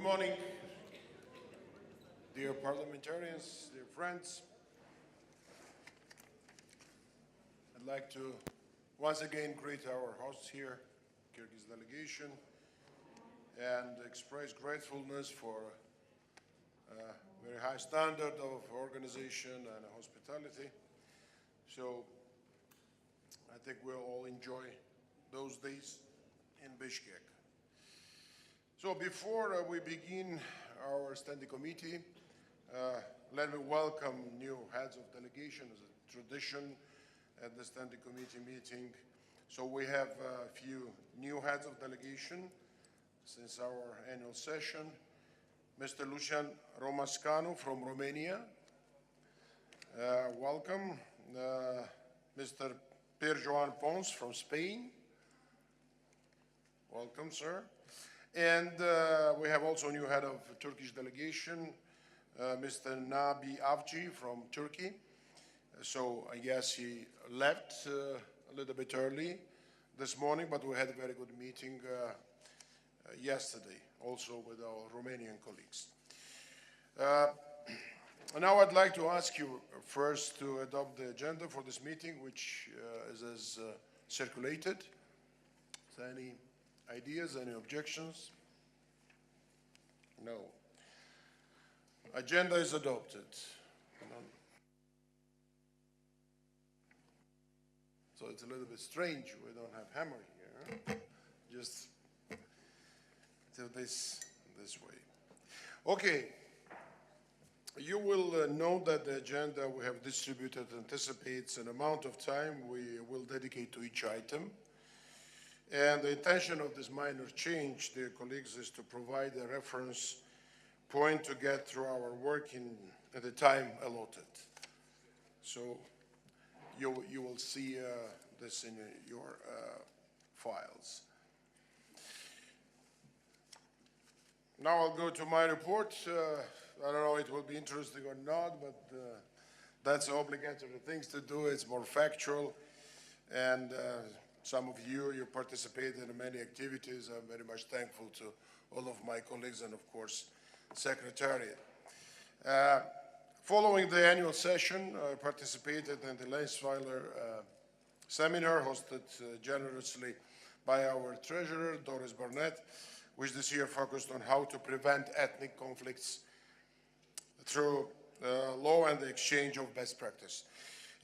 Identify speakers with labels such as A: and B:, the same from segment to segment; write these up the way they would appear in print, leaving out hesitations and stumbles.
A: Good morning, dear parliamentarians, dear friends. I'd like to once again greet our hosts here, Kyrgyz delegation, and express gratefulness for a very high standard of organization and hospitality. So I think we'll all enjoy those days in Bishkek. So before we begin our standing committee, let me welcome new heads of delegation as a tradition at the standing committee meeting. So we have a few new heads of delegation since our annual session. Mr. Lucian Romascanu from Romania, welcome. Mr. Per Joan Pons from Spain, welcome, sir. And we have also a new head of Turkish delegation, Mr. Nabi Avci from Turkey. So I guess he left a little bit early this morning, but we had a very good meeting yesterday, also with our Romanian colleagues. Now I'd like to ask you first to adopt the agenda for this meeting, which is as circulated. Is there any ideas, any objections? No. Agenda is adopted. None. So it's a little bit strange. We don't have hammer here. Just do this way. Okay. You will note that the agenda we have distributed anticipates an amount of time we will dedicate to each item. And the intention of this minor change, dear colleagues, is to provide a reference point to get through our work at the time allotted. So you will see this in your files. Now I'll go to my report. I don't know if it will be interesting or not, but that's obligatory things to do. It's more factual. And some of you participated in many activities. I'm very much thankful to all of my colleagues and, of course, Secretariat. Following the annual session, I participated in the Leisweiler seminar hosted generously by our treasurer, Doris Barnett, which this year focused on how to prevent ethnic conflicts through law and the exchange of best practice.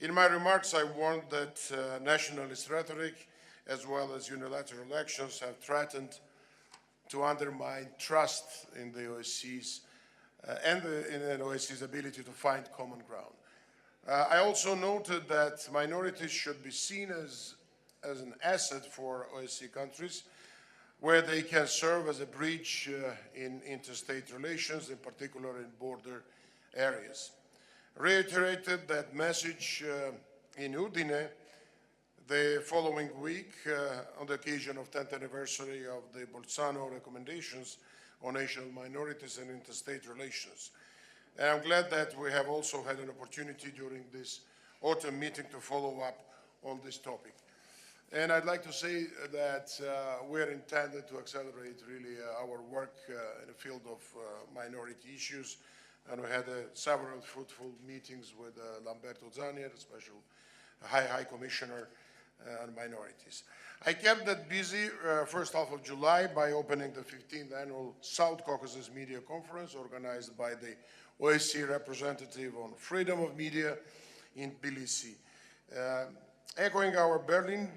A: In my remarks, I warned that nationalist rhetoric, as well as unilateral actions, have threatened to undermine trust in the OSCE's and in the OSCE's ability to find common ground. I also noted that minorities should be seen as an asset for OSCE countries, where they can serve as a bridge in interstate relations, in particular in border areas. Reiterated that message in Udine the following week on the occasion of 10th anniversary of the Bolzano recommendations on national minorities and interstate relations. And I'm glad that we have also had an opportunity during this autumn meeting to follow up on this topic. And I'd like to say that we're intended to accelerate really our work in the field of minority issues. And we had several fruitful meetings with Lamberto Zanier, the Special High Commissioner on Minorities. I kept that busy first half of July by opening the 15th annual South Caucasus Media Conference organized by the OSCE representative on freedom of media in Tbilisi. Echoing our Berlin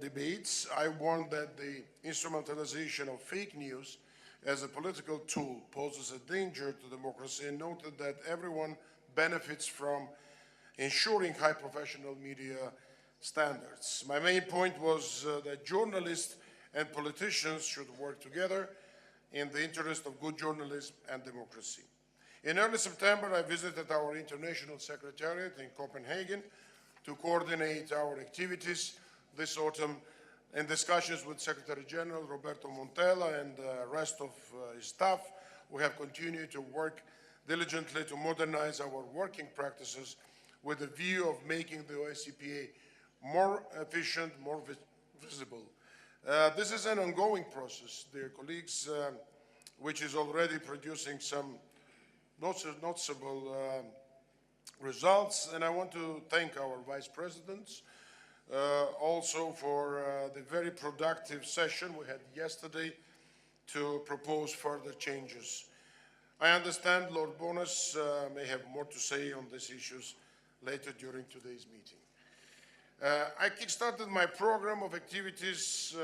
A: debates, I warned that the instrumentalization of fake news as a political tool poses a danger to democracy, and noted that everyone benefits from ensuring high professional media standards. My main point was that journalists and politicians should work together in the interest of good journalism and democracy. In early September, I visited our International Secretariat in Copenhagen to coordinate our activities this autumn. In discussions with Secretary General Roberto Montella and the rest of his staff, we have continued to work diligently to modernize our working practices with a view of making the OSCPA more efficient, more visible. This is an ongoing process, dear colleagues. which is already producing some noticeable results. And I want to thank our vice presidents also for the very productive session we had yesterday to propose further changes. I understand Lord Bonus may have more to say on these issues later during today's meeting. I kickstarted my program of activities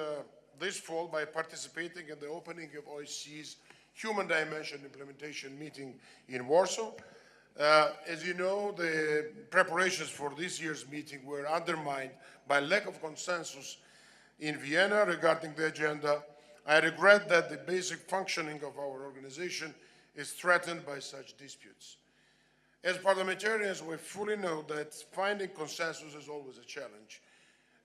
A: this fall by participating in the opening of OSCE's Human Dimension Implementation meeting in Warsaw. As you know, the preparations for this year's meeting were undermined by lack of consensus in Vienna regarding the agenda. I regret that the basic functioning of our organization is threatened by such disputes. As parliamentarians, we fully know that finding consensus is always a challenge.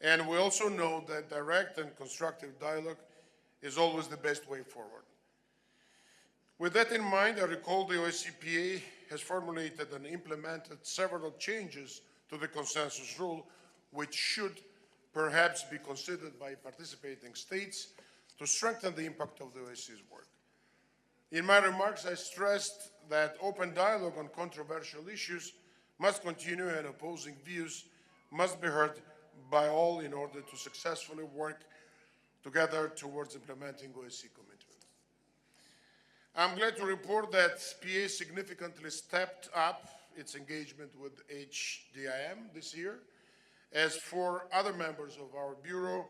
A: And we also know that direct and constructive dialogue is always the best way forward. With that in mind, I recall the OSCE has formulated and implemented several changes to the consensus rule, which should perhaps be considered by participating states to strengthen the impact of the OSCE's work. In my remarks, I stressed that open dialogue on controversial issues must continue and opposing views must be heard by all in order to successfully work together towards implementing OSCE commitments. I'm glad to report that PA significantly stepped up its engagement with HDIM this year, as 4 other members of our Bureau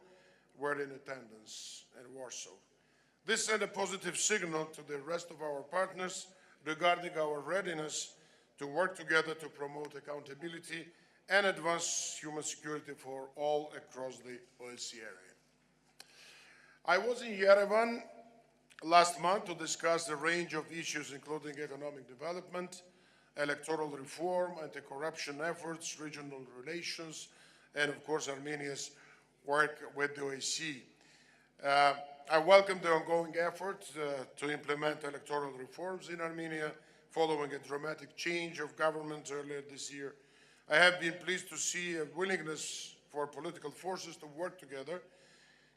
A: were in attendance in Warsaw. This sent a positive signal to the rest of our partners regarding our readiness to work together to promote accountability and advance human security for all across the OSCE area. I was in Yerevan last month to discuss a range of issues including economic development, electoral reform, anti-corruption efforts, regional relations, and of course Armenia's work with the OSCE. I welcome the ongoing effort to implement electoral reforms in Armenia following a dramatic change of government earlier this year. I have been pleased to see a willingness for political forces to work together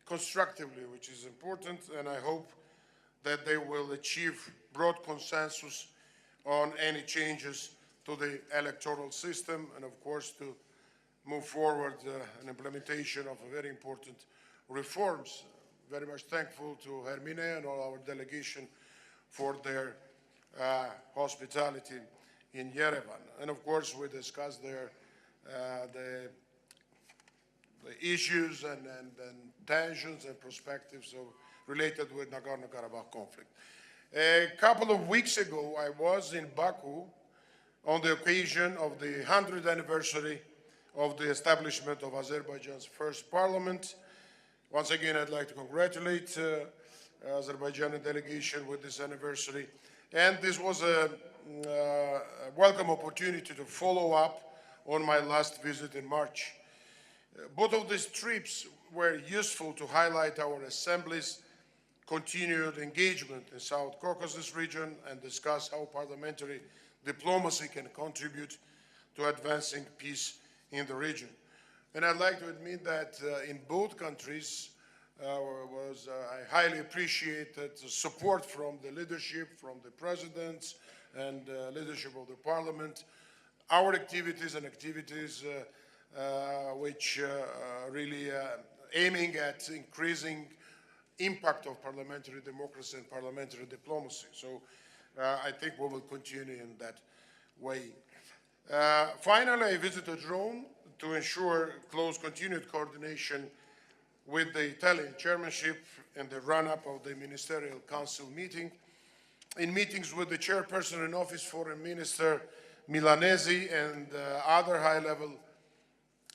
A: constructively, which is important, and I hope that they will achieve broad consensus on any changes to the electoral system and, of course, to move forward an implementation of very important reforms. Very much thankful to Hermine and all our delegation for their hospitality in Yerevan. And of course, we discussed there the issues and tensions and perspectives related with Nagorno-Karabakh conflict. A couple of weeks ago, I was in Baku on the occasion of the 100th anniversary of the establishment of Azerbaijan's first parliament. Once again, I'd like to congratulate Azerbaijani delegation with this anniversary. And this was a welcome opportunity to follow up on my last visit in March. Both of these trips were useful to highlight our Assembly's continued engagement in South Caucasus region and discuss how parliamentary diplomacy can contribute to advancing peace in the region. And I'd like to admit that in both countries, I highly appreciated the support from the leadership, from the presidents and leadership of the parliament. Our activities and activities which really aiming at increasing impact of parliamentary democracy and parliamentary diplomacy. So I think we will continue in that way. Finally, I visited Rome to ensure close continued coordination with the Italian chairmanship in the run-up of the Ministerial Council meeting. In meetings with the chairperson in office, Foreign Minister Milanesi, and other high-level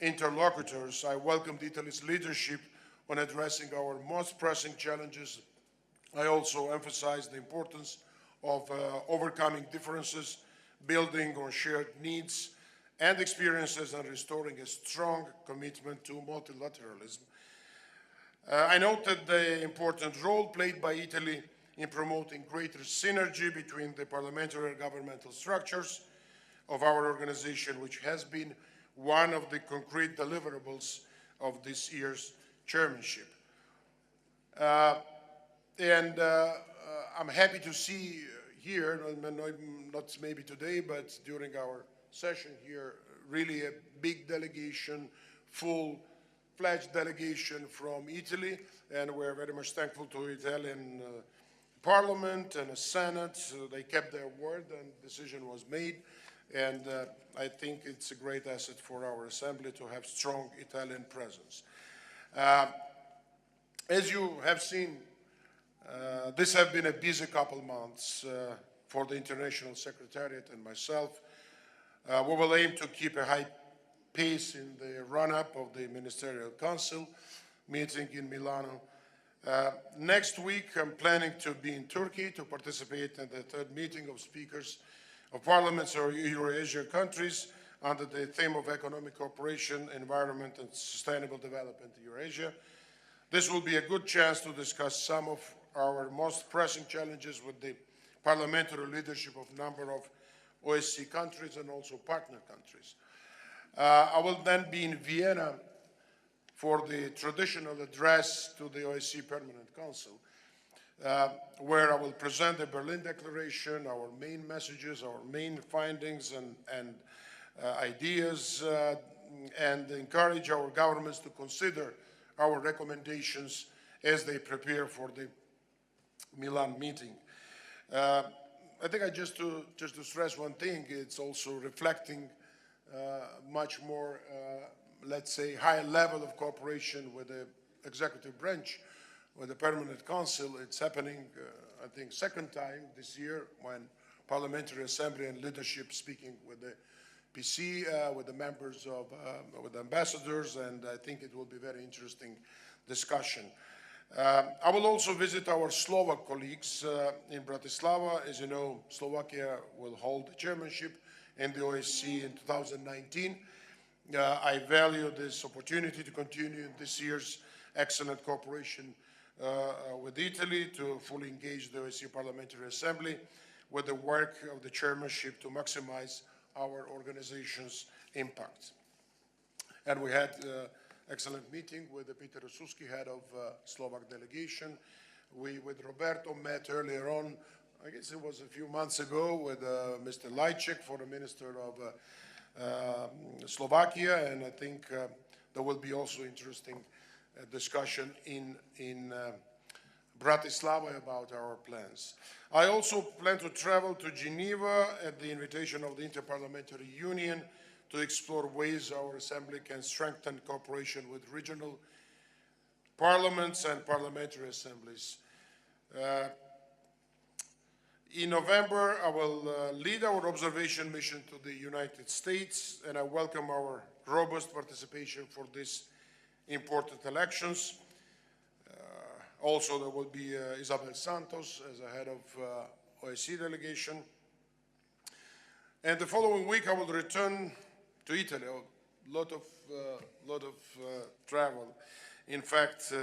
A: interlocutors, I welcomed Italy's leadership on addressing our most pressing challenges. I also emphasized the importance of overcoming differences, building on shared needs and experiences, and restoring a strong commitment to multilateralism. I noted the important role played by Italy in promoting greater synergy between the parliamentary and governmental structures of our organization, which has been one of the concrete deliverables of this year's chairmanship. I'm happy to see here, not maybe today, but during our session here, really a big delegation, full-fledged delegation from Italy, and we're very much thankful to Italian Parliament and the Senate. They kept their word and decision was made, and I think it's a great asset for our Assembly to have strong Italian presence. As you have seen, this has been a busy couple months for the International Secretariat and myself. We will aim to keep a high pace in the run-up of the Ministerial Council meeting in Milano. Next week, I'm planning to be in Turkey to participate in the third meeting of speakers of parliaments of Eurasia countries under the theme of economic cooperation, environment, and sustainable development in Eurasia. This will be a good chance to discuss some of our most pressing challenges with the parliamentary leadership of a number of OSCE countries and also partner countries. I will then be in Vienna for the traditional address to the OSCE Permanent Council, where I will present the Berlin Declaration, our main messages, our main findings and ideas, and encourage our governments to consider our recommendations as they prepare for the Milan meeting. I think just to stress one thing, it's also reflecting much more, let's say, higher level of cooperation with the executive branch, with the Permanent Council. It's happening, I think, second time this year when Parliamentary Assembly and leadership speaking with the PC, with the members of, with the ambassadors, and I think it will be very interesting discussion. I will also visit our Slovak colleagues in Bratislava. As you know, Slovakia will hold the chairmanship in the OSCE in 2019. I value this opportunity to continue this year's excellent cooperation with Italy to fully engage the OSCE Parliamentary Assembly with the work of the chairmanship to maximize our organization's impact. And we had excellent meeting with Peter Osuski, head of Slovak delegation. We, with Roberto, met earlier on, I guess it was a few months ago, with Mr. Lajcek, foreign minister of Slovakia, and I think there will be also interesting discussion in Bratislava about our plans. I also plan to travel to Geneva at the invitation of the Interparliamentary Union to explore ways our Assembly can strengthen cooperation with regional parliaments and parliamentary assemblies. In November, I will lead our observation mission to the United States, and I welcome our robust participation for these important elections. Also, there will be Isabel Santos as the head of OSCE delegation. And the following week, I will return to Italy. A lot of travel. In fact,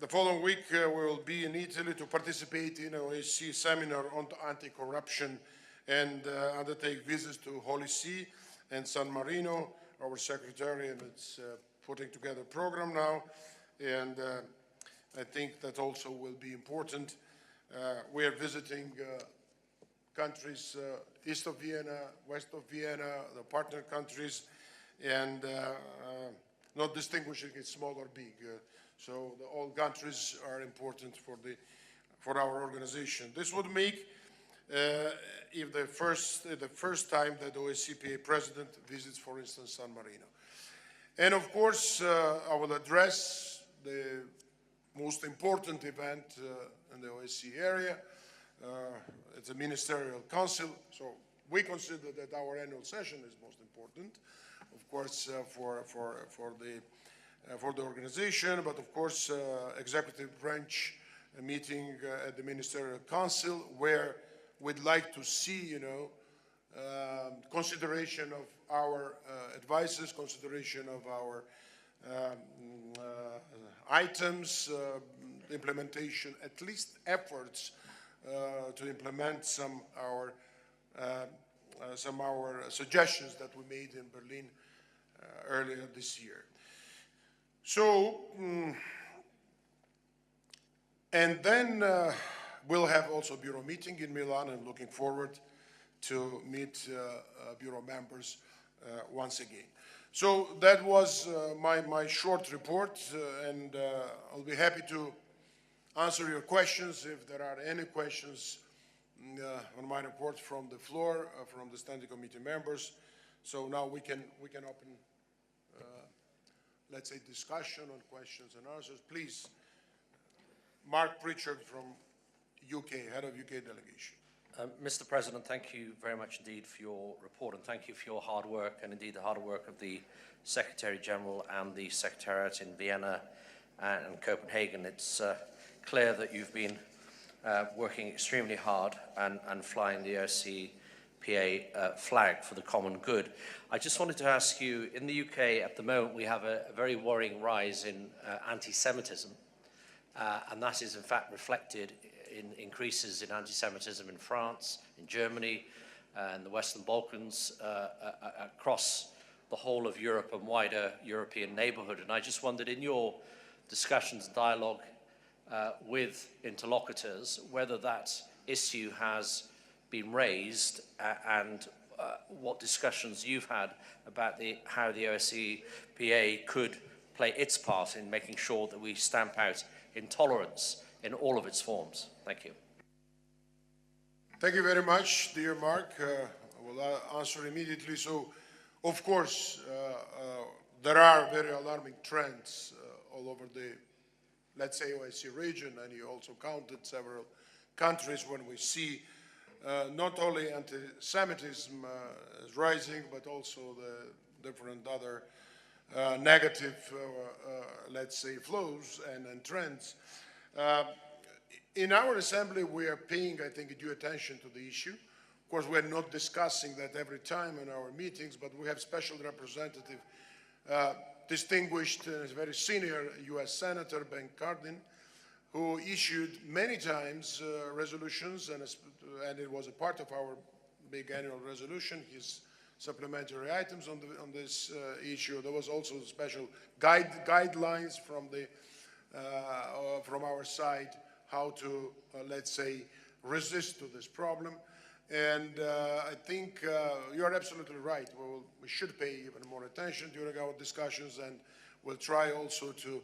A: the following week, we will be in Italy to participate in an OSCE seminar on anti-corruption and undertake visits to Holy See and San Marino. Our secretary and it's putting together a program now, and I think that also will be important. We are visiting countries east of Vienna, west of Vienna, the partner countries, and not distinguishing it small or big. So all countries are important for our organization. This would make if the first time that the OSCE president visits, for instance, San Marino. And of course, I will address the most important event in the OSCE area. It's a ministerial council, so we consider that our annual session is most important, of course, for the organization, but of course, executive branch meeting at the ministerial council, where we'd like to see, consideration of our advices, consideration of our items, implementation, at least efforts to implement some of our suggestions that we made in Berlin earlier this year. So, And then we'll have also a Bureau meeting in Milan, and looking forward to meet Bureau members once again. So that was my short report, and I'll be happy to answer your questions if there are any questions on my report from the floor, from the Standing Committee members. So now we can open, let's say, discussion on questions and answers. Please, Mark Pritchard from UK, head of UK delegation.
B: Mr. President, thank you very much indeed for your report, and thank you for your hard work, and indeed the hard work of the Secretary General and the Secretariat in Vienna and Copenhagen. It's clear that you've been working extremely hard and flying the OSCE PA flag for the common good. I just wanted to ask you, in the UK at the moment we have a very worrying rise in anti-Semitism, and that is in fact reflected in increases in anti-Semitism in France, in Germany, in the Western Balkans, across the whole of Europe and wider European neighborhood. And I just wondered, in your discussions and dialogue with interlocutors, whether that issue has been raised and what discussions you've had about how the OSCE PA could play its part in making sure that we stamp out intolerance in all of its forms. Thank you.
A: Thank you very much, dear Mark. I will answer immediately. So, of course, there are very alarming trends all over the, let's say, OSCE region, and you also counted several countries when we see not only anti-Semitism is rising, but also the different other negative, let's say, flows and trends. In our assembly, we are paying, I think, due attention to the issue. Of course, we're not discussing that every time in our meetings, but we have special representative, distinguished, very senior U.S. Senator Ben Cardin, who issued many times resolutions, and it was a part of our big annual resolution, his supplementary items on this issue. There was also special guidelines from our side how to, let's say, resist to this problem. And I think you're absolutely right. We should pay even more attention during our discussions, and we'll try also to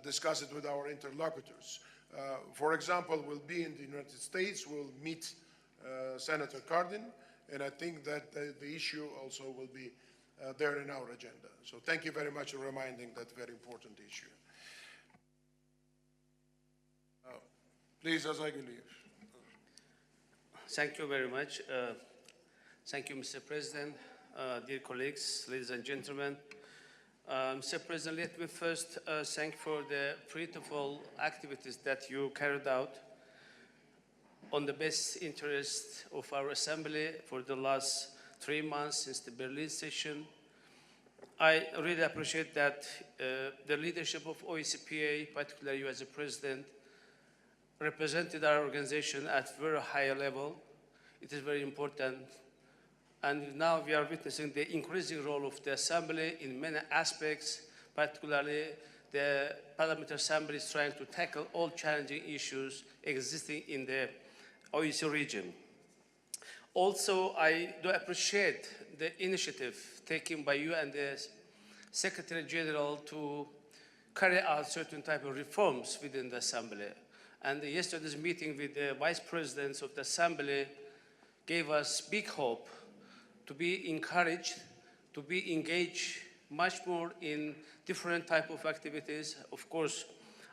A: discuss it with our interlocutors. For example, we'll be in the United States, we'll meet Senator Cardin, and I think that the issue also will be there in our agenda. So thank you very much for reminding that very important issue. Please, as I believe.
C: Thank you very much. Thank you, Mr. President, dear colleagues, ladies and gentlemen. Mr. President, let me first thank for the fruitful activities that you carried out on the best interest of our Assembly for the last 3 months since the Berlin session. I really appreciate that the leadership of OSCE, particularly you as a President, represented our organization at a very high level. It is very important. And now we are witnessing the increasing role of the Assembly in many aspects, particularly the Parliamentary Assembly is trying to tackle all challenging issues existing in the OSCE region. Also, I do appreciate the initiative taken by you and the Secretary General to carry out certain type of reforms within the Assembly. And yesterday's meeting with the Vice Presidents of the Assembly gave us big hope to be encouraged, to be engaged much more in different type of activities. Of course,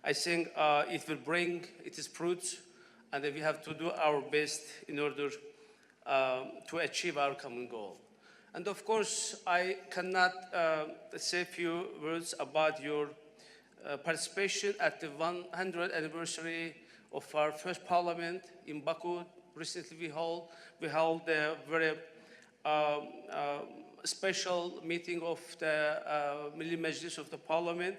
C: I think it will bring its fruits, and we have to do our best in order to achieve our common goal. And of course, I cannot say a few words about your participation at the 100th anniversary of our first parliament in Baku. Recently we held a very special meeting of the Milli Meclis of the parliament.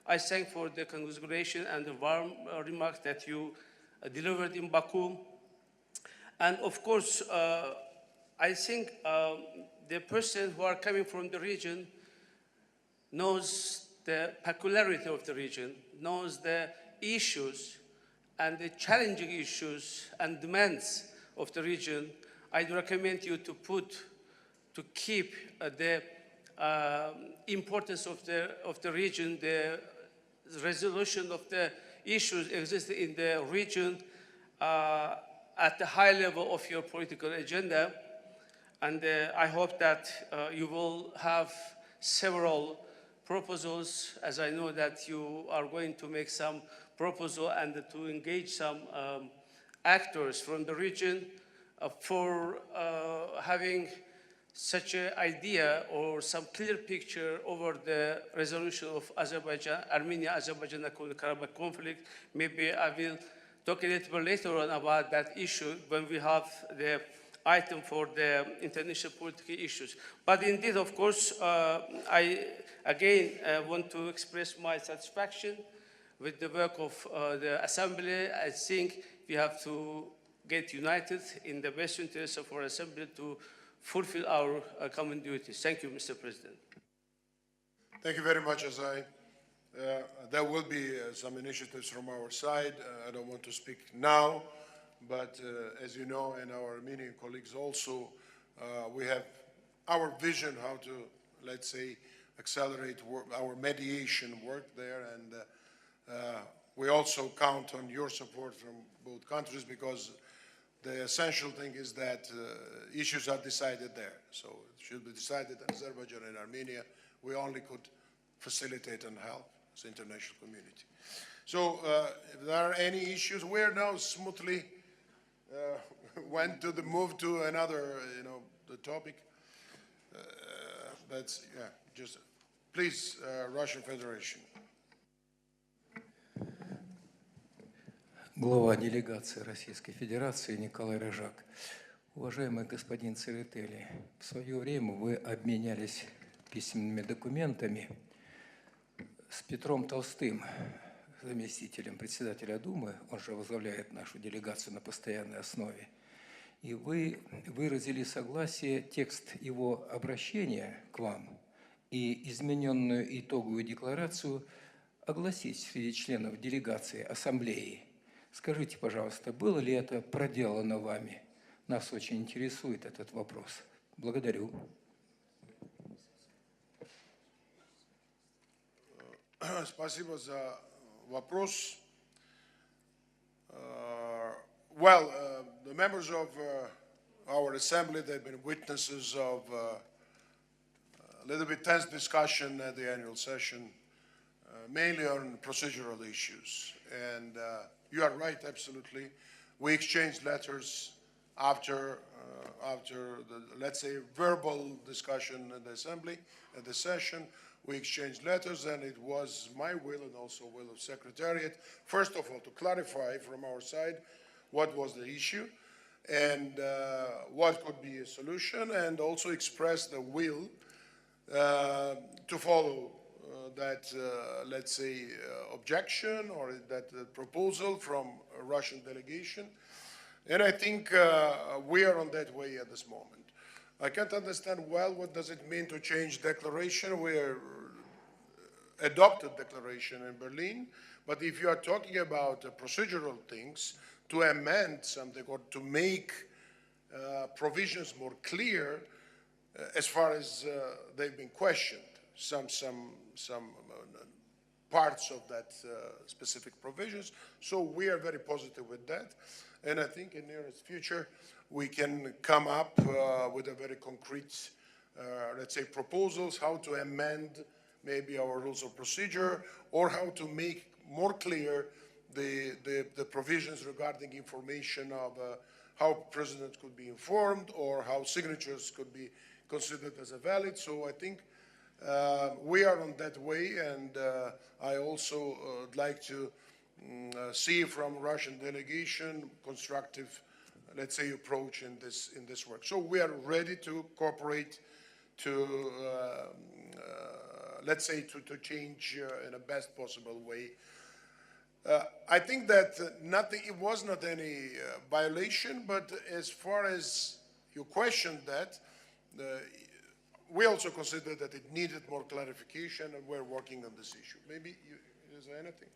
C: I thank for the congratulation and the warm remarks that you delivered in Baku. And of course, I think the person who are coming from the region knows the peculiarity of the region, knows the issues and the challenging issues and demands of the region, I'd recommend you to keep the importance of the region, the resolution of the issues existing in the region at the high level of your political agenda. And I hope that you will have several proposals, as I know that you are going to make some proposal and to engage some actors from the region for having such an idea or some clear picture over the resolution of Armenia-Azerbaijan Nagorno-Karabakh conflict. Maybe I will talk a little bit later on about that issue when we have the item for the international political issues. But indeed, of course, I again want to express my satisfaction with the work of the Assembly. I think we have to get united in the best interest of our Assembly to fulfill our common duties. Thank you, Mr. President.
A: Thank you very much, Azai. There will be some initiatives from our side. I don't want to speak now, but as you know, and our Armenian colleagues also, we have our vision how to, let's say, accelerate our mediation work there, and we also count on your support from both countries, because the essential thing is that issues are decided there. So it should be decided in Azerbaijan and Armenia. We only could facilitate and help as international community. So if there are any issues, we're now smoothly went to the move to another, the topic. That's, yeah, just please, Russian Federation.
D: Глава делегации Российской Федерации Николай Рыжак. Уважаемый господин Церетели, в свое время вы обменялись письменными документами с Петром Толстым, заместителем председателя Думы, он же возглавляет нашу делегацию на постоянной основе, и вы выразили согласие текст его обращения к вам и измененную итоговую декларацию огласить среди членов делегации Ассамблеи. Скажите, пожалуйста, было ли это проделано вами? Нас очень интересует этот вопрос. Благодарю.
A: Спасибо за вопрос. The members of our assembly, they've been witnesses of a little bit tense discussion at the annual session, mainly on procedural issues. And you are right, absolutely. We exchanged letters after the, let's say, verbal discussion at the assembly, at the session. We exchanged letters, and it was my will and also will of Secretariat, first of all, to clarify from our side what was the issue and what could be a solution, and also express the will to follow that, let's say, objection or that proposal from a Russian delegation. And I think we are on that way at this moment. I can't understand well what does it mean to change declaration. We are adopted declaration in Berlin, but if you are talking about procedural things, to amend something or to make provisions more clear as far as they've been questioned, some parts of that specific provisions. So we are very positive with that. And I think in the nearest future, we can come up with a very concrete, let's say, proposals, how to amend maybe our rules of procedure, or how to make more clear the provisions regarding information of how presidents could be informed, or how signatures could be considered as a valid. So I think we are on that way, and I also would like to see from Russian delegation constructive, let's say, approach in this work. So we are ready to cooperate to, let's say, to change in the best possible way. I think that it was not any violation, but as far as you questioned that, we also consider that it needed more clarification, and we're working on this issue. Maybe is there anything?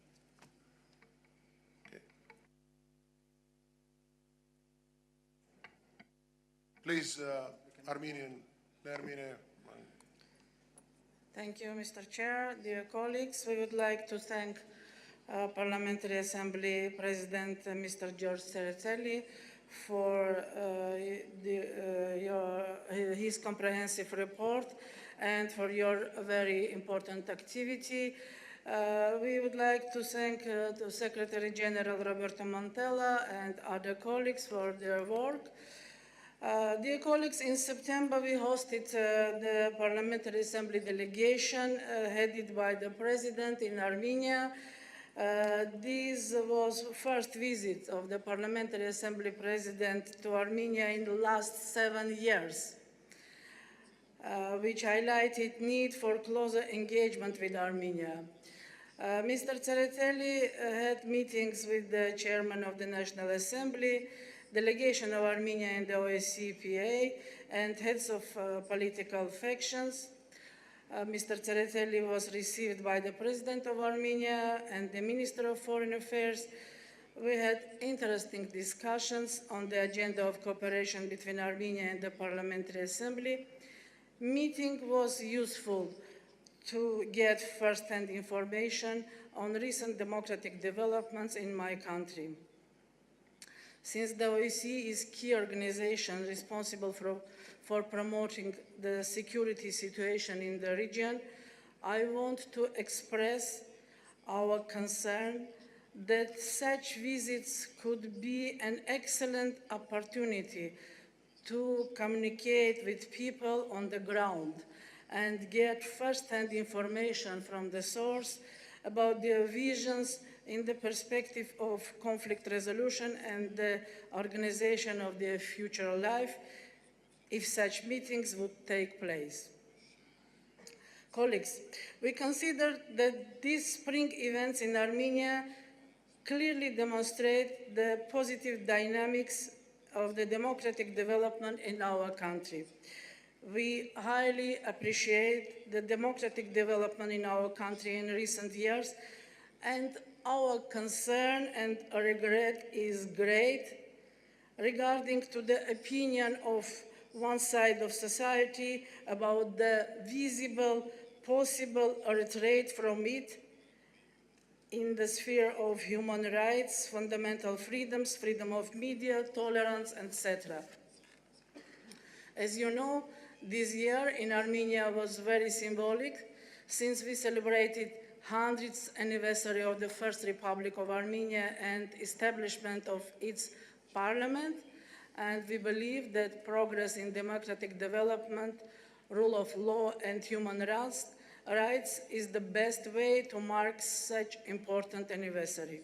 A: Okay. Please, Armenia.
E: Thank you, Mr. Chair. Dear colleagues, we would like to thank Parliamentary Assembly President Mr. George Tsereteli for his comprehensive report and for your very important activity. We would like to thank the Secretary General Roberto Montella and other colleagues for their work. Dear colleagues, in September we hosted the Parliamentary Assembly delegation headed by the President in Armenia. This was the first visit of the Parliamentary Assembly President to Armenia in the last 7 years, which highlighted need for closer engagement with Armenia. Mr. Tsereteli had meetings with the Chairman of the National Assembly, delegation of Armenia in the OSCE and heads of political factions. Mr. Tsereteli was received by the President of Armenia and the Minister of Foreign Affairs. We had interesting discussions on the agenda of cooperation between Armenia and the Parliamentary Assembly. Meeting was useful to get first-hand information on recent democratic developments in my country. Since the OSCE is a key organization responsible for promoting the security situation in the region, I want to express our concern that such visits could be an excellent opportunity to communicate with people on the ground and get first-hand information from the source about their visions in the perspective of conflict resolution and the organization of their future life, if such meetings would take place. Colleagues, we consider that these spring events in Armenia clearly demonstrate the positive dynamics of the democratic development in our country. We highly appreciate the democratic development in our country in recent years, and our concern and regret is great regarding to the opinion of one side of society about the visible, possible retreat from it in the sphere of human rights, fundamental freedoms, freedom of media, tolerance, etc. As you know, this year in Armenia was very symbolic since we celebrated 100th anniversary of the First Republic of Armenia and establishment of its parliament, and we believe that progress in democratic development, rule of law and human rights is the best way to mark such important anniversary.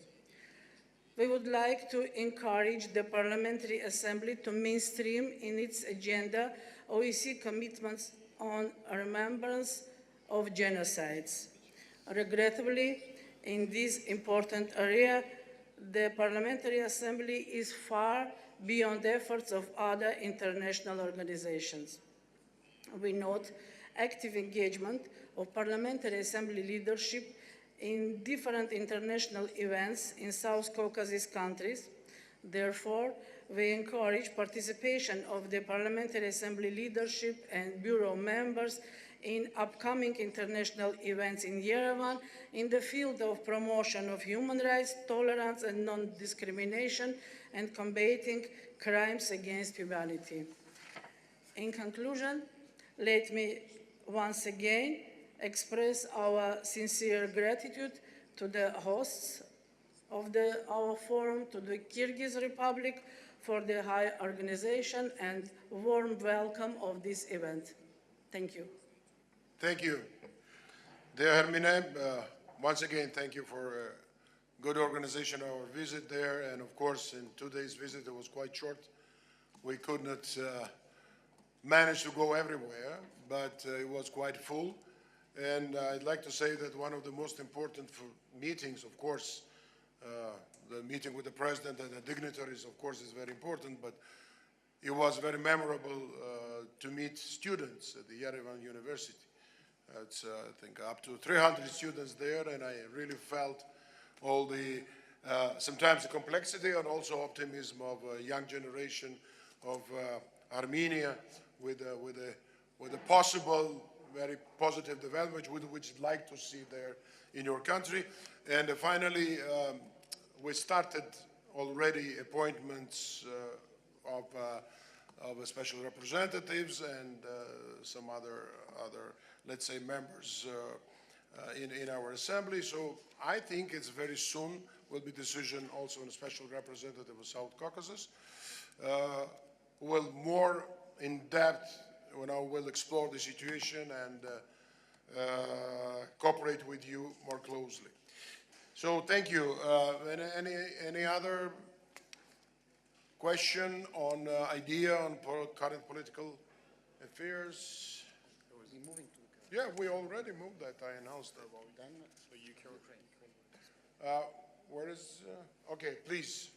E: We would like to encourage the Parliamentary Assembly to mainstream in its agenda OSCE commitments on remembrance of genocides. Regrettably, in this important area, the Parliamentary Assembly is far beyond the efforts of other international organizations. We note active engagement of Parliamentary Assembly leadership in different international events in South Caucasus countries. Therefore, we encourage participation of the Parliamentary Assembly leadership and Bureau members in upcoming international events in Yerevan in the field of promotion of human rights, tolerance and non-discrimination, and combating crimes against humanity. In conclusion, let me once again express our sincere gratitude to the hosts of our forum, to the Kyrgyz Republic for the high organization and warm welcome of this event. Thank you.
A: Thank you. Dear Hermine, once again, thank you for good organization of our visit there. And of course, in 2 days visit, it was quite short. We could not manage to go everywhere, but it was quite full. And I'd like to say that one of the most important meetings, of course, the meeting with the president and the dignitaries, of course, is very important, but it was very memorable to meet students at the Yerevan University. It's, I think, up to 300 students there, and I really felt all the, sometimes the complexity and also optimism of a young generation of Armenia with a possible very positive development which you'd like to see there in your country. And finally, we started already appointments of special representatives and some other, let's say, members in our assembly. So I think it's very soon will be decision also on a special representative of South Caucasus. Will more in depth, we'll explore the situation and cooperate with you more closely. So thank you. Any other question on idea on current political affairs? Yeah, we already moved that. I announced that. Where is? Okay, please,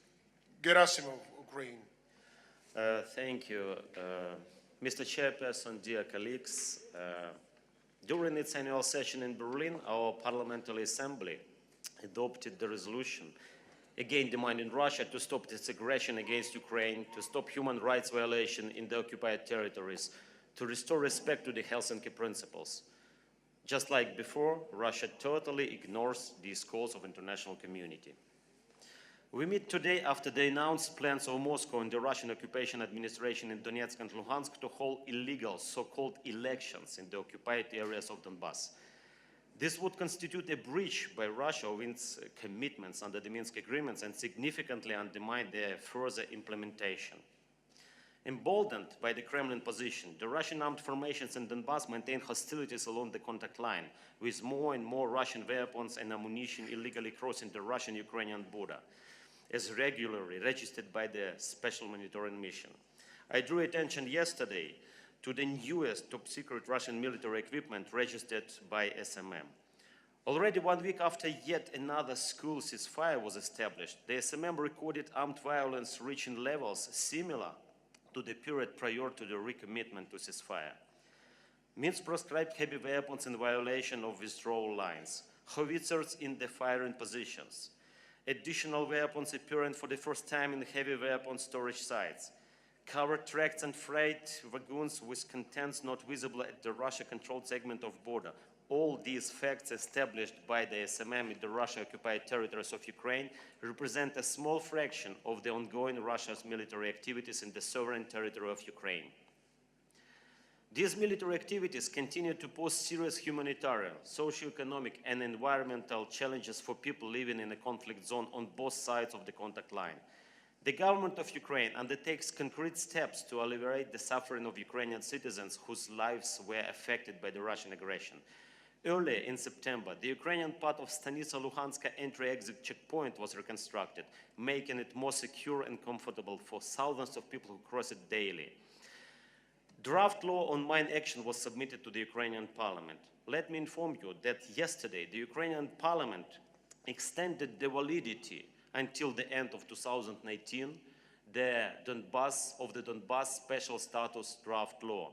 A: Gerasimov, Ukraine.
F: Thank you. Mr. Chairperson, dear colleagues, during its annual session in Berlin, our Parliamentary Assembly adopted the resolution again demanding Russia to stop its aggression against Ukraine, to stop human rights violation in the occupied territories, to restore respect to the Helsinki principles. Just like before, Russia totally ignores these calls of international community. We meet today after the announced plans of Moscow and the Russian occupation administration in Donetsk and Luhansk to hold illegal so-called elections in the occupied areas of Donbass. This would constitute a breach by Russia of its commitments under the Minsk agreements and significantly undermine their further implementation. Emboldened by the Kremlin position, the Russian armed formations in Donbass maintain hostilities along the contact line, with more and more Russian weapons and ammunition illegally crossing the Russian-Ukrainian border, as regularly registered by the Special Monitoring Mission. I drew attention yesterday to the newest top-secret Russian military equipment registered by SMM. Already 1 week after yet another school ceasefire was established, the SMM recorded armed violence reaching levels similar to the period prior to the recommitment to ceasefire. Minsk proscribed heavy weapons in violation of withdrawal lines, howitzers in the firing positions, additional weapons appearing for the first time in heavy weapon storage sites, covered tracks and freight wagons with contents not visible at the Russia-controlled segment of border. All these facts established by the SMM in the Russia-occupied territories of Ukraine represent a small fraction of the ongoing Russia's military activities in the sovereign territory of Ukraine. These military activities continue to pose serious humanitarian, socio-economic and environmental challenges for people living in a conflict zone on both sides of the contact line. The government of Ukraine undertakes concrete steps to alleviate the suffering of Ukrainian citizens whose lives were affected by the Russian aggression. Earlier in September, the Ukrainian part of Stanitsa-Luhanska entry-exit checkpoint was reconstructed, making it more secure and comfortable for thousands of people who cross it daily. Draft law on mine action was submitted to the Ukrainian parliament. Let me inform you that yesterday the Ukrainian parliament extended the validity until the end of 2019 the Donbass special status draft law.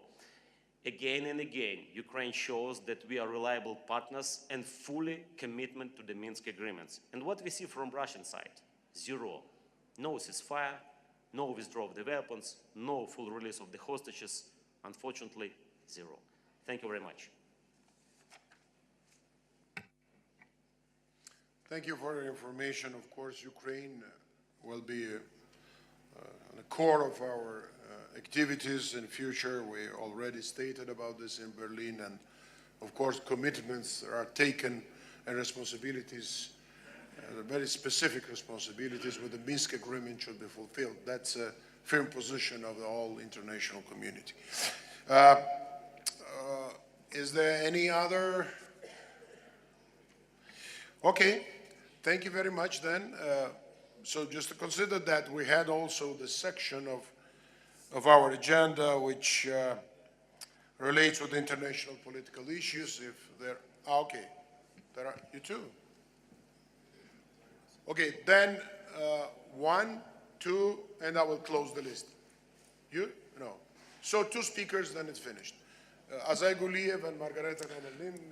F: Again and again, Ukraine shows that we are reliable partners and fully commitment to the Minsk agreements. And what we see from Russian side? Zero. No ceasefire, no withdrawal of the weapons, no full release of the hostages. Unfortunately, zero. Thank you very much.
A: Thank you for your information. Of course, Ukraine will be on the core of our activities in future. We already stated about this in Berlin, and of course commitments are taken and responsibilities, very specific responsibilities with the Minsk agreement should be fulfilled. That's a firm position of the whole international community. Is there any other? Okay, thank you very much then. So just to consider that we had also the section of our agenda which relates with international political issues. If there, okay, there are you too. Okay, then 1, 2, and I will close the list. You? No. So 2 speakers, then it's finished. Azay Guliev and Margareta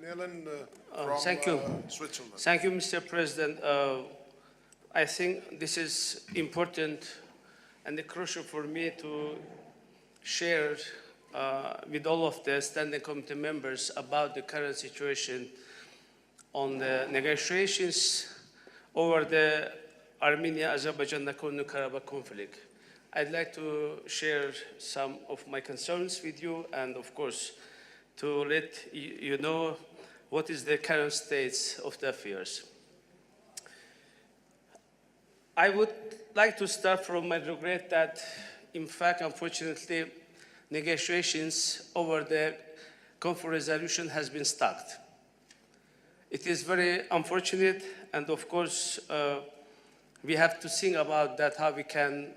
A: Nelen from
C: thank you.
A: Switzerland.
C: Thank you, Mr. President. I think this is important and crucial for me to share with all of the standing committee members about the current situation on the negotiations over the Armenia-Azerbaijan Nagorno-Karabakh conflict. I'd like to share some of my concerns with you and, of course, to let you know what is the current state of the affairs. I would like to start from my regret that, in fact, unfortunately, negotiations over the conference resolution has been stopped. It is very unfortunate, and of course, we have to think about that, how we can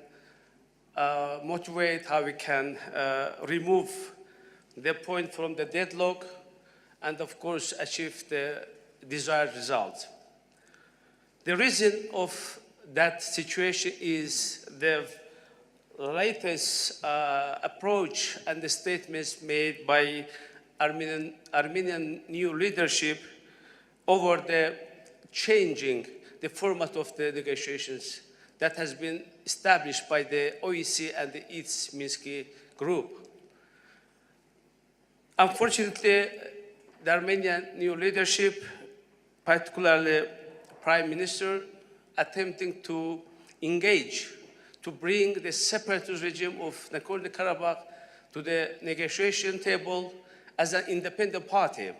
C: motivate, how we can remove the point from the deadlock, and of course, achieve the desired result. The reason of that situation is the latest approach and the statements made by Armenian new leadership over the changing the format of the negotiations that has been established by the OSCE and its Minsk group. Unfortunately, the Armenian new leadership, particularly Prime Minister, attempting to engage to bring the separatist regime of Nagorno-Karabakh to the negotiation table as an independent party,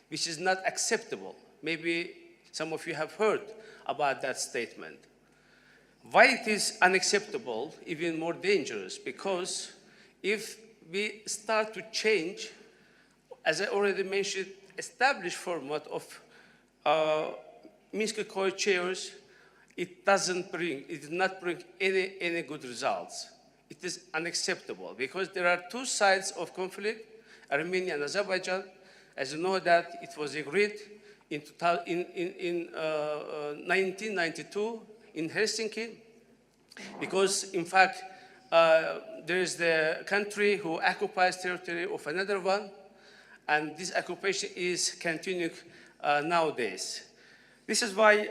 C: which is not acceptable. Maybe some of you have heard about that statement. Why it is unacceptable, even more dangerous, because if we start to change, as I already mentioned, established format of Minsk co-chairs, it did not bring any good results. It is unacceptable because there are two sides of conflict, Armenia and Azerbaijan. As you know that it was agreed in 1992 in Helsinki, because in fact there is the country who occupies territory of another one, and this occupation is continuing nowadays. This is why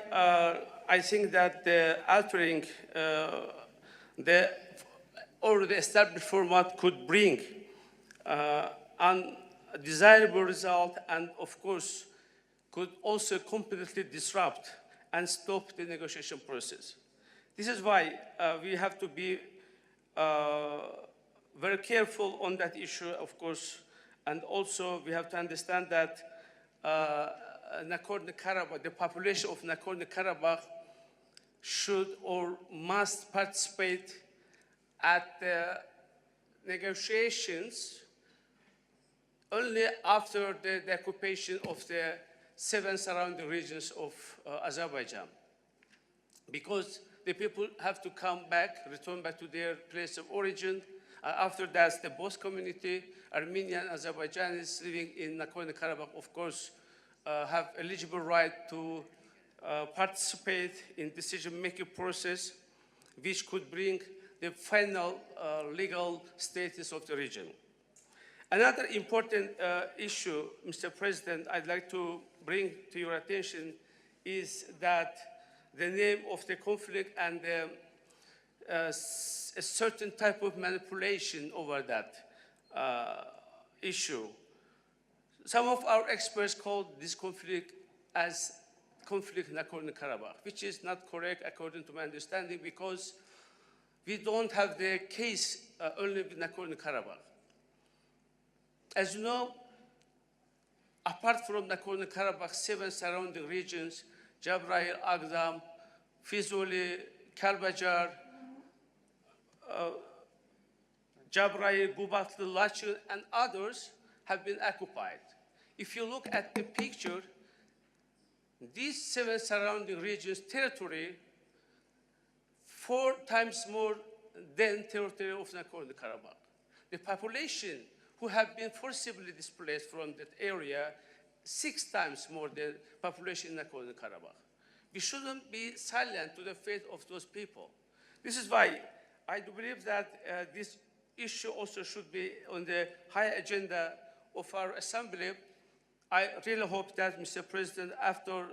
C: I think that the altering the already established format could bring undesirable result, and of course could also completely disrupt and stop the negotiation process. This is why we have to be very careful on that issue, of course, and also we have to understand that Nagorno-Karabakh, the population of Nagorno-Karabakh should or must participate at the negotiations only after the occupation of the 7 surrounding regions of Azerbaijan. Because the people have to come back, return back to their place of origin. After that, the both community, Armenian and Azerbaijanis living in Nagorno-Karabakh, of course, have eligible right to participate in decision-making process, which could bring the final legal status of the region. Another important issue, Mr. President, I'd like to bring to your attention is that the name of the conflict and a certain type of manipulation over that issue. Some of our experts call this conflict as conflict in Nagorno-Karabakh, which is not correct according to my understanding, because we don't have the case only with Nagorno-Karabakh. As you know, apart from Nagorno-Karabakh, 7 surrounding regions, Jabrayil, Agdam, Fizuli, Kalbajar, Jabrayil, Gubatlı, Laçın, and others have been occupied. If you look at the picture, these 7 surrounding regions' territory 4 times more than territory of Nagorno-Karabakh. The population who have been forcibly displaced from that area 6 times more than population in Nagorno-Karabakh. We shouldn't be silent to the fate of those people. This is why I do believe that this issue also should be on the high agenda of our assembly. I really hope that, Mr. President, after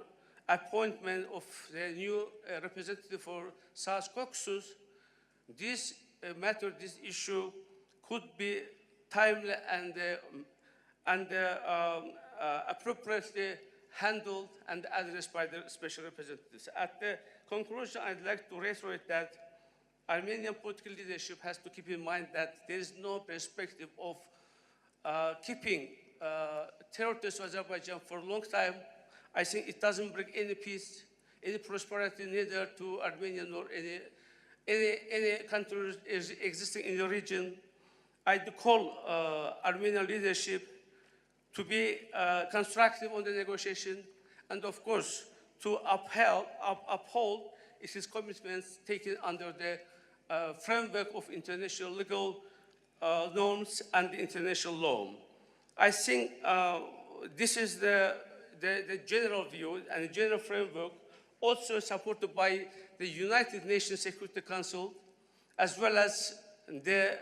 C: appointment of the new representative for South Caucasus, this matter, this issue could be timely and appropriately handled and addressed by the special representatives. At the conclusion, I'd like to reiterate that Armenian political leadership has to keep in mind that there is no perspective of keeping territories of Azerbaijan for a long time. I think it doesn't bring any peace, any prosperity, neither to Armenia nor any country existing in the region. I call Armenian leadership to be constructive on the negotiation and, of course, to uphold its commitments taken under the framework of international legal norms and international law. I think this is the general view and the general framework, also supported by the United Nations Security Council, as well as the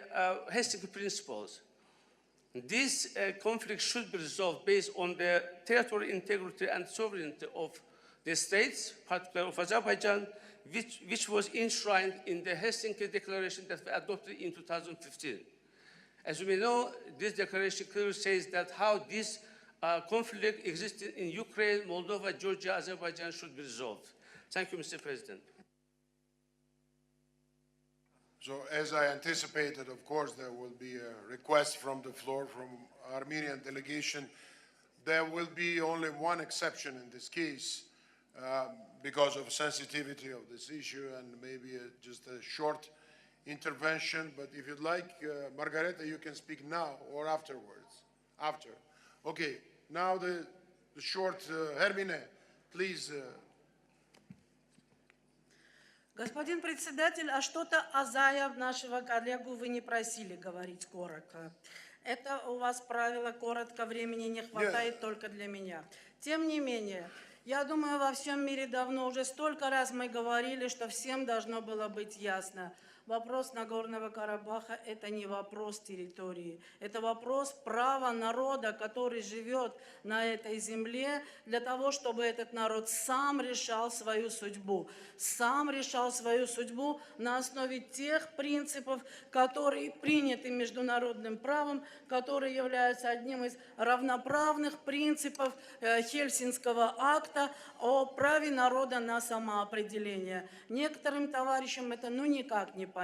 C: Helsinki principles. This conflict should be resolved based on the territorial integrity and sovereignty of the states, particularly of Azerbaijan, which was enshrined in the Helsinki Declaration that we adopted in 2015. As you may know, this declaration clearly says that how this conflict existed in Ukraine, Moldova, Georgia, Azerbaijan should be resolved. Thank you, Mr. President.
A: So as I anticipated, of course, there will be a request from the floor from Armenian delegation. There will be only one exception in this case because of sensitivity of this issue and maybe just a short intervention. But if you'd like, Margareta, you can speak now or afterwards. After. Okay, now the short, Hermine, please.
E: Господин председатель, а что-то Азаев, нашего коллегу, вы не просили говорить коротко. Это у вас правило коротко, времени не хватает только для меня. Тем не менее, я думаю, во всем мире давно уже столько раз мы говорили, что всем должно было быть ясно. Вопрос Нагорного Карабаха – это не вопрос территории, это вопрос права народа, который живет на этой земле, для того, чтобы этот народ сам решал свою судьбу. Сам решал свою судьбу на основе тех принципов, которые приняты международным правом, которые являются одним из равноправных принципов Хельсинского акта о праве народа на самоопределение. Некоторым товарищам это никак не понять.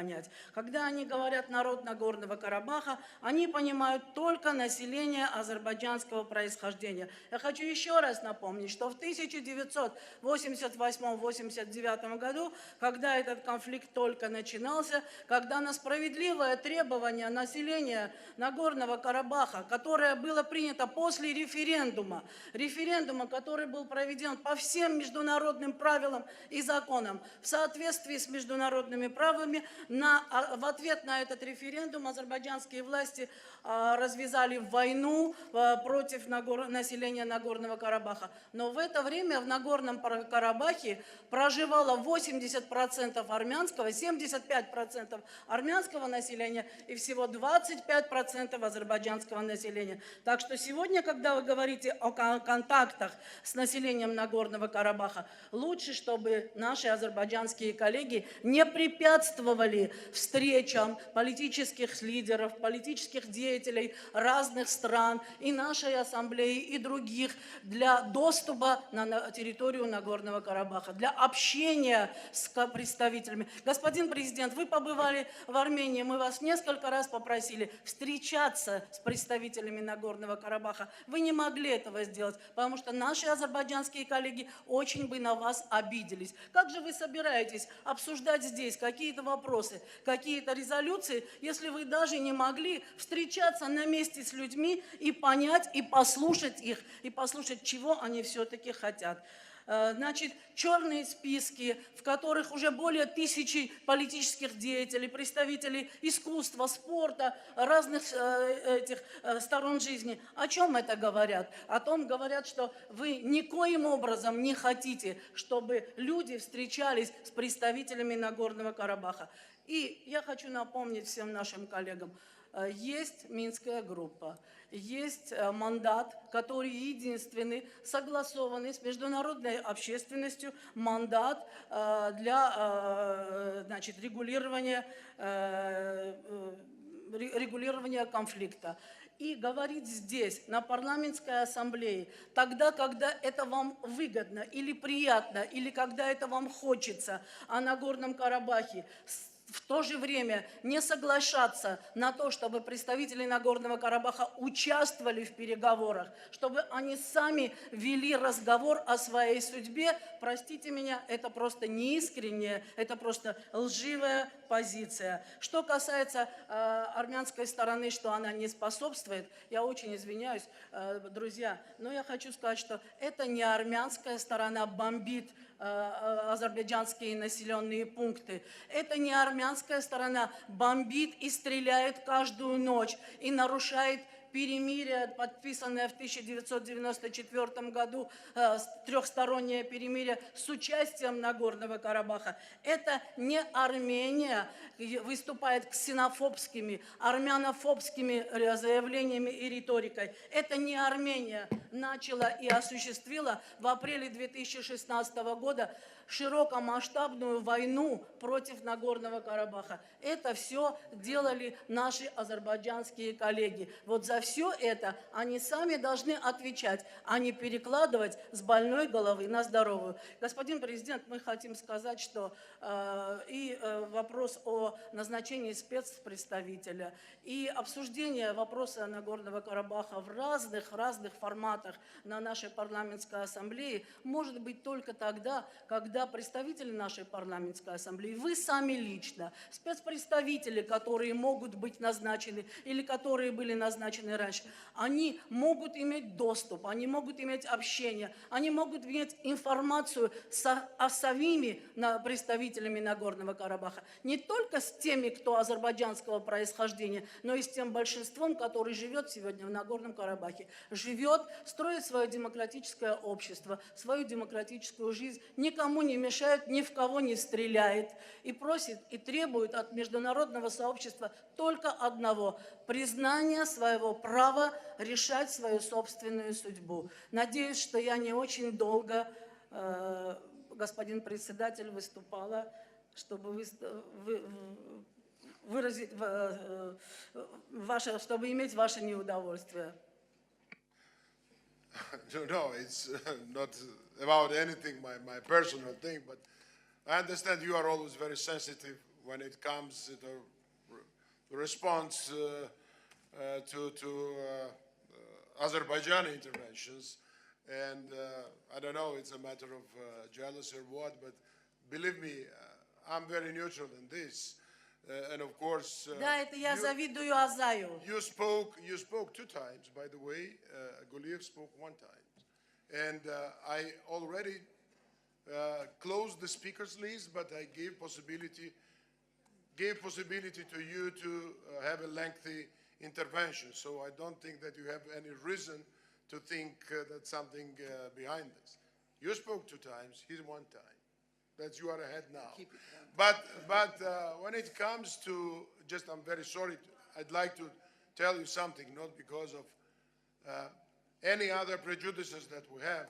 E: Когда они говорят «народ Нагорного Карабаха», они понимают только население азербайджанского происхождения. Я хочу еще раз напомнить, что в 1988-89 году, когда этот конфликт только начинался, когда на справедливое требование населения Нагорного Карабаха, которое было принято после референдума, который был проведен по всем международным правилам и законам, в соответствии с международными правами, в ответ на этот референдум азербайджанские власти развязали войну против населения Нагорного Карабаха. Но в это время в Нагорном Карабахе проживало 80% армянского, 75% армянского населения и всего 25% азербайджанского населения. Так что сегодня, когда вы говорите о контактах с населением Нагорного Карабаха, лучше, чтобы наши азербайджанские коллеги не препятствовали встречам политических лидеров, политических деятелей разных стран и нашей ассамблеи и других для доступа на территорию Нагорного Карабаха, для общения с представителями. Господин президент, вы побывали в Армении, мы вас несколько раз попросили встречаться с представителями Нагорного Карабаха. Вы не могли этого сделать, потому что наши азербайджанские коллеги очень бы на вас обиделись. Как же вы собираетесь обсуждать здесь какие-то вопросы, какие-то резолюции, если вы даже не могли встречаться на месте с людьми и понять, и послушать их, и послушать, чего они все-таки хотят? Значит, черные списки, в которых уже более 1000 политических деятелей, представителей искусства, спорта, разных этих сторон жизни. О чем это говорят? О том говорят, что вы никоим образом не хотите, чтобы люди встречались с представителями Нагорного Карабаха. И я хочу напомнить всем нашим коллегам, есть Минская группа, есть мандат, который единственный, согласованный с международной общественностью, мандат для регулирования регулирования конфликта. И говорить здесь, на парламентской ассамблее, тогда, когда это вам выгодно или приятно, или когда это вам хочется, о Нагорном Карабахе, в то же время не соглашаться на то, чтобы представители Нагорного Карабаха участвовали в переговорах, чтобы они сами вели разговор о своей судьбе, простите меня, это просто неискренняя, это просто лживая позиция. Что касается армянской стороны, что она не способствует, я очень извиняюсь, друзья, но я хочу сказать, что это не армянская сторона бомбит азербайджанские населенные пункты. Это не армянская сторона бомбит и стреляет каждую ночь и нарушает перемирие, подписанное в 1994 году, трехстороннее перемирие с участием Нагорного Карабаха. Это не Армения выступает ксенофобскими, армянофобскими заявлениями и риторикой. Это не Армения начала и осуществила в апреле 2016 года широкомасштабную войну против Нагорного Карабаха. Это все делали наши азербайджанские коллеги. Вот за все это они сами должны отвечать, а не перекладывать с больной головы на здоровую. Господин президент, мы хотим сказать, что вопрос о назначении спецпредставителя, и обсуждение вопроса Нагорного Карабаха в разных форматах на нашей парламентской ассамблее может быть только тогда, когда представители нашей парламентской ассамблеи, вы сами лично, спецпредставители, которые могут быть назначены или которые были назначены раньше, они могут иметь доступ, они могут иметь общение, они могут иметь информацию о самими представителями Нагорного Карабаха. Не только с теми, кто азербайджанского происхождения, но и с тем большинством, который живет сегодня в Нагорном Карабахе. Живет, строит свое демократическое общество, свою демократическую жизнь, никому не мешает, ни в кого не стреляет. И просит, и требует от международного сообщества только одного – признания своего права решать свою собственную судьбу. Надеюсь, что я не очень долго, господин председатель, выступала, чтобы выразить чтобы иметь ваше неудовольствие.
A: No, it's not about anything, my personal thing, but I understand you are always very sensitive when it comes to the response to Azerbaijani interventions. And I don't know, it's a matter of jealousy or what, but believe me, I'm very neutral in this. And of course,
E: Да, это я завидую Азаю.
A: you spoke 2 times, by the way. Guliyev spoke 1 time. And I already closed the speakers list, but I gave possibility to you to have a lengthy intervention. So I don't think that you have any reason to think that something behind this. You spoke 2 times, he's 1 time. That you are ahead now. But when it comes to, I'm very sorry, I'd like to tell you something, not because of any other prejudices that we have.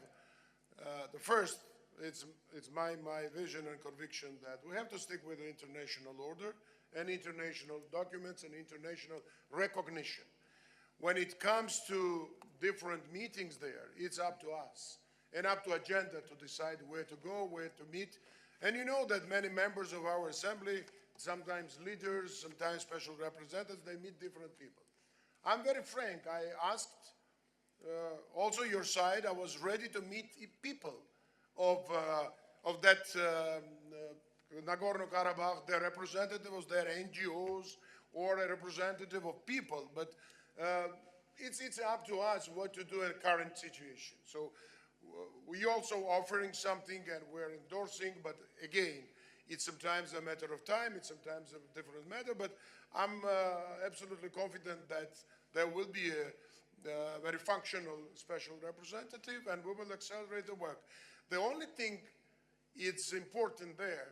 A: The first, it's my vision and conviction that we have to stick with the international order and international documents and international recognition. When it comes to different meetings there, it's up to us and up to agenda to decide where to go, where to meet. And you know that many members of our assembly, sometimes leaders, sometimes special representatives, they meet different people. I'm very frank. I asked also your side. I was ready to meet people of that Nagorno-Karabakh, their representatives, their NGOs, or a representative of people. But it's up to us what to do in the current situation. So we also offering something and we're endorsing, but again, it's sometimes a matter of time, it's sometimes a different matter, but I'm absolutely confident that there will be a very functional special representative and we will accelerate the work. The only thing it's important there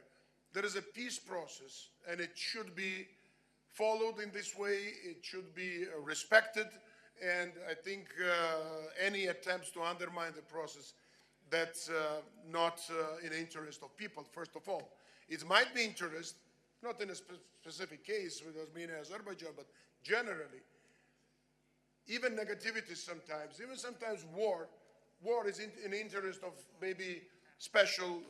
A: is a peace process and it should be followed in this way, it should be respected. And I think any attempts to undermine the process, that's not in the interest of people, first of all. It might be interest not in a specific case with Armenia and Azerbaijan, but generally, even negativity sometimes, even sometimes war is in the interest of maybe special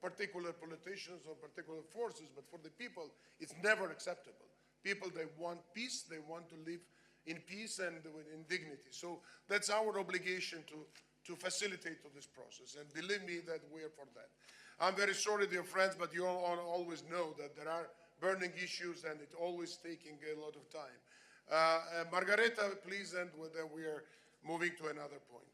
A: particular politicians or particular forces, but for the people, it's never acceptable. People, they want peace, they want to live in peace and in dignity. So that's our obligation to facilitate this process, and believe me that we are for that. I'm very sorry, dear friends, but you all always know that there are burning issues and it's always taking a lot of time. Margareta, please, and then we are moving to another point.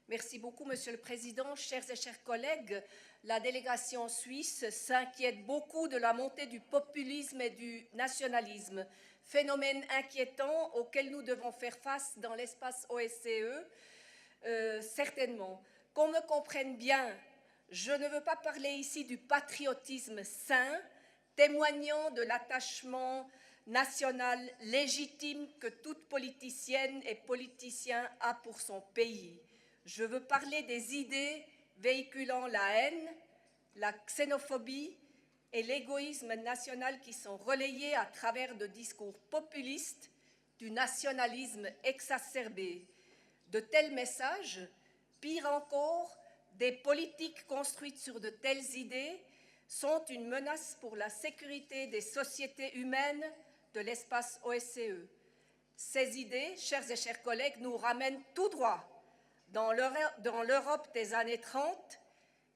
G: Merci beaucoup, Monsieur le Président. Chers et chers collègues, la délégation suisse s'inquiète beaucoup de la montée du populisme et du nationalisme, phénomène inquiétant auquel nous devons faire face dans l'espace OSCE, certainement. Qu'on me comprenne bien, je ne veux pas parler ici du patriotisme sain, témoignant de l'attachement national légitime que toute politicienne et politicien a pour son pays. Je veux parler des idées véhiculant la haine, la xénophobie et l'égoïsme national qui sont relayés à travers de discours populistes, du nationalisme exacerbé. De tels messages, pire encore, des politiques construites sur de telles idées sont une menace pour la sécurité des sociétés humaines de l'espace OSCE. Ces idées, chers et chers collègues, nous ramènent tout droit dans l'Europe des années 30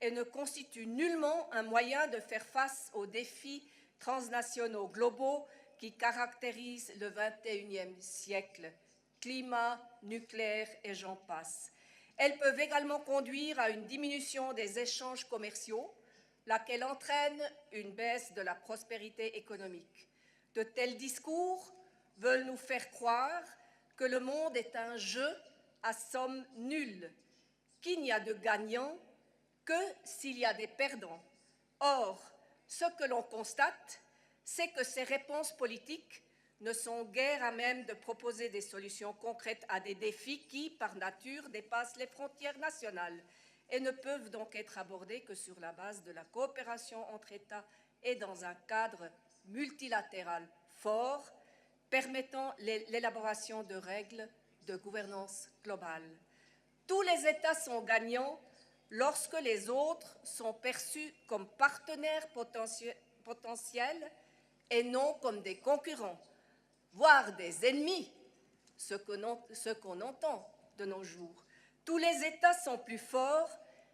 G: et ne constituent nullement un moyen de faire face aux défis transnationaux globaux qui caractérisent le XXIe siècle, climat, nucléaire et j'en passe. Elles peuvent également conduire à une diminution des échanges commerciaux, laquelle entraîne une baisse de la prospérité économique. De tels discours veulent nous faire croire que le monde est un jeu à somme nulle, qu'il n'y a de gagnants que s'il y a des perdants. Or, ce que l'on constate, c'est que ces réponses politiques ne sont guère à même de proposer des solutions concrètes à des défis qui, par nature, dépassent les frontières nationales et ne peuvent donc être abordés que sur la base de la coopération entre États et dans un cadre multilatéral fort, permettant l'élaboration de règles de gouvernance globale. Tous les États sont gagnants lorsque les autres sont perçus comme partenaires potentiels et non comme des concurrents, voire des ennemis, ce qu'on entend de nos jours. Tous les États sont plus forts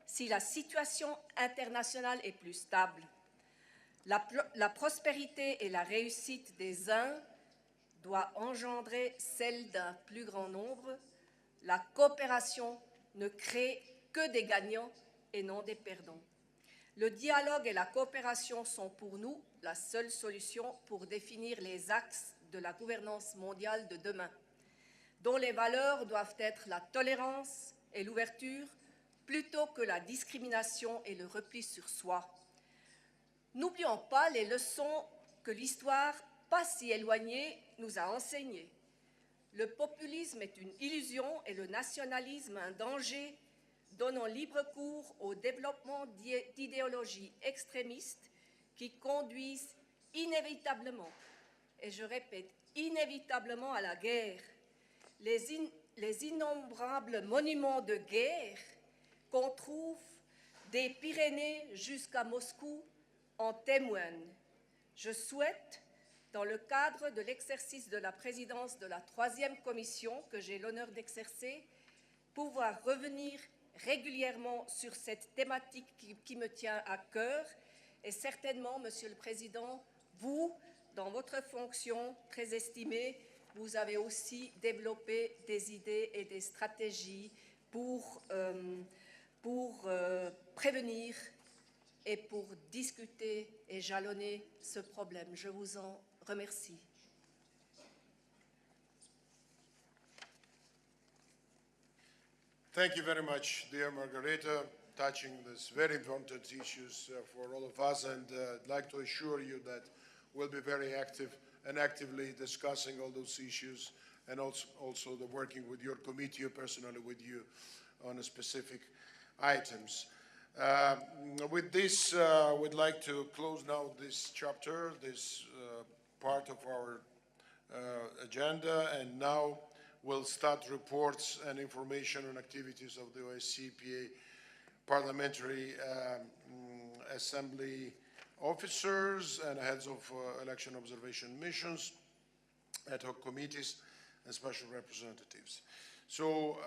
G: si la situation internationale est plus stable. La prospérité et la réussite des uns doit engendrer celle d'un plus grand nombre. La coopération ne crée que des gagnants et non des perdants. Le dialogue et la coopération sont pour nous la seule solution pour définir les axes de la gouvernance mondiale de demain, dont les valeurs doivent être la tolérance et l'ouverture plutôt que la discrimination et le repli sur soi. N'oublions pas les leçons que l'histoire, pas si éloignée, nous a enseignées. Le populisme est une illusion et le nationalisme un danger, donnant libre cours au développement d'idéologies extrémistes qui conduisent inévitablement, et je répète, inévitablement à la guerre. Les innombrables monuments de guerre qu'on trouve des Pyrénées jusqu'à Moscou en témoignent. Je souhaite, dans le cadre de l'exercice de la présidence de la 3e commission que j'ai l'honneur d'exercer, pouvoir revenir régulièrement sur cette thématique qui me tient à cœur. Et certainement, Monsieur le Président, vous, dans votre fonction très estimée, vous avez aussi développé des idées et des stratégies pour prévenir et pour discuter et jalonner ce problème. Je vous en remercie.
A: Thank you very much, dear Margareta, touching these very important issues for all of us, and I'd like to assure you that we'll be very active and actively discussing all those issues, and also working with your committee or personally with you on specific items. With this, we'd like to close now this chapter, this part of our agenda, and now we'll start reports and information on activities of the OSCE PA Parliamentary Assembly officers and heads of election observation missions, ad hoc committees, and special representatives. So,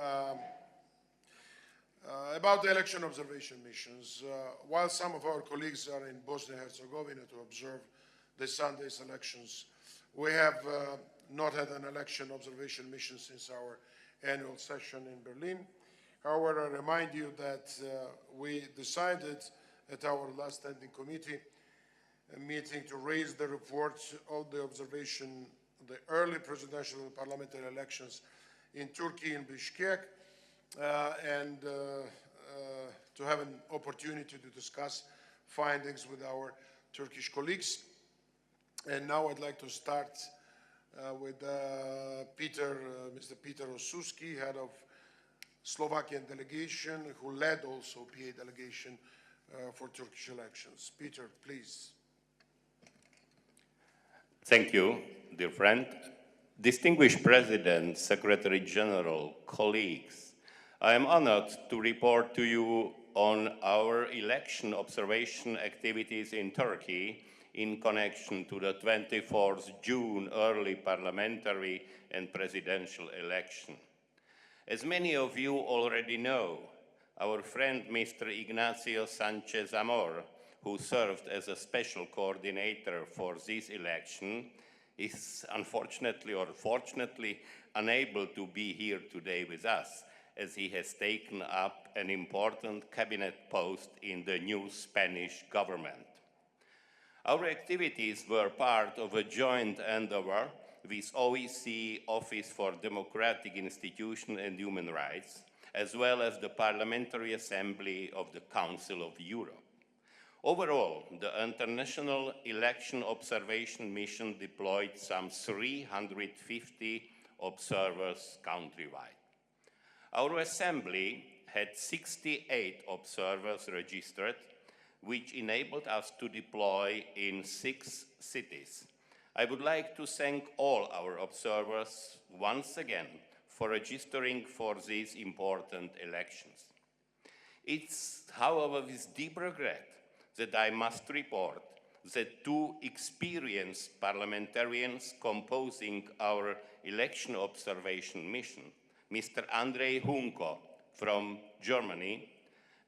A: about the election observation missions, while some of our colleagues are in Bosnia and Herzegovina to observe the Sunday's elections, we have not had an election observation mission since our annual session in Berlin. However, I remind you that we decided at our last standing committee meeting to raise the report of the observation, the early presidential and parliamentary elections in Turkey, in Bishkek, and to have an opportunity to discuss findings with our Turkish colleagues. And now I'd like to start with Mr. Peter Osuski, head of Slovakian delegation, who led also PA delegation for Turkish elections. Peter, please.
H: Thank you, dear friend. Distinguished President, Secretary General, colleagues, I am honored to report to you on our election observation activities in Turkey in connection to the 24th June early parliamentary and presidential election. As many of you already know, our friend Mr. Ignacio Sanchez Amor, who served as a special coordinator for this election, is unfortunately or fortunately unable to be here today with us, as he has taken up an important cabinet post in the new Spanish government. Our activities were part of a joint endeavor with OSCE Office for Democratic Institutions and Human Rights, as well as the Parliamentary Assembly of the Council of Europe. Overall, the International Election Observation Mission deployed some 350 observers countrywide. Our assembly had 68 observers registered, which enabled us to deploy in 6 cities. I would like to thank all our observers once again for registering for these important elections. It's, however, with deep regret that I must report that 2 experienced parliamentarians composing our election observation mission, Mr. Andrei Hunko from Germany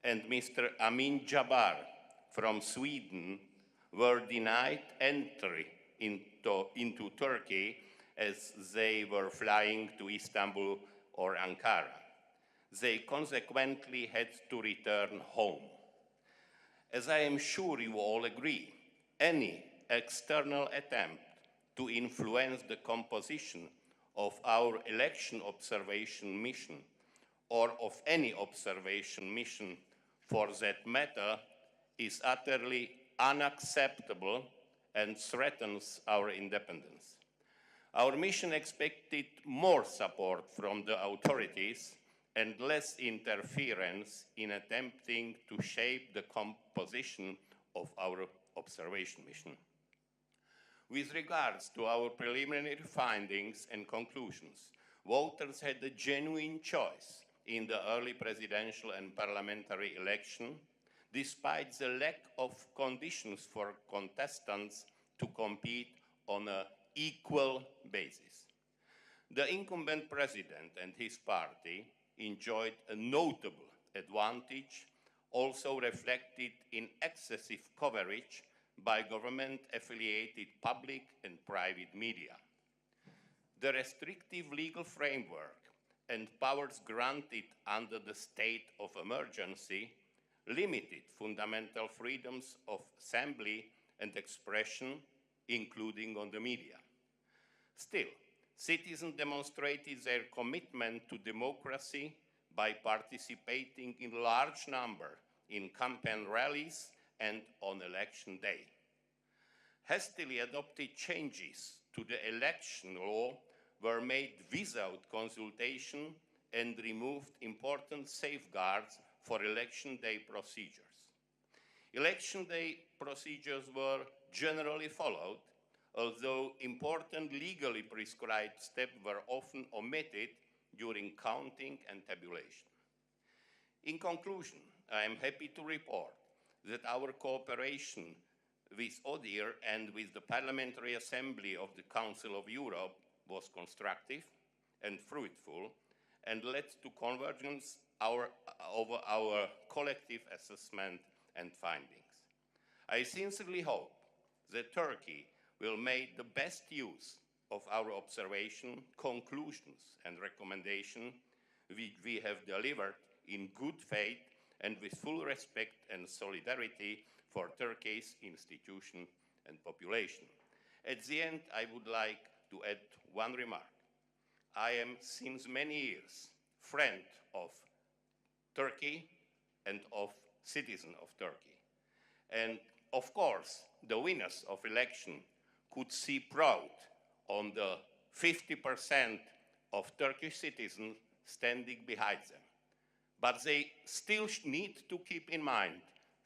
H: and Mr. Amin Jabbar from Sweden, were denied entry into Turkey as they were flying to Istanbul or Ankara. They consequently had to return home. As I am sure you all agree, any external attempt to influence the composition of our election observation mission, or of any observation mission for that matter, is utterly unacceptable and threatens our independence. Our mission expected more support from the authorities and less interference in attempting to shape the composition of our observation mission. With regards to our preliminary findings and conclusions, voters had a genuine choice in the early presidential and parliamentary election, despite the lack of conditions for contestants to compete on an equal basis. The incumbent president and his party enjoyed a notable advantage, also reflected in excessive coverage by government-affiliated public and private media. The restrictive legal framework and powers granted under the state of emergency limited fundamental freedoms of assembly and expression, including on the media. Still, citizens demonstrated their commitment to democracy by participating in large number in campaign rallies and on election day. Hastily adopted changes to the election law were made without consultation and removed important safeguards for election day procedures. Election day procedures were generally followed, although important legally prescribed steps were often omitted during counting and tabulation. In conclusion, I am happy to report that our cooperation with ODIHR and with the Parliamentary Assembly of the Council of Europe was constructive and fruitful and led to convergence over our collective assessment and findings. I sincerely hope that Turkey will make the best use of our observation, conclusions, and recommendations which we have delivered in good faith and with full respect and solidarity for Turkey's institution and population. At the end, I would like to add one remark. I am since many years friend of Turkey and of citizens of Turkey. And of course, the winners of election could see proud on the 50% of Turkish citizens standing behind them. But they still need to keep in mind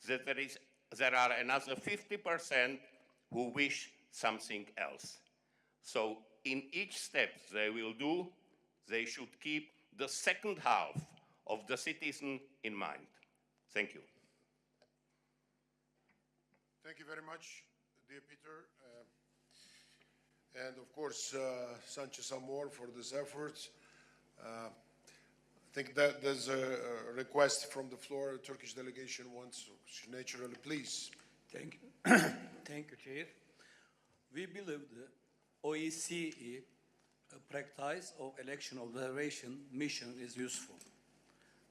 H: that there are another 50% who wish something else. So in each step they will do, they should keep the second half of the citizen in mind. Thank you.
A: Thank you very much, dear Peter. And of course, Sanchez Amor for this effort. I think that there's a request from the floor. The Turkish delegation wants, naturally, please.
I: Thank you. Thank you, Chair. We believe the OSCE practice of election observation mission is useful.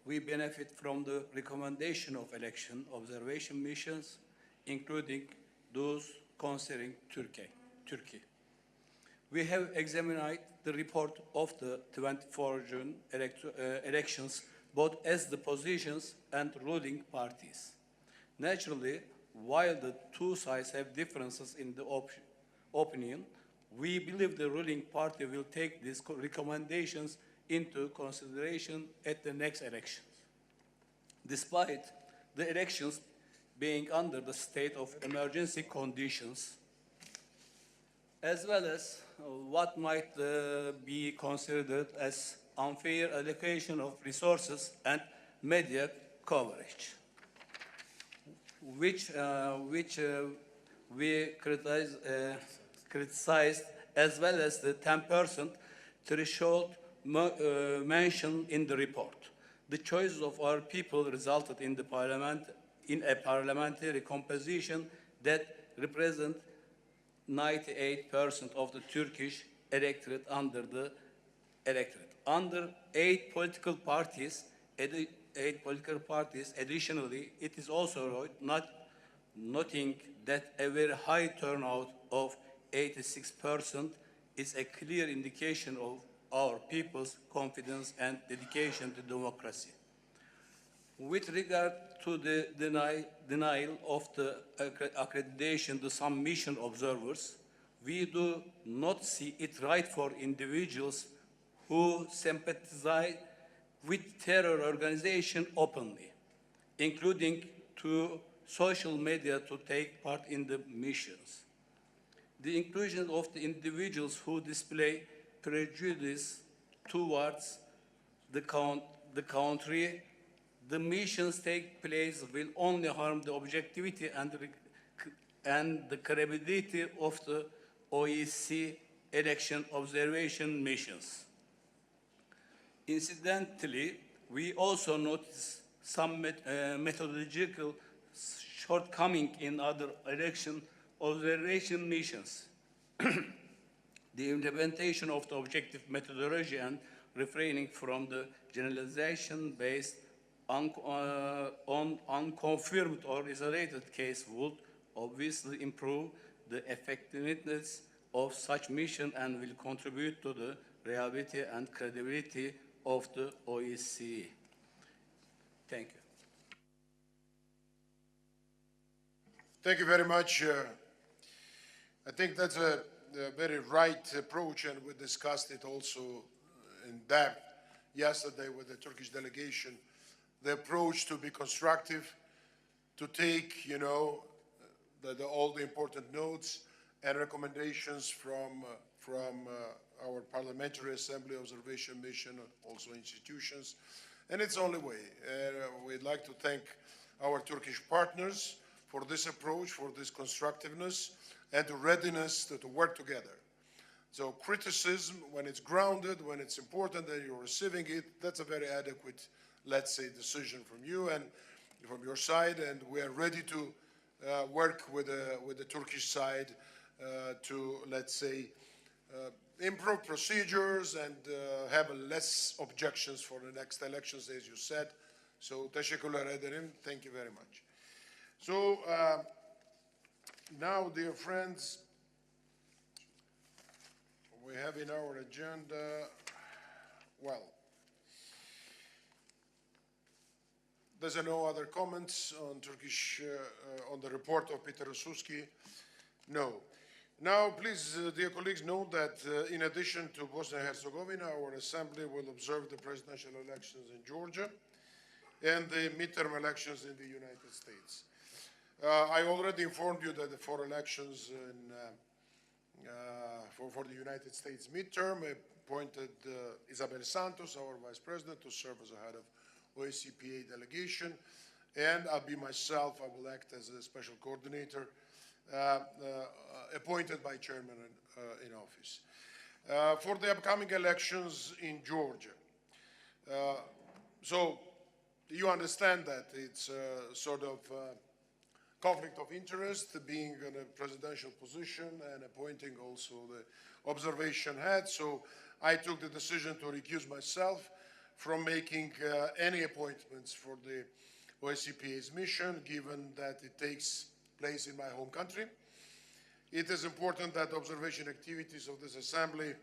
I: We benefit from the recommendation of election observation missions, including those concerning Turkey. We have examined the report of the 24 June elections, both as the positions and ruling parties. Naturally, while the two sides have differences in the opinion, we believe the ruling party will take these recommendations into consideration at the next elections. Despite the elections being under the state of emergency conditions, as well as what might be considered as unfair allocation of resources and media coverage, which we criticized, as well as the 10% threshold mentioned in the report. The choices of our people resulted in the parliament in a parliamentary composition that represents 98% of the Turkish electorate under the electorate. Under 8 political parties, additionally, it is also noting that a very high turnout of 86% is a clear indication of our people's confidence and dedication to democracy. With regard to the denial of the accreditation to some mission observers, we do not see it right for individuals who sympathize with terror organizations openly, including to social media, to take part in the missions. The inclusion of the individuals who display prejudice towards the country the missions take place will only harm the objectivity and the credibility of the OSCE election observation missions. Incidentally, we also notice some methodological shortcoming in other election observation missions. The implementation of the objective methodology and refraining from the generalization based on unconfirmed or isolated case would obviously improve the effectiveness of such mission and will contribute to the reliability and credibility of the OSCE. Thank you.
A: Thank you very much. I think that's a very right approach, and we discussed it also in depth yesterday with the Turkish delegation. The approach to be constructive, to take, you know, all the important notes and recommendations from our Parliamentary Assembly Observation Mission, also institutions, and it's the only way. We'd like to thank our Turkish partners for this approach, for this constructiveness, and the readiness to work together. So criticism, when it's grounded, when it's important that you're receiving it, that's a very adequate, let's say, decision from you and from your side, and we are ready to work with the Turkish side to, let's say, improve procedures and have less objections for the next elections, as you said. So, teşekkürler ederim. Thank you very much. So, now, dear friends, we have in our agenda, well, there's no other comments on Turkish, on the report of Peter Osuski? No. Now, please, dear colleagues, note that in addition to Bosnia and Herzegovina, our Assembly will observe the presidential elections in Georgia and the midterm elections in the United States. I already informed you that the 4 elections for the United States midterm appointed Isabel Santos, our Vice President, to serve as the head of OSCE delegation, and I'll be myself, I will act as a special coordinator appointed by chairman in office. For the upcoming elections in Georgia. So you understand that it's a sort of conflict of interest, being in a presidential position and appointing also the observation head. So I took the decision to recuse myself from making any appointments for the OSCE's mission, given that it takes place in my home country. It is important that observation activities of this assembly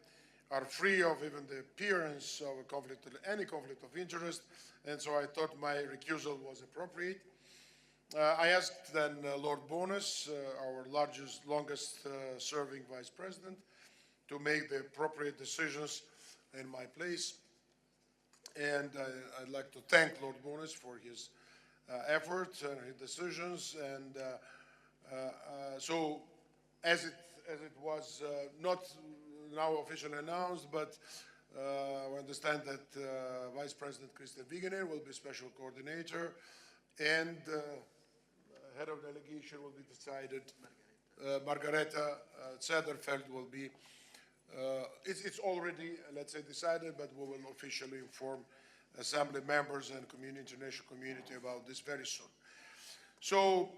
A: are free of even the appearance of a conflict, any conflict of interest, and so I thought my recusal was appropriate. I asked then Lord Bonus, our longest serving vice president, to make the appropriate decisions in my place. And I'd like to thank Lord Bonus for his effort and his decisions. And so, as it was not now officially announced, but we understand that Vice President Christian Vigener will be special coordinator, and head of delegation will be decided. Margareta Zederfeld will be. It's already, let's say, decided, but we will officially inform assembly members and international community about this very soon. So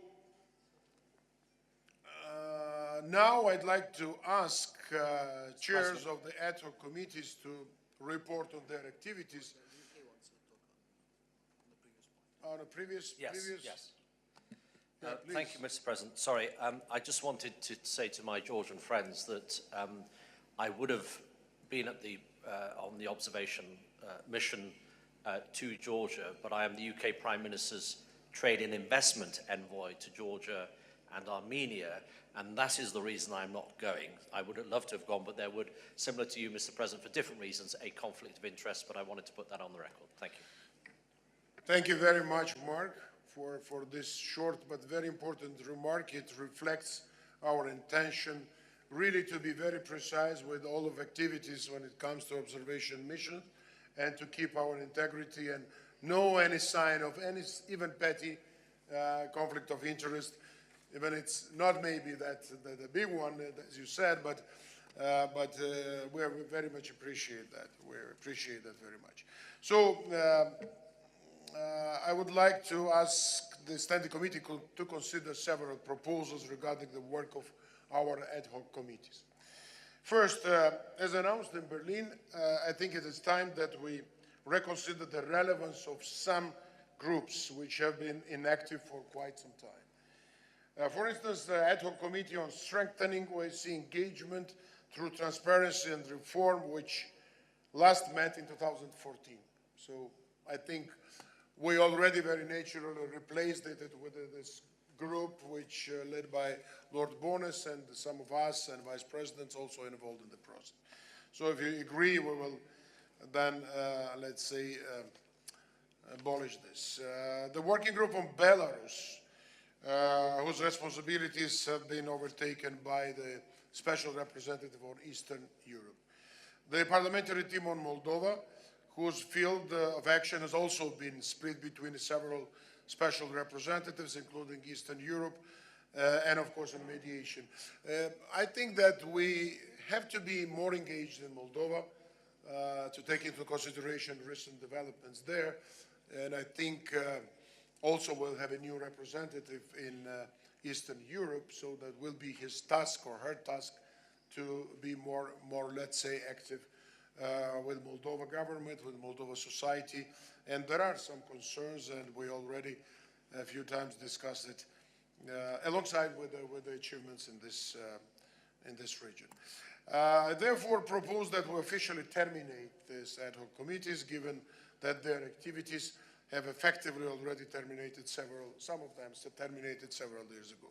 A: now I'd like to ask chairs of the ad hoc committees to report on their activities. On a previous?
B: Yes,
A: previous?
B: yes.
A: Yeah,
B: thank you, Mr. President. Sorry, I just wanted to say to my Georgian friends that I would have been at the on the observation mission to Georgia, but I am the UK Prime Minister's Trade and Investment Envoy to Georgia and Armenia, and that is the reason I'm not going. I would have loved to have gone, but there would, similar to you, Mr. President, for different reasons, a conflict of interest, but I wanted to put that on the record. Thank you.
A: Thank you very much, Mark, for this short but very important remark. It reflects our intention really to be very precise with all of activities when it comes to observation mission, and to keep our integrity and know any sign of any even petty conflict of interest, even it's not maybe that the big one, as you said, but we very much appreciate that. We appreciate that very much. So I would like to ask the Standing Committee to consider several proposals regarding the work of our ad hoc committees. First, as announced in Berlin, I think it is time that we reconsider the relevance of some groups which have been inactive for quite some time. For instance, the ad hoc committee on strengthening OSCE engagement through transparency and reform, which last met in 2014. So I think we already very naturally replaced it with this group, which led by Lord Bonus and some of us and vice presidents also involved in the process. So if you agree, we will then, let's say, abolish this. The working group on Belarus whose responsibilities have been overtaken by the Special Representative on Eastern Europe. The parliamentary team on Moldova, whose field of action has also been split between several special representatives, including Eastern Europe, and of course on mediation. I think that we have to be more engaged in Moldova to take into consideration recent developments there. And I think also we'll have a new representative in Eastern Europe, so that will be his task or her task to be more let's say, active with Moldova government, with Moldova society. And there are some concerns, and we already a few times discussed it alongside with the achievements in this region. I therefore propose that we officially terminate these ad hoc committees, given that their activities have effectively already terminated some of them terminated several years ago.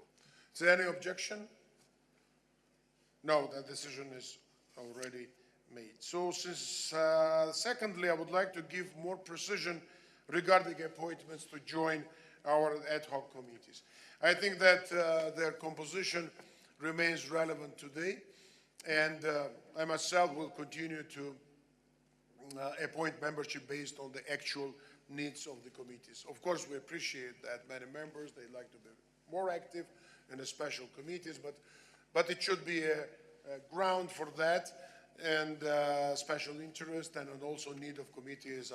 A: Is there any objection? No, that decision is already made. So secondly, I would like to give more precision regarding appointments to join our ad hoc committees. I think that their composition remains relevant today, and I myself will continue to appoint membership based on the actual needs of the committees. Of course, we appreciate that many members, they like to be more active in the special committees, but it should be a ground for that, and special interest and also need of committees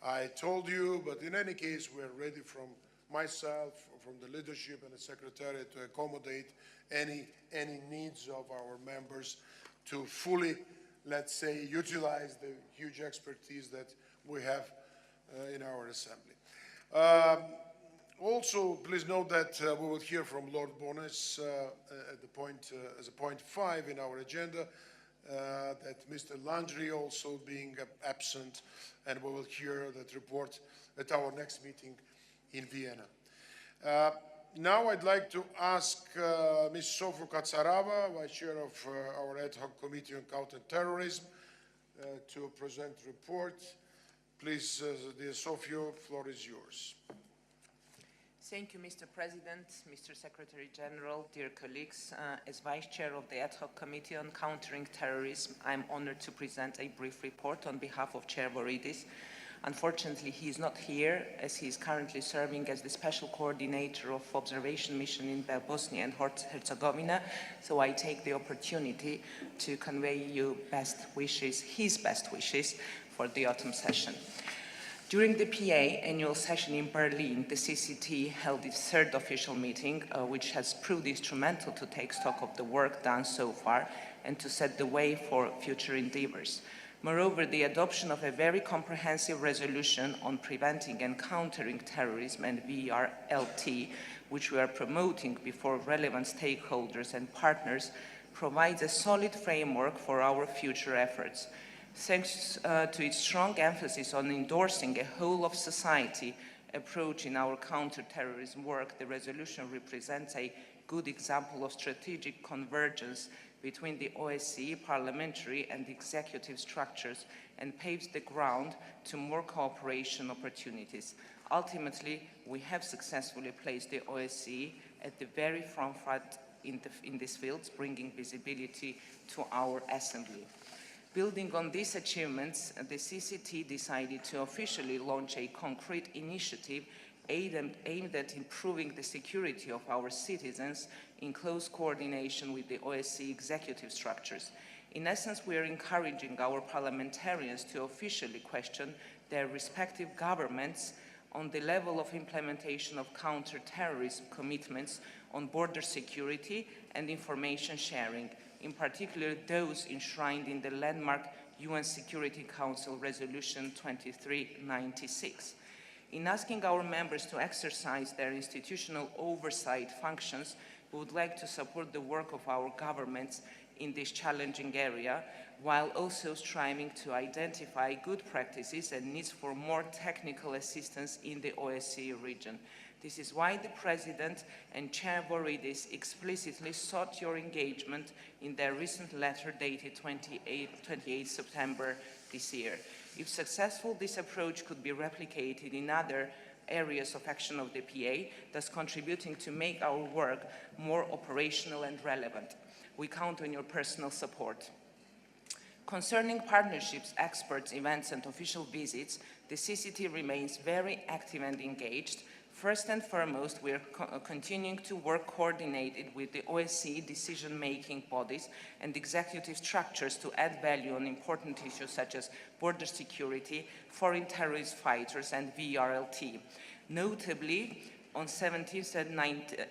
A: I told you. But in any case, we're ready from myself, from the leadership and the secretariat to accommodate any needs of our members to fully, let's say, utilize the huge expertise that we have in our assembly. Also, please note that we will hear from Lord Bonas as a point 5 in our agenda, that Mr. Landry also being absent, and we will hear that report at our next meeting in Vienna. Now I'd like to ask Ms. Sofia Katsarava, Vice Chair of our Ad Hoc Committee on Counterterrorism, to present report. Please, dear Sofia, floor is yours.
J: Thank you, Mr. President, Mr. Secretary General, dear colleagues. As Vice Chair of the Ad Hoc Committee on Countering Terrorism, I'm honored to present a brief report on behalf of Chair Voridis. Unfortunately, he is not here, as he is currently serving as the Special Coordinator of Observation Mission in Bosnia and Herzegovina, so I take the opportunity to convey you his best wishes for the autumn session. During the PA annual session in Berlin, the CCT held its third official meeting, which has proved instrumental to take stock of the work done so far and to set the way for future endeavors. Moreover, the adoption of a very comprehensive resolution on preventing and countering terrorism and VRLT, which we are promoting before relevant stakeholders and partners, provides a solid framework for our future efforts. Thanks to its strong emphasis on endorsing a whole-of-society approach in our counter-terrorism work, the resolution represents a good example of strategic convergence between the OSCE parliamentary and executive structures and paves the ground to more cooperation opportunities. Ultimately, we have successfully placed the OSCE at the very front in these fields, bringing visibility to our assembly. Building on these achievements, the CCT decided to officially launch a concrete initiative aimed at improving the security of our citizens in close coordination with the OSCE executive structures. In essence, we are encouraging our parliamentarians to officially question their respective governments on the level of implementation of counter-terrorism commitments on border security and information sharing, in particular those enshrined in the landmark UN Security Council Resolution 2396. In asking our members to exercise their institutional oversight functions, we would like to support the work of our governments in this challenging area, while also striving to identify good practices and needs for more technical assistance in the OSCE region. This is why the President and Chair Voridis explicitly sought your engagement in their recent letter dated 28 September this year. If successful, this approach could be replicated in other areas of action of the PA, thus contributing to make our work more operational and relevant. We count on your personal support. Concerning partnerships, experts, events, and official visits, the CCT remains very active and engaged. First and foremost, we are continuing to work coordinated with the OSCE decision-making bodies and executive structures to add value on important issues such as border security, foreign terrorist fighters, and VRLT. Notably, on 17th and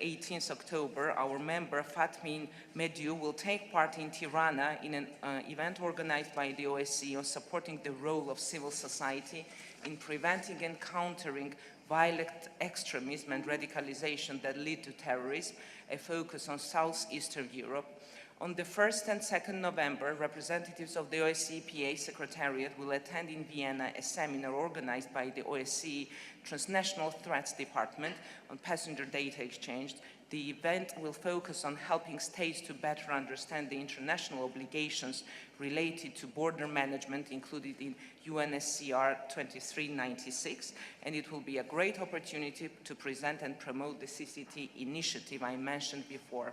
J: 18th October, our member Fatmin Mediu will take part in Tirana in an event organized by the OSCE on supporting the role of civil society in preventing and countering violent extremism and radicalization that lead to terrorism, a focus on southeastern Europe. On the 1st and 2nd November, representatives of the OSCE PA Secretariat will attend in Vienna a seminar organized by the OSCE Transnational Threats Department on passenger data exchange. The event will focus on helping states to better understand the international obligations related to border management included in UNSCR 2396, and it will be a great opportunity to present and promote the CCT initiative I mentioned before.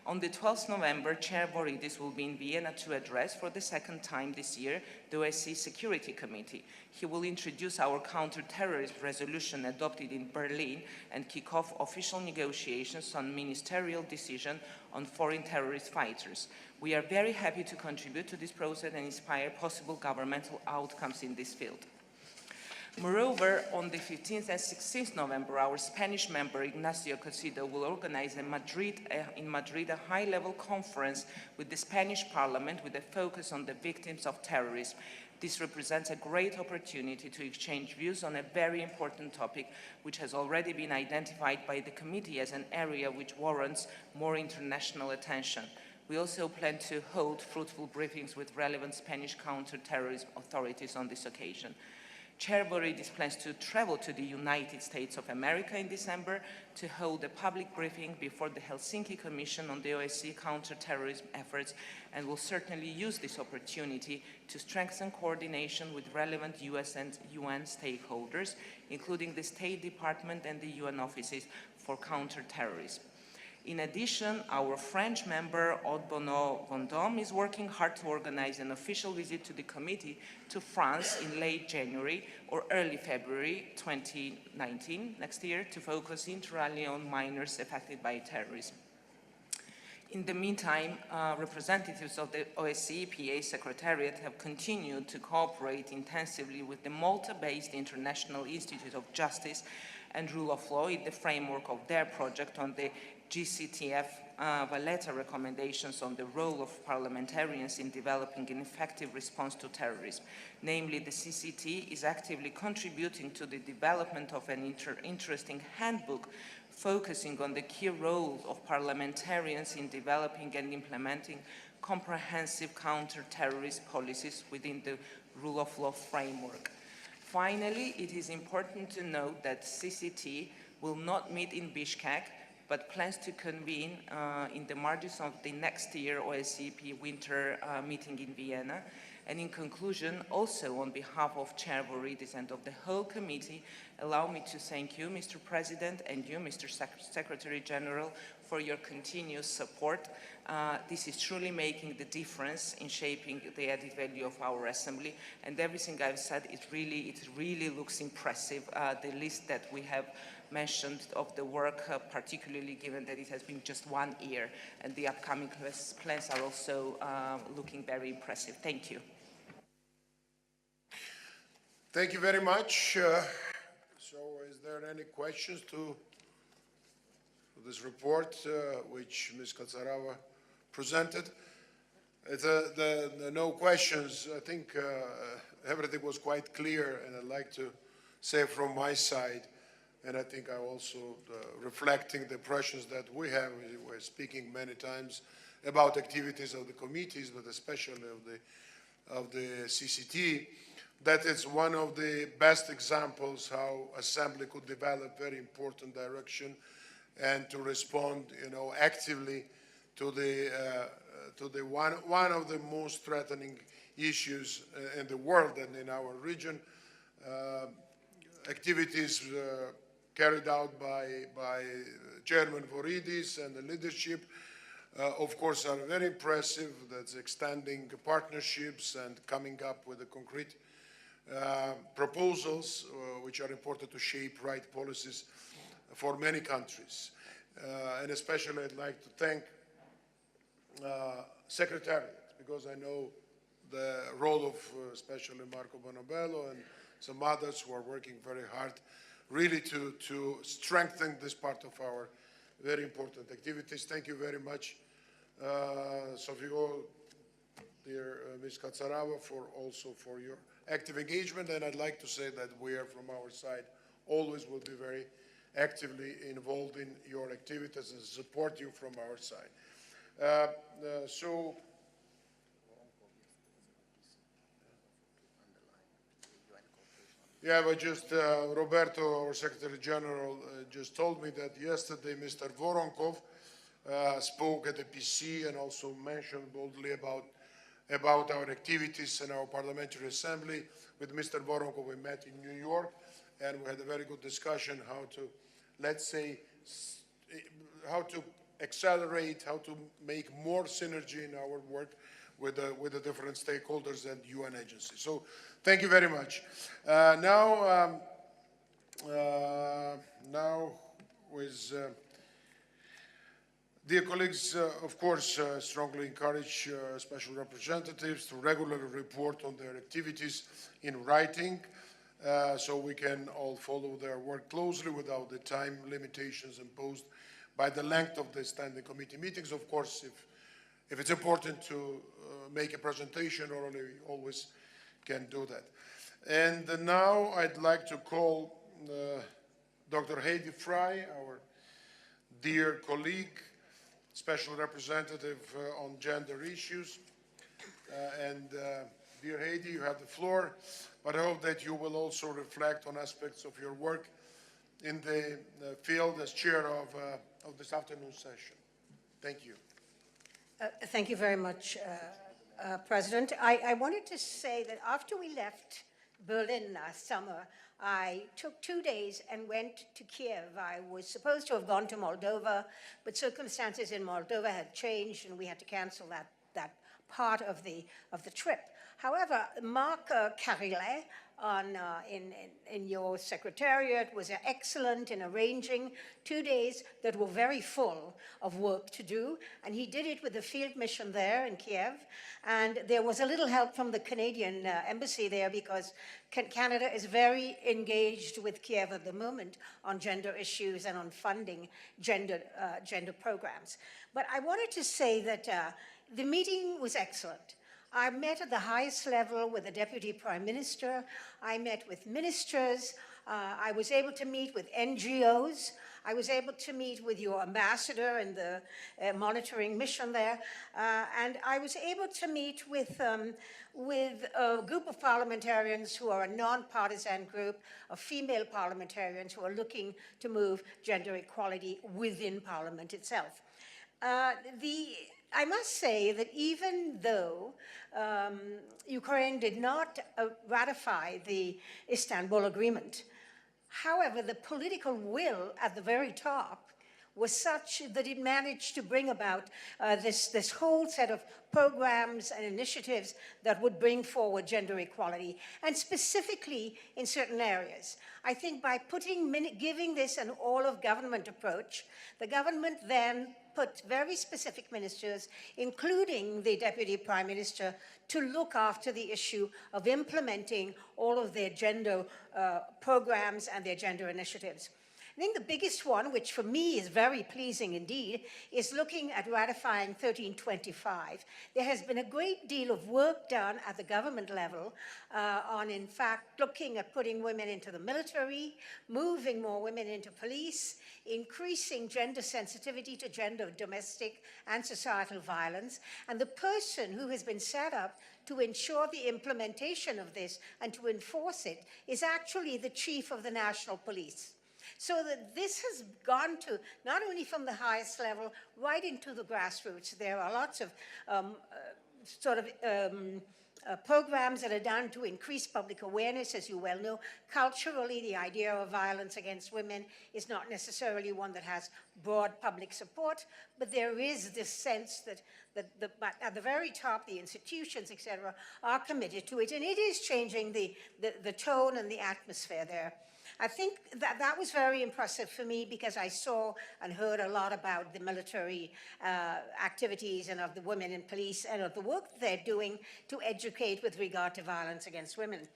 J: On the 12th November, Chair Voridis will be in Vienna to address for the second time this year the OSCE Security Committee. He will introduce our counter-terrorism resolution adopted in Berlin and kick off official negotiations on ministerial decision on foreign terrorist fighters. We are very happy to contribute to this process and inspire possible governmental outcomes in this field. Moreover, on the 15th and 16th November, our Spanish member, Ignacio Cosido, will organize in Madrid a high-level conference with the Spanish Parliament with a focus on the victims of terrorism. This represents a great opportunity to exchange views on a very important topic, which has already been identified by the committee as an area which warrants more international attention. We also plan to hold fruitful briefings with relevant Spanish counter-terrorism authorities on this occasion. Chair Voridis plans to travel to the United States of America in December to hold a public briefing before the Helsinki Commission on the OSCE counter-terrorism efforts, and will certainly use this opportunity to strengthen coordination with relevant US and UN stakeholders, including the State Department and the UN offices for counter-terrorism. In addition, our French member, Aude Bonneau-Vendôme, is working hard to organize an official visit to the committee to France in late January or early February 2019, next year, to focus inter alia on minors affected by terrorism. In the meantime, representatives of the OSCE PA Secretariat have continued to cooperate intensively with the Malta-based International Institute of Justice and Rule of Law in the framework of their project on the GCTF Valletta recommendations on the role of parliamentarians in developing an effective response to terrorism. Namely, the CCT is actively contributing to the development of an interesting handbook focusing on the key role of parliamentarians in developing and implementing comprehensive counter-terrorist policies within the rule of law framework. Finally, it is important to note that CCT will not meet in Bishkek, but plans to convene in the margins of the next year OSCE winter meeting in Vienna. And in conclusion, also on behalf of Chair Voridis and of the whole committee, allow me to thank you, Mr. President, and you, Mr. Secretary General, for your continuous support. This is truly making the difference in shaping the added value of our Assembly. And everything I've said, it really looks impressive. The list that we have mentioned of the work, particularly given that it has been just 1 year, and the upcoming plans are also looking very impressive. Thank you.
A: Thank you very much. So is there any questions to this report which Ms. Katsarava presented? No questions. I think everything was quite clear, and I'd like to say from my side, and I think I also reflecting the impressions that we have. We're speaking many times about activities of the committees, but especially of the CCT, that it's one of the best examples how Assembly could develop very important direction and to respond, actively to the one of the most threatening issues in the world and in our region. activities carried out by Chairman Voridis and the leadership, of course, are very impressive. That's extending partnerships and coming up with the concrete proposals which are important to shape right policies for many countries. And especially I'd like to thank Secretariat, because I know the role of especially Marco Bonabello and some others who are working very hard really to strengthen this part of our very important activities. Thank you very much, Sofio, dear Ms. Katsarava, for your active engagement. And I'd like to say that we are, from our side, always will be very actively involved in your activities and support you from our side. Yeah, but just Roberto, our Secretary General, just told me that yesterday Mr. Voronkov spoke at the PC and also mentioned boldly about our activities in our Parliamentary Assembly. With Mr. Voronkov, we met in New York, and we had a very good discussion how to, let's say, how to accelerate, how to make more synergy in our work with the different stakeholders and UN agencies. So thank you very much. Now with dear colleagues, of course, strongly encourage special representatives to regularly report on their activities in writing, so we can all follow their work closely without the time limitations imposed by the length of the standing committee meetings. Of course, if it's important to make a presentation, orally, always can do that. And now I'd like to call Dr. Heidi Fry, our dear colleague, Special Representative on Gender Issues. Dear Heidi, you have the floor, but I hope that you will also reflect on aspects of your work in the field as chair of this afternoon session. Thank you.
K: Thank you very much, President. I wanted to say that after we left Berlin last summer, I took 2 days and went to Kiev. I was supposed to have gone to Moldova, but circumstances in Moldova had changed and we had to cancel that part of the trip. However, Mark Carrilet in your secretariat was excellent in arranging 2 days that were very full of work to do, and he did it with the field mission there in Kiev, and there was a little help from the Canadian embassy there because Canada is very engaged with Kiev at the moment on gender issues and on funding gender programs. But I wanted to say that the meeting was excellent. I met at the highest level with the Deputy Prime Minister. I met with ministers. I was able to meet with NGOs. I was able to meet with your ambassador and the monitoring mission there. And I was able to meet with a group of parliamentarians who are a non-partisan group of female parliamentarians who are looking to move gender equality within Parliament itself. I must say that even though Ukraine did not ratify the Istanbul Agreement, however, the political will at the very top was such that it managed to bring about this whole set of programs and initiatives that would bring forward gender equality, and specifically in certain areas. I think by giving this an all-of-government approach, the government then put very specific ministers, including the Deputy Prime Minister, to look after the issue of implementing all of their gender programs and their gender initiatives. I think the biggest one, which for me is very pleasing indeed, is looking at ratifying 1325. There has been a great deal of work done at the government level on, in fact, looking at putting women into the military, moving more women into police, increasing gender sensitivity to gender, domestic and societal violence. And the person who has been set up to ensure the implementation of this and to enforce it is actually the chief of the National Police. So that this has gone to, not only from the highest level, right into the grassroots. There are lots of programs that are done to increase public awareness. As you well know, culturally, the idea of violence against women is not necessarily one that has broad public support, but there is this sense that at the very top, the institutions, et cetera, are committed to it, and it is changing the tone and the atmosphere there. I think that was very impressive for me because I saw and heard a lot about the military activities and of the women in police and of the work they're doing to educate with regard to violence against women.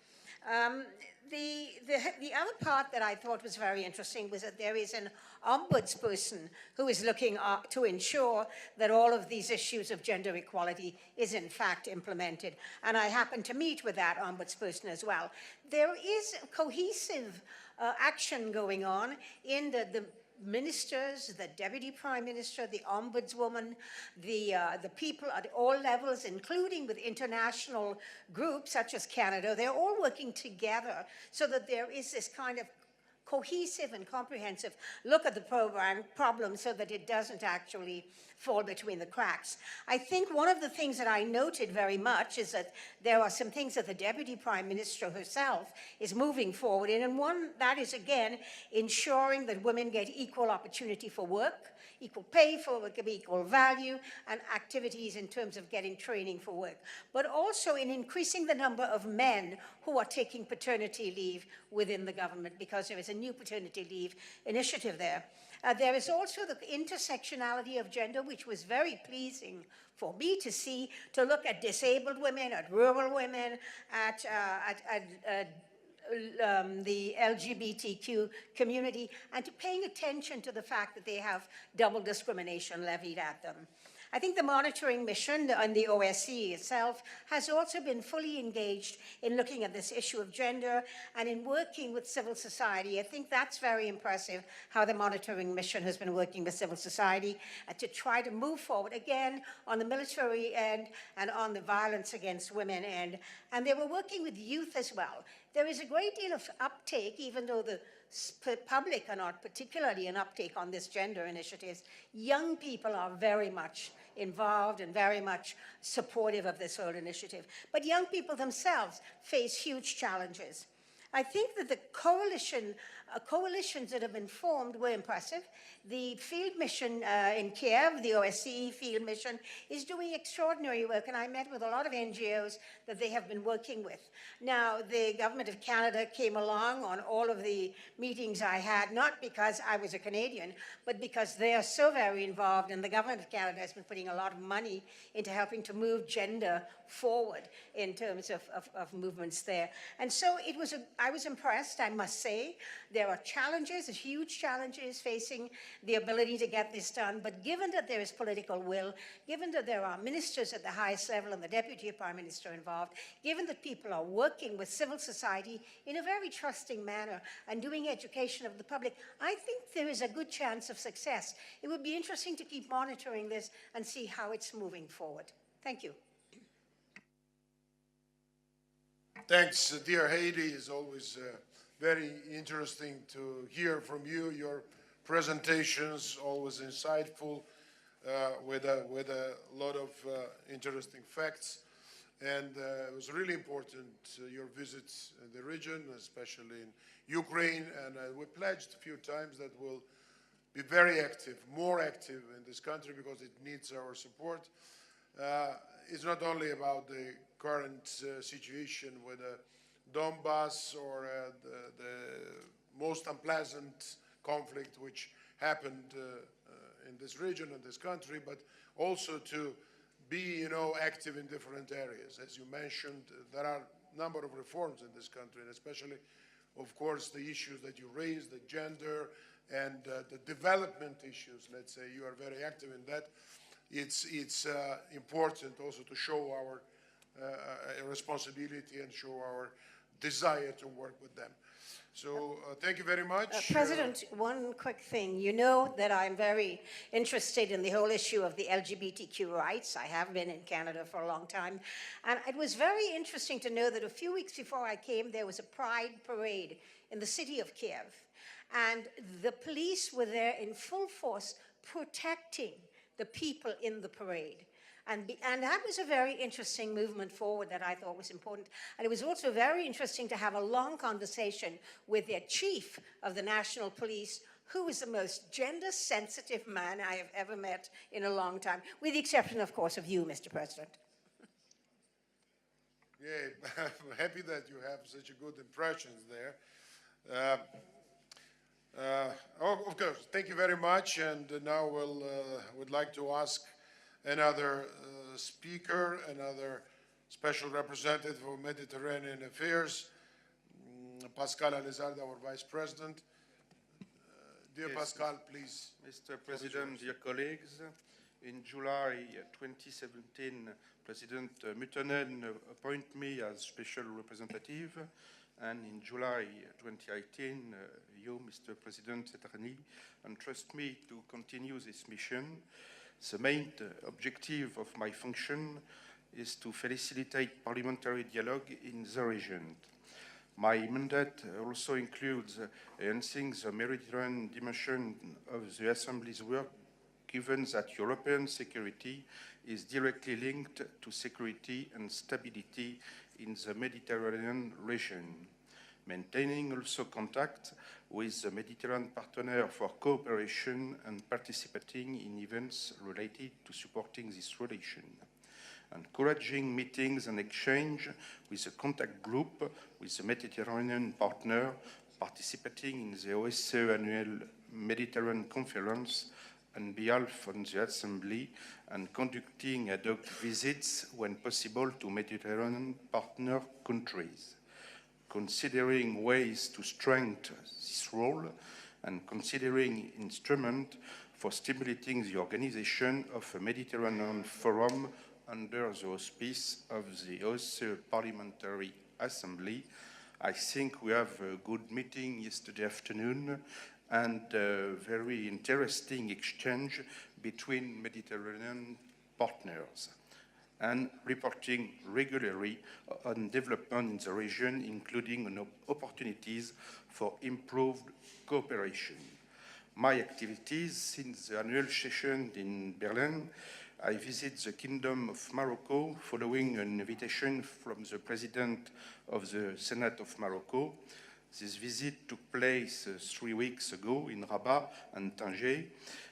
K: The other part that I thought was very interesting was that there is an ombudsperson who is looking to ensure that all of these issues of gender equality is in fact implemented. And I happened to meet with that ombudsperson as well. There is cohesive action going on in the ministers, the deputy prime minister, the ombudswoman, the people at all levels, including with international groups such as Canada. They're all working together so that there is this kind of cohesive and comprehensive look at the problem so that it doesn't actually fall between the cracks. I think one of the things that I noted very much is that there are some things that the Deputy Prime Minister herself is moving forward in, and one that is, again, ensuring that women get equal opportunity for work, equal pay for work, equal value, and activities in terms of getting training for work, but also in increasing the number of men who are taking paternity leave within the government, because there is a new paternity leave initiative there. There is also the intersectionality of gender, which was very pleasing for me to see, to look at disabled women, at rural women, at the LGBTQ community, and to paying attention to the fact that they have double discrimination levied at them. I think the monitoring mission and the OSCE itself has also been fully engaged in looking at this issue of gender and in working with civil society. I think that's very impressive, how the monitoring mission has been working with civil society to try to move forward, again, on the military end and on the violence against women end. And they were working with youth as well. There is a great deal of uptake, even though the public are not particularly an uptake on this gender initiatives. Young people are very much involved and very much supportive of this whole initiative. But young people themselves face huge challenges. I think that the coalitions that have been formed were impressive. The field mission in Kiev, the OSCE field mission, is doing extraordinary work, and I met with a lot of NGOs that they have been working with. Now, the government of Canada came along on all of the meetings I had, not because I was a Canadian, but because they are so very involved, and the government of Canada has been putting a lot of money into helping to move gender forward in terms of movements there. And so I was impressed, I must say. There are challenges, huge challenges facing the ability to get this done, but given that there is political will, given that there are ministers at the highest level and the Deputy Prime Minister involved, given that people are working with civil society in a very trusting manner and doing education of the public, I think there is a good chance of success. It would be interesting to keep monitoring this and see how it's moving forward. Thank you.
A: Thanks, dear Heidi. It's always very interesting to hear from you. Your presentations always insightful, with a lot of interesting facts. And it was really important, your visits in the region, especially in Ukraine. And we pledged a few times that we'll be very active, more active in this country, because it needs our support. It's not only about the current situation with Donbass or the most unpleasant conflict which happened in this region, in this country, but also to be, active in different areas. As you mentioned, there are a number of reforms in this country, and especially, of course, the issues that you raised, the gender and the development issues, let's say. You are very active in that. It's important also to show our responsibility and show our desire to work with them. So thank you very much.
K: President, one quick thing. You know that I'm very interested in the whole issue of the LGBTQ rights. I have been in Canada for a long time. And it was very interesting to know that a few weeks before I came, there was a pride parade in the city of Kiev. And the police were there in full force protecting the people in the parade. And that was a very interesting movement forward that I thought was important. And it was also very interesting to have a long conversation with their chief of the National Police, who is the most gender-sensitive man I have ever met in a long time, with the exception, of course, of you, Mr. President.
A: Yeah, I'm happy that you have such a good impressions there. Of course, thank you very much. And now would like to ask another speaker, another special representative of Mediterranean Affairs, Pascal Alizard, our Vice President. Dear
L: Yes,
A: Pascal, please.
L: Mr. President, dear colleagues, in July 2017, President Muttonen appointed me as special representative, and in July 2018, you, Mr. President Setarni, entrust me to continue this mission. The main objective of my function is to facilitate parliamentary dialogue in the region. My mandate also includes enhancing the Mediterranean dimension of the Assembly's work, given that European security is directly linked to security and stability in the Mediterranean region. Maintaining also contact with the Mediterranean partner for cooperation and participating in events related to supporting this relation. Encouraging meetings and exchange with the contact group with the Mediterranean partner, participating in the OSCE annual Mediterranean conference on behalf of the Assembly, and conducting ad hoc visits when possible to Mediterranean partner countries. Considering ways to strengthen this role and considering instruments for stimulating the organization of a Mediterranean forum under the auspice of the OSCE Parliamentary Assembly. I think we have a good meeting yesterday afternoon and a very interesting exchange between Mediterranean partners, and reporting regularly on development in the region, including on opportunities for improved cooperation. My activities since the annual session in Berlin: I visit the Kingdom of Morocco following an invitation from the President of the Senate of Morocco. This visit took place 3 weeks ago in Rabat and Tanger,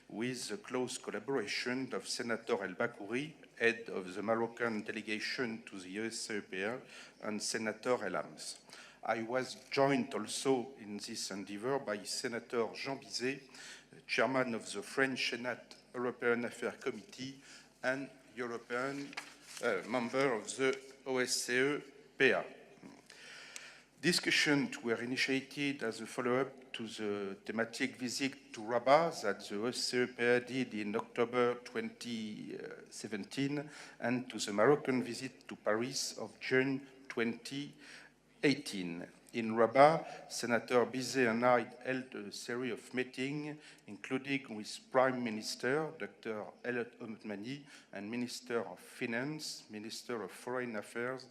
L: with the close collaboration of Senator El Bakouri, head of the Moroccan delegation to the OSCE, and Senator El Hams. I was joined also in this endeavor by Senator Jean Bizet, chairman of the French Senate European Affairs Committee and European member of the OSCE PA. Discussions were initiated as a follow-up to the thematic visit to Rabat that the OSCE PA did in October 2017, and to the Moroccan visit to Paris of June 2018. In Rabat, Senator Bizet and I held a series of meetings, including with Prime Minister Dr. Elliot Omtmani and Minister of Finance, Minister of Foreign Affairs,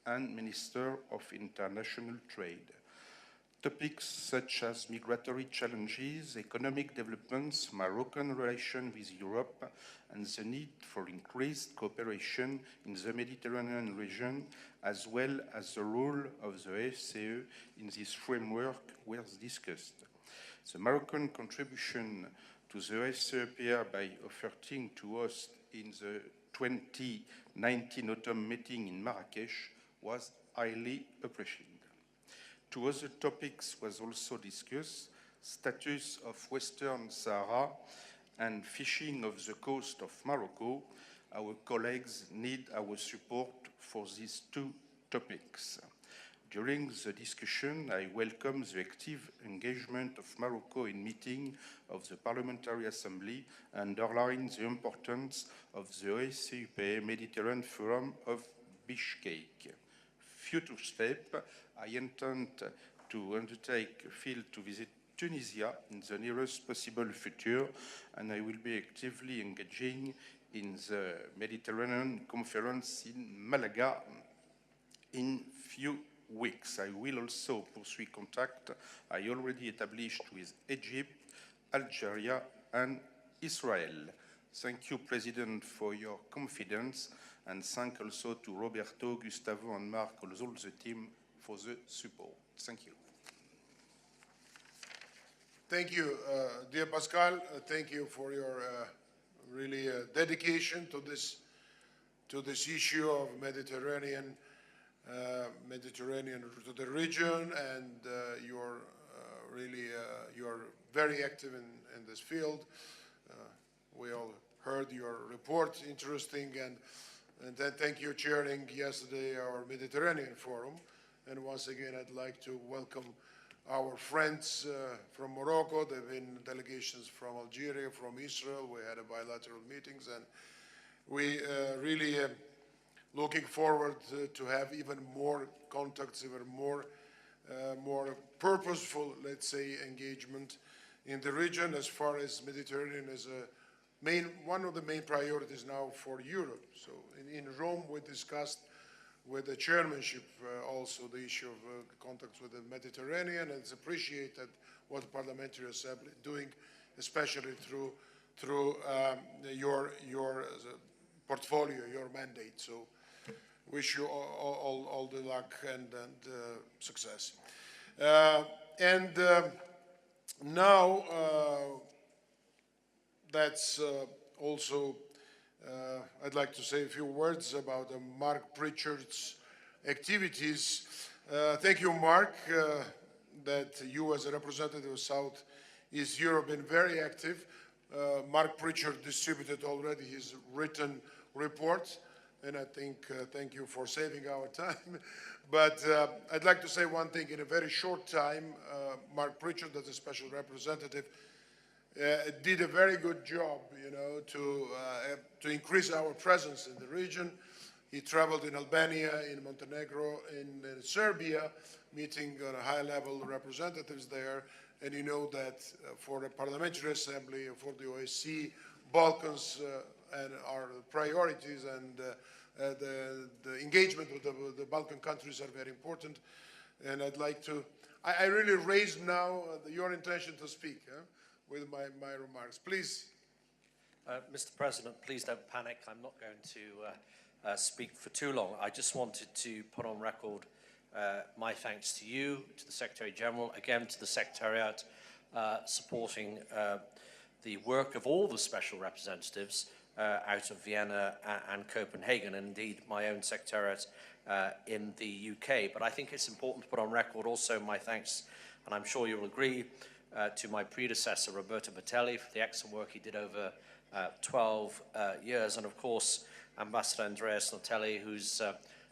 L: and Minister of International Trade. Topics such as migratory challenges, economic developments, Moroccan relations with Europe, and the need for increased cooperation in the Mediterranean region, as well as the role of the OSCE in this framework, were discussed. The Moroccan contribution to the OSCE PA by offering to host in the 2019 autumn meeting in Marrakesh was highly appreciated. Two other topics was also discussed: status of Western Sahara and fishing of the coast of Morocco. Our colleagues need our support for these two topics. During the discussion, I welcome the active engagement of Morocco in meeting of the Parliamentary Assembly and underline the importance of the OSCE Mediterranean Forum of Bishkek. Future step, I intend to undertake a field to visit Tunisia in the nearest possible future, and I will be actively engaging in the Mediterranean Conference in Malaga in few weeks. I will also pursue contact I already established with Egypt, Algeria, and Israel. Thank you, President, for your confidence, and thank also to Roberto, Gustavo, and Mark, all the team for the support. Thank you.
A: Thank you, dear Pascal. Thank you for your really dedication to this issue of Mediterranean to the region, and you're very active in this field. We all heard your report, interesting, and then thank you chairing yesterday our Mediterranean Forum. And once again, I'd like to welcome our friends from Morocco. There have been delegations from Algeria, from Israel. We had a bilateral meetings, and we really looking forward to have even more contacts, even more purposeful, let's say, engagement in the region, as far as Mediterranean is one of the main priorities now for Europe. So in Rome, we discussed with the chairmanship also the issue of contacts with the Mediterranean, and it's appreciated what the Parliamentary Assembly is doing, especially through your portfolio, your mandate. So wish you all the luck and success. Now that's also I'd like to say a few words about Mark Pritchard's activities. Thank you, Mark, that you as a representative of South East Europe have been very active. Mark Pritchard distributed already his written report, and I think thank you for saving our time. But I'd like to say one thing. In a very short time, Mark Pritchard, as a special representative, did a very good job, to increase our presence in the region. He traveled in Albania, in Montenegro, in Serbia, meeting high-level representatives there. And you know that for the Parliamentary Assembly, for the OSCE, Balkans are priorities, and the engagement with the Balkan countries are very important. And I'd like to, I really raise now your intention to speak with my remarks. Please.
B: Mr. President, please don't panic. I'm not going to speak for too long. I just wanted to put on record my thanks to you, to the Secretary General, again to the Secretariat, supporting the work of all the special representatives out of Vienna and Copenhagen, and indeed my own Secretariat in the UK. But I think it's important to put on record also my thanks, and I'm sure you'll agree, to my predecessor, Roberto Batelli, for the excellent work he did over 12 years, and of course, Ambassador Andreas Notelli, who's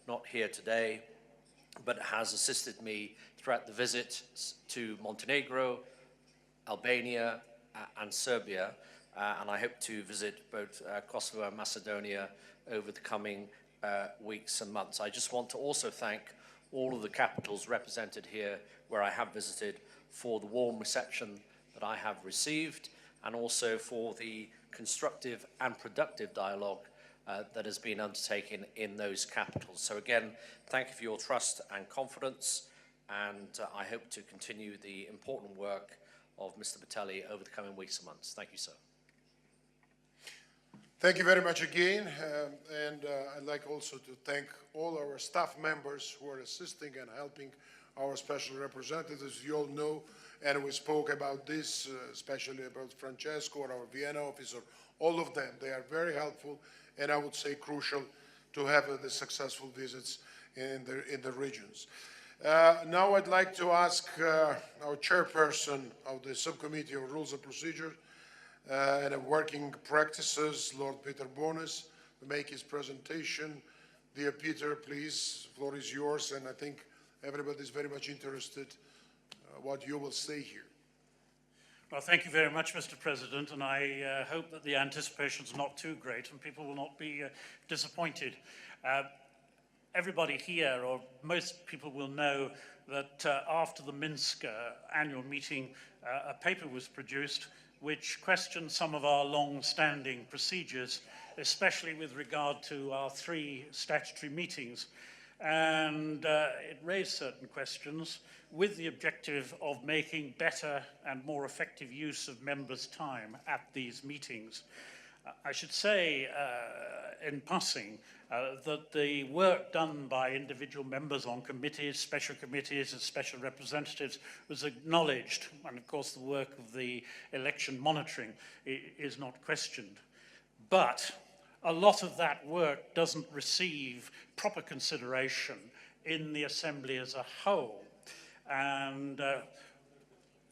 B: not here today, but has assisted me throughout the visit to Montenegro, Albania, and Serbia, and I hope to visit both Kosovo and Macedonia over the coming weeks and months. I just want to also thank all of the capitals represented here where I have visited for the warm reception that I have received, and also for the constructive and productive dialogue that has been undertaken in those capitals. So again, thank you for your trust and confidence, and I hope to continue the important work of Mr. Batelli over the coming weeks and months. Thank you, sir.
A: Thank you very much again, and I'd like also to thank all our staff members who are assisting and helping our special representatives. You all know, and we spoke about this, especially about Francesco, our Vienna officer, all of them. They are very helpful, and I would say crucial to have the successful visits in the regions. Now I'd like to ask our chairperson of the Subcommittee of Rules and Procedure and Working Practices, Lord Peter Bonis, to make his presentation. Dear Peter, please, the floor is yours, and I think everybody is very much interested what you will say here.
M: Well, thank you very much, Mr. President, and I hope that the anticipation is not too great and people will not be disappointed. Everybody here, or most people, will know that after the Minsk annual meeting, a paper was produced which questioned some of our long-standing procedures, especially with regard to our 3 statutory meetings. And it raised certain questions with the objective of making better and more effective use of members' time at these meetings. I should say, in passing, that the work done by individual members on committees, special committees and special representatives was acknowledged, and of course the work of the election monitoring is not questioned. But a lot of that work doesn't receive proper consideration in the Assembly as a whole. And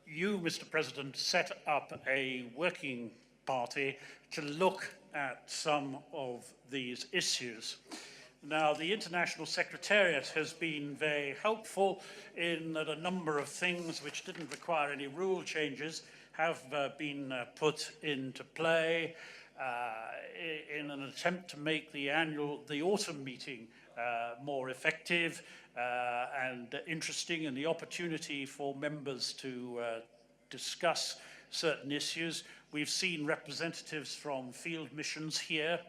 M: you, Mr. President, set up a working party to look at some of these issues. Now, the International Secretariat has been very helpful in that a number of things which didn't require any rule changes have been put into play in an attempt to make the autumn meeting more effective and interesting, and the opportunity for members to discuss certain issues. We've seen representatives from field missions here.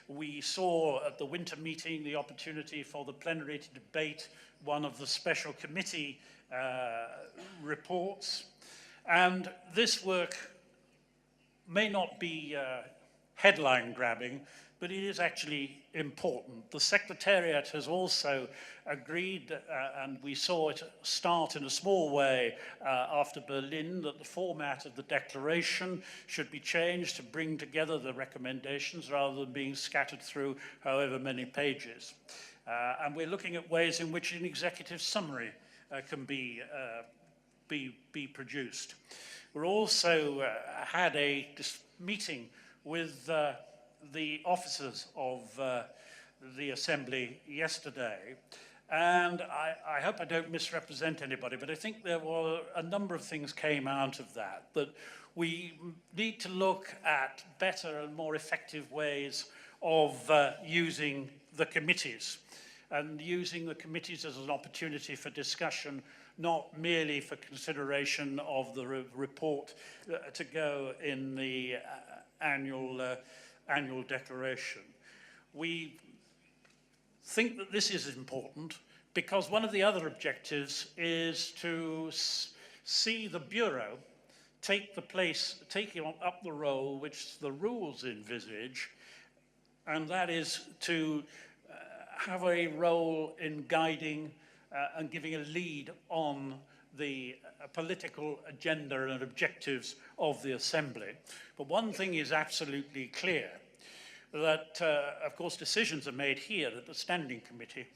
M: We saw at the winter meeting the opportunity for the plenary to debate one of the special committee reports. And this work may not be headline grabbing, but it is actually important. The Secretariat has also agreed, and we saw it start in a small way after Berlin, that the format of the declaration should be changed to bring together the recommendations rather than being scattered through however many pages. And we're looking at ways in which an executive summary can be produced. We're also had a meeting with the officers of the Assembly yesterday, and I hope I don't misrepresent anybody, but I think there were a number of things came out of that we need to look at better and more effective ways of using the committees, and using the committees as an opportunity for discussion, not merely for consideration of the report to go in the annual declaration. We think that this is important because one of the other objectives is to see the Bureau taking up the role which the rules envisage, and that is to have a role in guiding and giving a lead on the political agenda and objectives of the Assembly. But one thing is absolutely clear, that of course decisions are made here at the Standing Committee,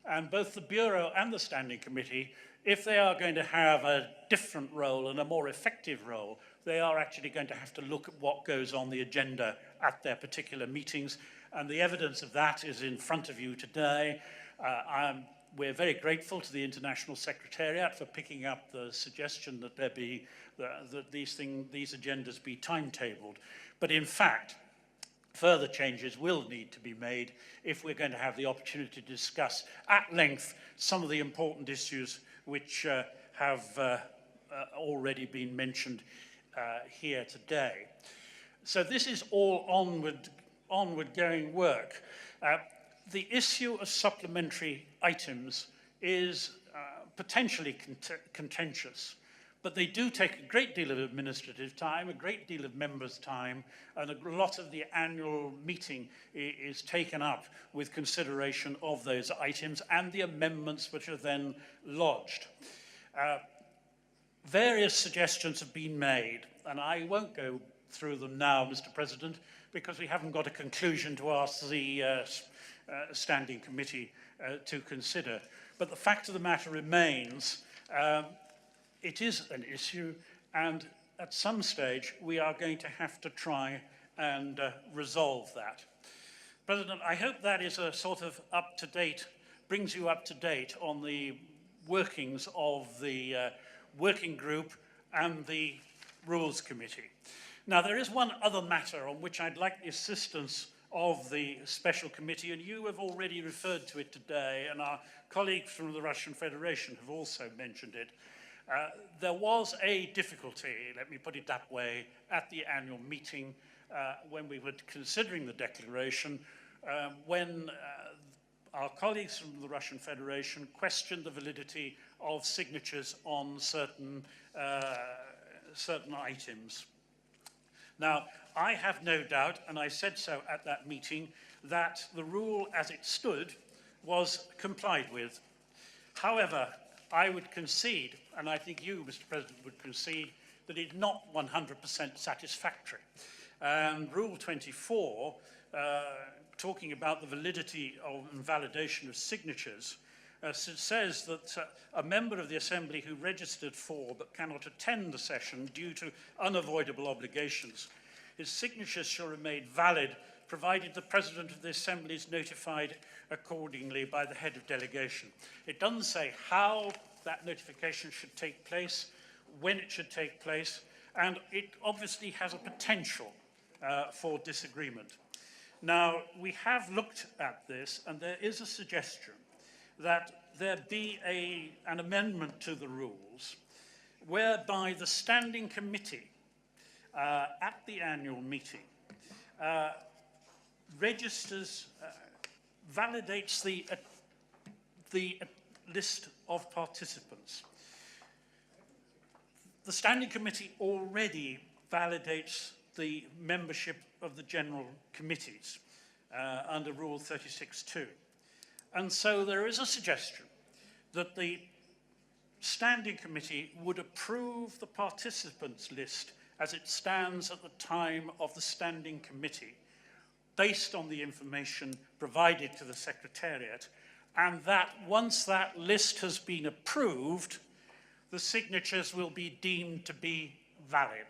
M: and both the Bureau and the Standing Committee, if they are going to have a different role and a more effective role, they are actually going to have to look at what goes on the agenda at their particular meetings, and the evidence of that is in front of you today. We're very grateful to the International Secretariat for picking up the suggestion that that these agendas be timetabled. But in fact, further changes will need to be made if we're going to have the opportunity to discuss at length some of the important issues which have already been mentioned here today. So this is all onward going work. The issue of supplementary items is potentially contentious, but they do take a great deal of administrative time, a great deal of members' time, and a lot of the annual meeting is taken up with consideration of those items and the amendments which are then lodged. Various suggestions have been made, and I won't go through them now, Mr. President, because we haven't got a conclusion to ask the Standing Committee to consider. But the fact of the matter remains, it is an issue, and at some stage we are going to have to try and resolve that. President, I hope that is a sort of up-to-date, brings you up to date on the workings of the working group and the Rules Committee. Now, there is one other matter on which I'd like the assistance of the Special Committee, and you have already referred to it today, and our colleagues from the Russian Federation have also mentioned it. There was a difficulty, let me put it that way, at the annual meeting when we were considering the declaration, when our colleagues from the Russian Federation questioned the validity of signatures on certain items. Now, I have no doubt, and I said so at that meeting, that the rule as it stood was complied with. However, I would concede, and I think you, Mr. President, would concede, that it's not 100% satisfactory. And Rule 24, talking about the validity and validation of signatures, says that a member of the Assembly who registered for but cannot attend the session due to unavoidable obligations, his signatures shall remain valid provided the President of the Assembly is notified accordingly by the head of delegation. It doesn't say how that notification should take place, when it should take place, and it obviously has a potential for disagreement. Now, we have looked at this, and there is a suggestion that there be an amendment to the rules whereby the Standing Committee at the annual meeting registers, validates the list of participants. The Standing Committee already validates the membership of the general committees under Rule 36(2). And so there is a suggestion that the Standing Committee would approve the participants list as it stands at the time of the Standing Committee, based on the information provided to the Secretariat, and that once that list has been approved, the signatures will be deemed to be valid.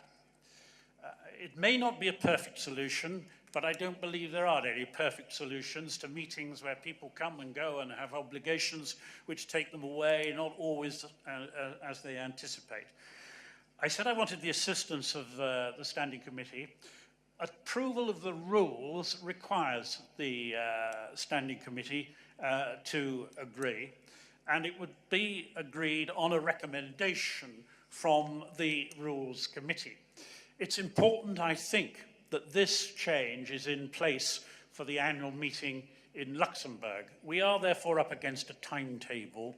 M: It may not be a perfect solution, but I don't believe there are any perfect solutions to meetings where people come and go and have obligations which take them away, not always as they anticipate. I said I wanted the assistance of the Standing Committee. Approval of the rules requires the Standing Committee to agree, and it would be agreed on a recommendation from the Rules Committee. It's important, I think, that this change is in place for the annual meeting in Luxembourg. We are therefore up against a timetable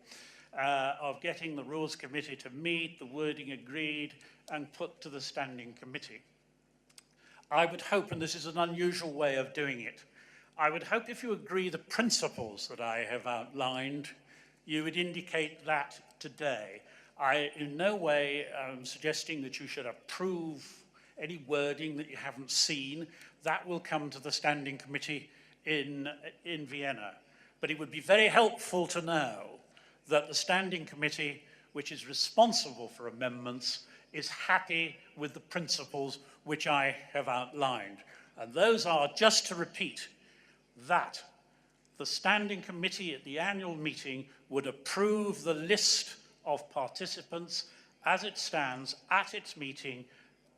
M: of getting the Rules Committee to meet, the wording agreed, and put to the Standing Committee. I would hope, and this is an unusual way of doing it, I would hope if you agree the principles that I have outlined, you would indicate that today. I in no way am suggesting that you should approve any wording that you haven't seen. That will come to the Standing Committee in Vienna. But it would be very helpful to know that the Standing Committee, which is responsible for amendments, is happy with the principles which I have outlined. And those are, just to repeat, that the Standing Committee at the annual meeting would approve the list of participants as it stands at its meeting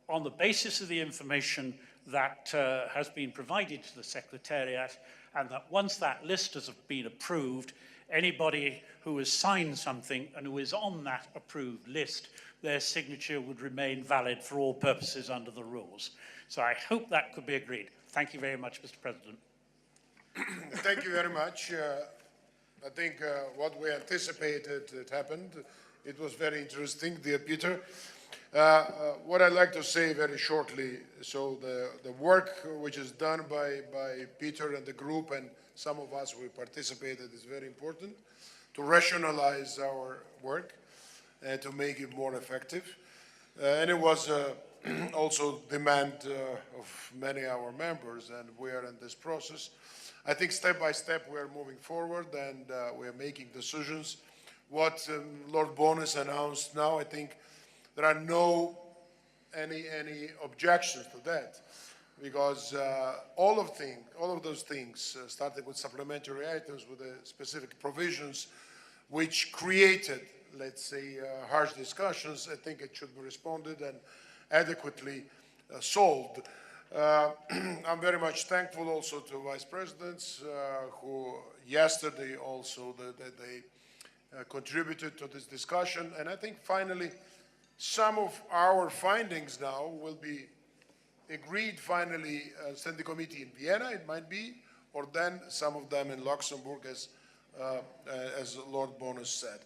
M: on the basis of the information that has been provided to the Secretariat, and that once that list has been approved, anybody who has signed something and who is on that approved list, their signature would remain valid for all purposes under the rules. So I hope that could be agreed. Thank you very much, Mr. President.
A: Thank you very much. I think what we anticipated, it happened. It was very interesting, dear Peter. What I'd like to say very shortly, so the work which is done by Peter and the group and some of us who participated is very important to rationalize our work and to make it more effective. And it was also demand of many of our members, and we are in this process. I think step by step we are moving forward, and we are making decisions. What Lord Bonis announced now, I think there are no any objections to that, because all of those things, starting with supplementary items, with the specific provisions which created, let's say, harsh discussions, I think it should be responded and adequately solved. I'm very much thankful also to vice presidents who yesterday also they contributed to this discussion. And I think finally some of our findings now will be agreed finally Standing Committee in Vienna, it might be, or then some of them in Luxembourg, as Lord Bonis said.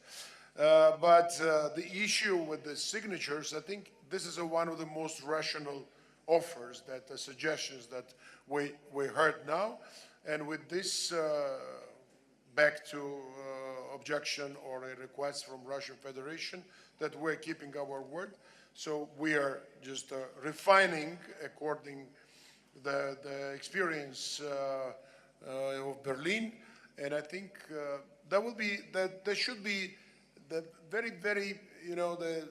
A: But the issue with the signatures, I think this is one of the most rational offers, that the suggestions that we heard now. And with this back to objection or a request from Russian Federation, that we're keeping our word. So we are just refining according the experience of Berlin, and I think there should be the very, the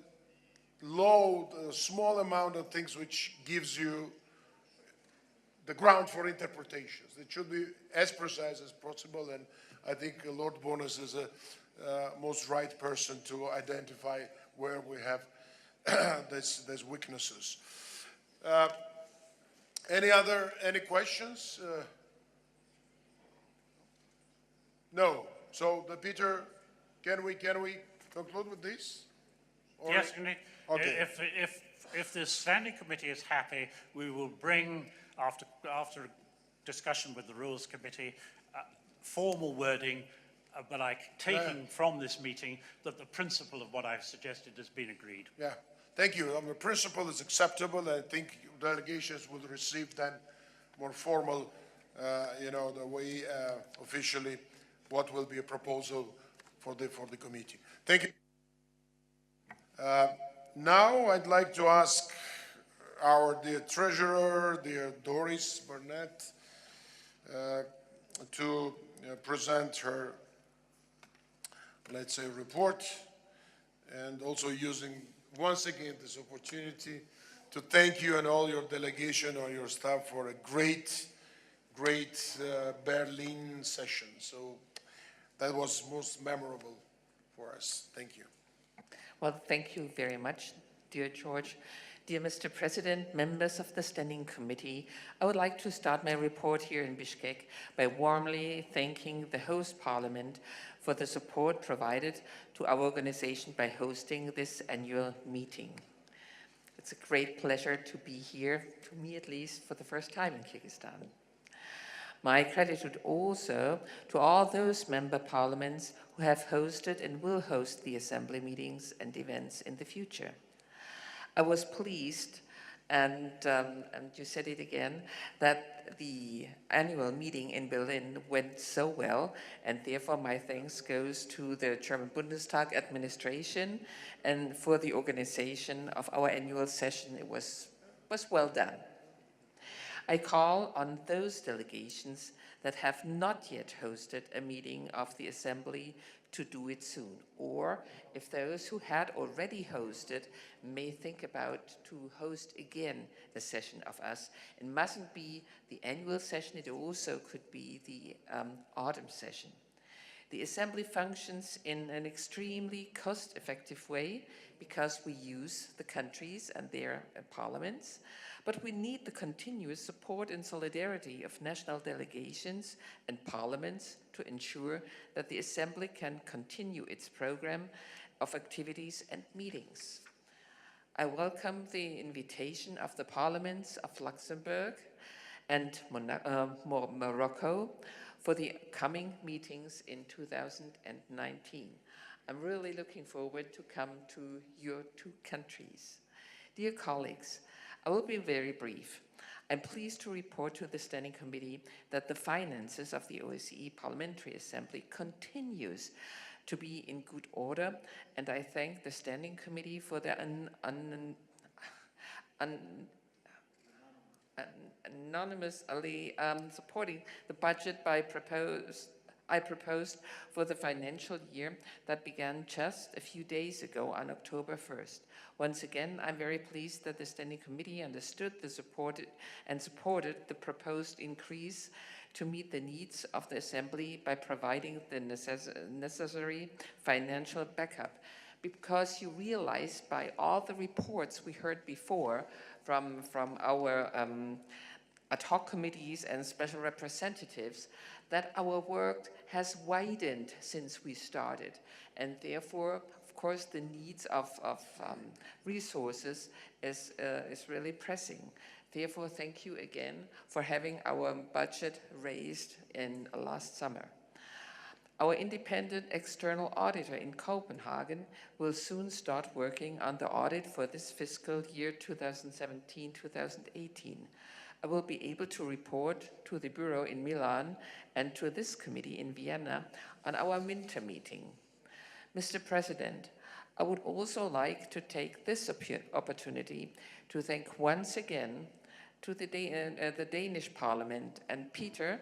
A: low, the small amount of things which gives you the ground for interpretations. It should be as precise as possible, and I think Lord Bonus is a most right person to identify where we have these weaknesses. Any questions? No. So, Peter, can we conclude with this? Or
M: yes, indeed.
A: Okay.
M: If the standing committee is happy, we will bring, after discussion with the Rules Committee, formal wording, but taking from this meeting that the principle of what I've suggested has been agreed.
A: Yeah, thank you. The principle is acceptable. I think delegations will receive then more formal, the way officially what will be a proposal for the committee. Thank you. Now I'd like to ask our dear treasurer, dear Doris Burnett, to present her, let's say, report, and also using once again this opportunity to thank you and all your delegation or your staff for a great Berlin session. So that was most memorable for us. Thank you.
N: Well, thank you very much, dear George. Dear Mr. President, members of the Standing Committee, I would like to start my report here in Bishkek by warmly thanking the host parliament for the support provided to our organization by hosting this annual meeting. It's a great pleasure to be here, to me at least, for the first time in Kyrgyzstan. My gratitude also to all those member parliaments who have hosted and will host the assembly meetings and events in the future. I was pleased, and you said it again, that the annual meeting in Berlin went so well, and therefore my thanks goes to the German Bundestag administration and for the organization of our annual session. It was well done. I call on those delegations that have not yet hosted a meeting of the Assembly to do it soon, or if those who had already hosted may think about to host again a session of us. It mustn't be the annual session, it also could be the autumn session. The Assembly functions in an extremely cost-effective way because we use the countries and their parliaments, but we need the continuous support and solidarity of national delegations and parliaments to ensure that the Assembly can continue its program of activities and meetings. I welcome the invitation of the parliaments of Luxembourg and Morocco for the coming meetings in 2019. I'm really looking forward to come to your two countries. Dear colleagues, I will be very brief. I'm pleased to report to the Standing Committee that the finances of the OSCE Parliamentary Assembly continues to be in good order, and I thank the Standing Committee for their anonymously supporting the budget I proposed for the financial year that began just a few days ago on October 1st. Once again, I'm very pleased that the Standing Committee understood the supported the proposed increase to meet the needs of the Assembly by providing the necessary financial backup. Because you realize by all the reports we heard before from our ad hoc committees and special representatives that our work has widened since we started, and therefore, of course, the needs of resources is really pressing. Therefore, thank you again for having our budget raised in last summer. Our independent external auditor in Copenhagen will soon start working on the audit for this fiscal year 2017-2018. I will be able to report to the Bureau in Milan and to this committee in Vienna on our winter meeting. Mr. President, I would also like to take this opportunity to thank once again to the Danish Parliament. And Peter,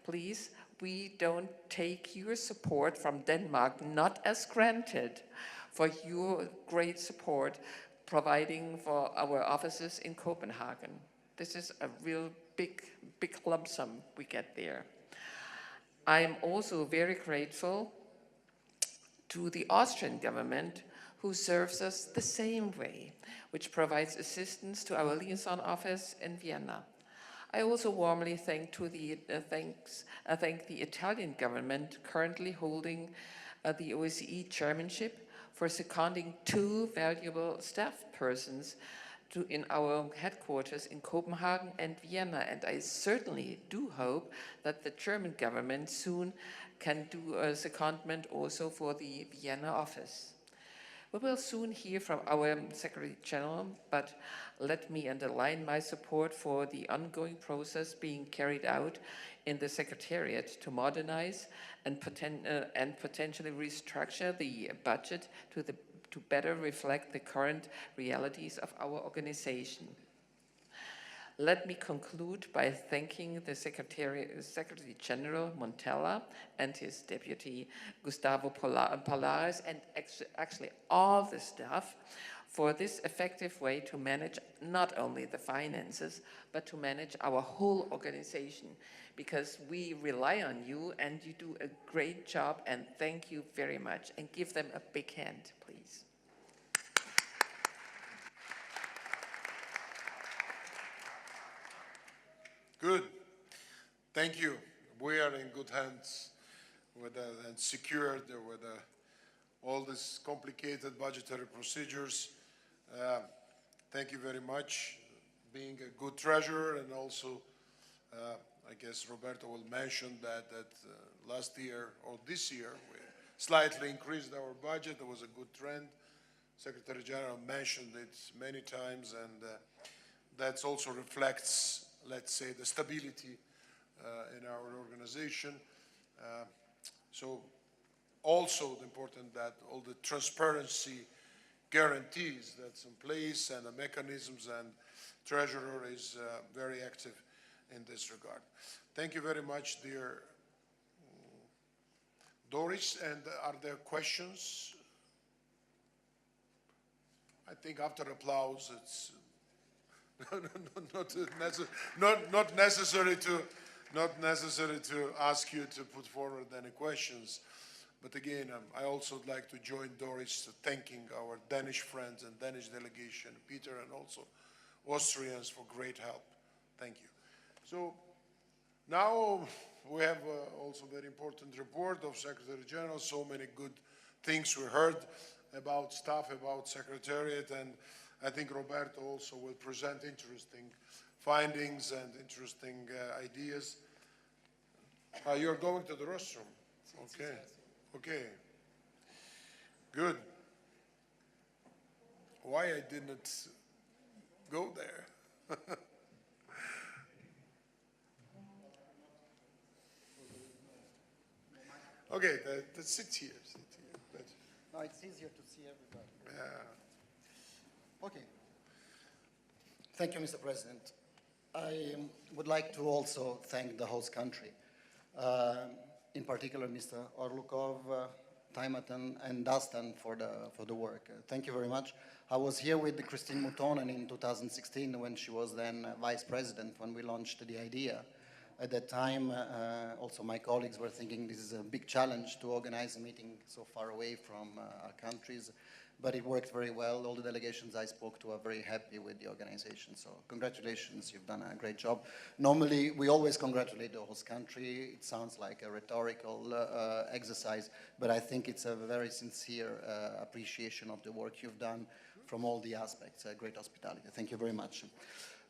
N: please, we don't take your support from Denmark not as granted for your great support providing for our offices in Copenhagen. This is a real big lump sum we get there. I'm also very grateful to the Austrian government who serves us the same way, which provides assistance to our liaison office in Vienna. I also warmly thank the Italian government currently holding the OSCE chairmanship for seconding 2 valuable staff persons in our headquarters in Copenhagen and Vienna, and I certainly do hope that the German government soon can do a secondment also for the Vienna office. We will soon hear from our Secretary General, but let me underline my support for the ongoing process being carried out in the Secretariat to modernize and potentially restructure the budget to better reflect the current realities of our organization. Let me conclude by thanking the Secretary General Montella and his deputy Gustavo Polares and actually all the staff for this effective way to manage not only the finances, but to manage our whole organization, because we rely on you and you do a great job, and thank you very much, and give them a big hand, please.
A: Good. Thank you. We are in good hands and secured with all these complicated budgetary procedures. Thank you very much. Being a good treasurer, and also I guess Roberto will mention that last year or this year we slightly increased our budget. There was a good trend. Secretary General mentioned it many times, and that also reflects, let's say, the stability in our organization. So also important that all the transparency guarantees that's in place and the mechanisms, and Treasurer is very active in this regard. Thank you very much, dear Doris. And are there questions? I think after applause, it's not necessary to ask you to put forward any questions. But again, I also would like to join Doris thanking our Danish friends and Danish delegation, Peter, and also Austrians for great help. Thank you. So now we have also very important report of Secretary General. So many good things we heard about staff, about Secretariat, and I think Roberto also will present interesting findings and interesting ideas. You're going to the restroom? Okay. Okay. Good. Why I didn't go there? Okay, sit here.
O: No, it's easier to see everybody.
A: Yeah.
O: Okay. Thank you, Mr. President. I would like to also thank the host country, in particular Mr. Orlukov, Taimatan, and Dastan for the work. Thank you very much. I was here with Christine Moutonen in 2016 when she was then Vice President, when we launched the idea. At that time, also my colleagues were thinking this is a big challenge to organize a meeting so far away from our countries, but it worked very well. All the delegations I spoke to are very happy with the organization, so congratulations, you've done a great job. Normally, we always congratulate the host country. It sounds like a rhetorical exercise, but I think it's a very sincere appreciation of the work you've done from all the aspects. Great hospitality. Thank you very much.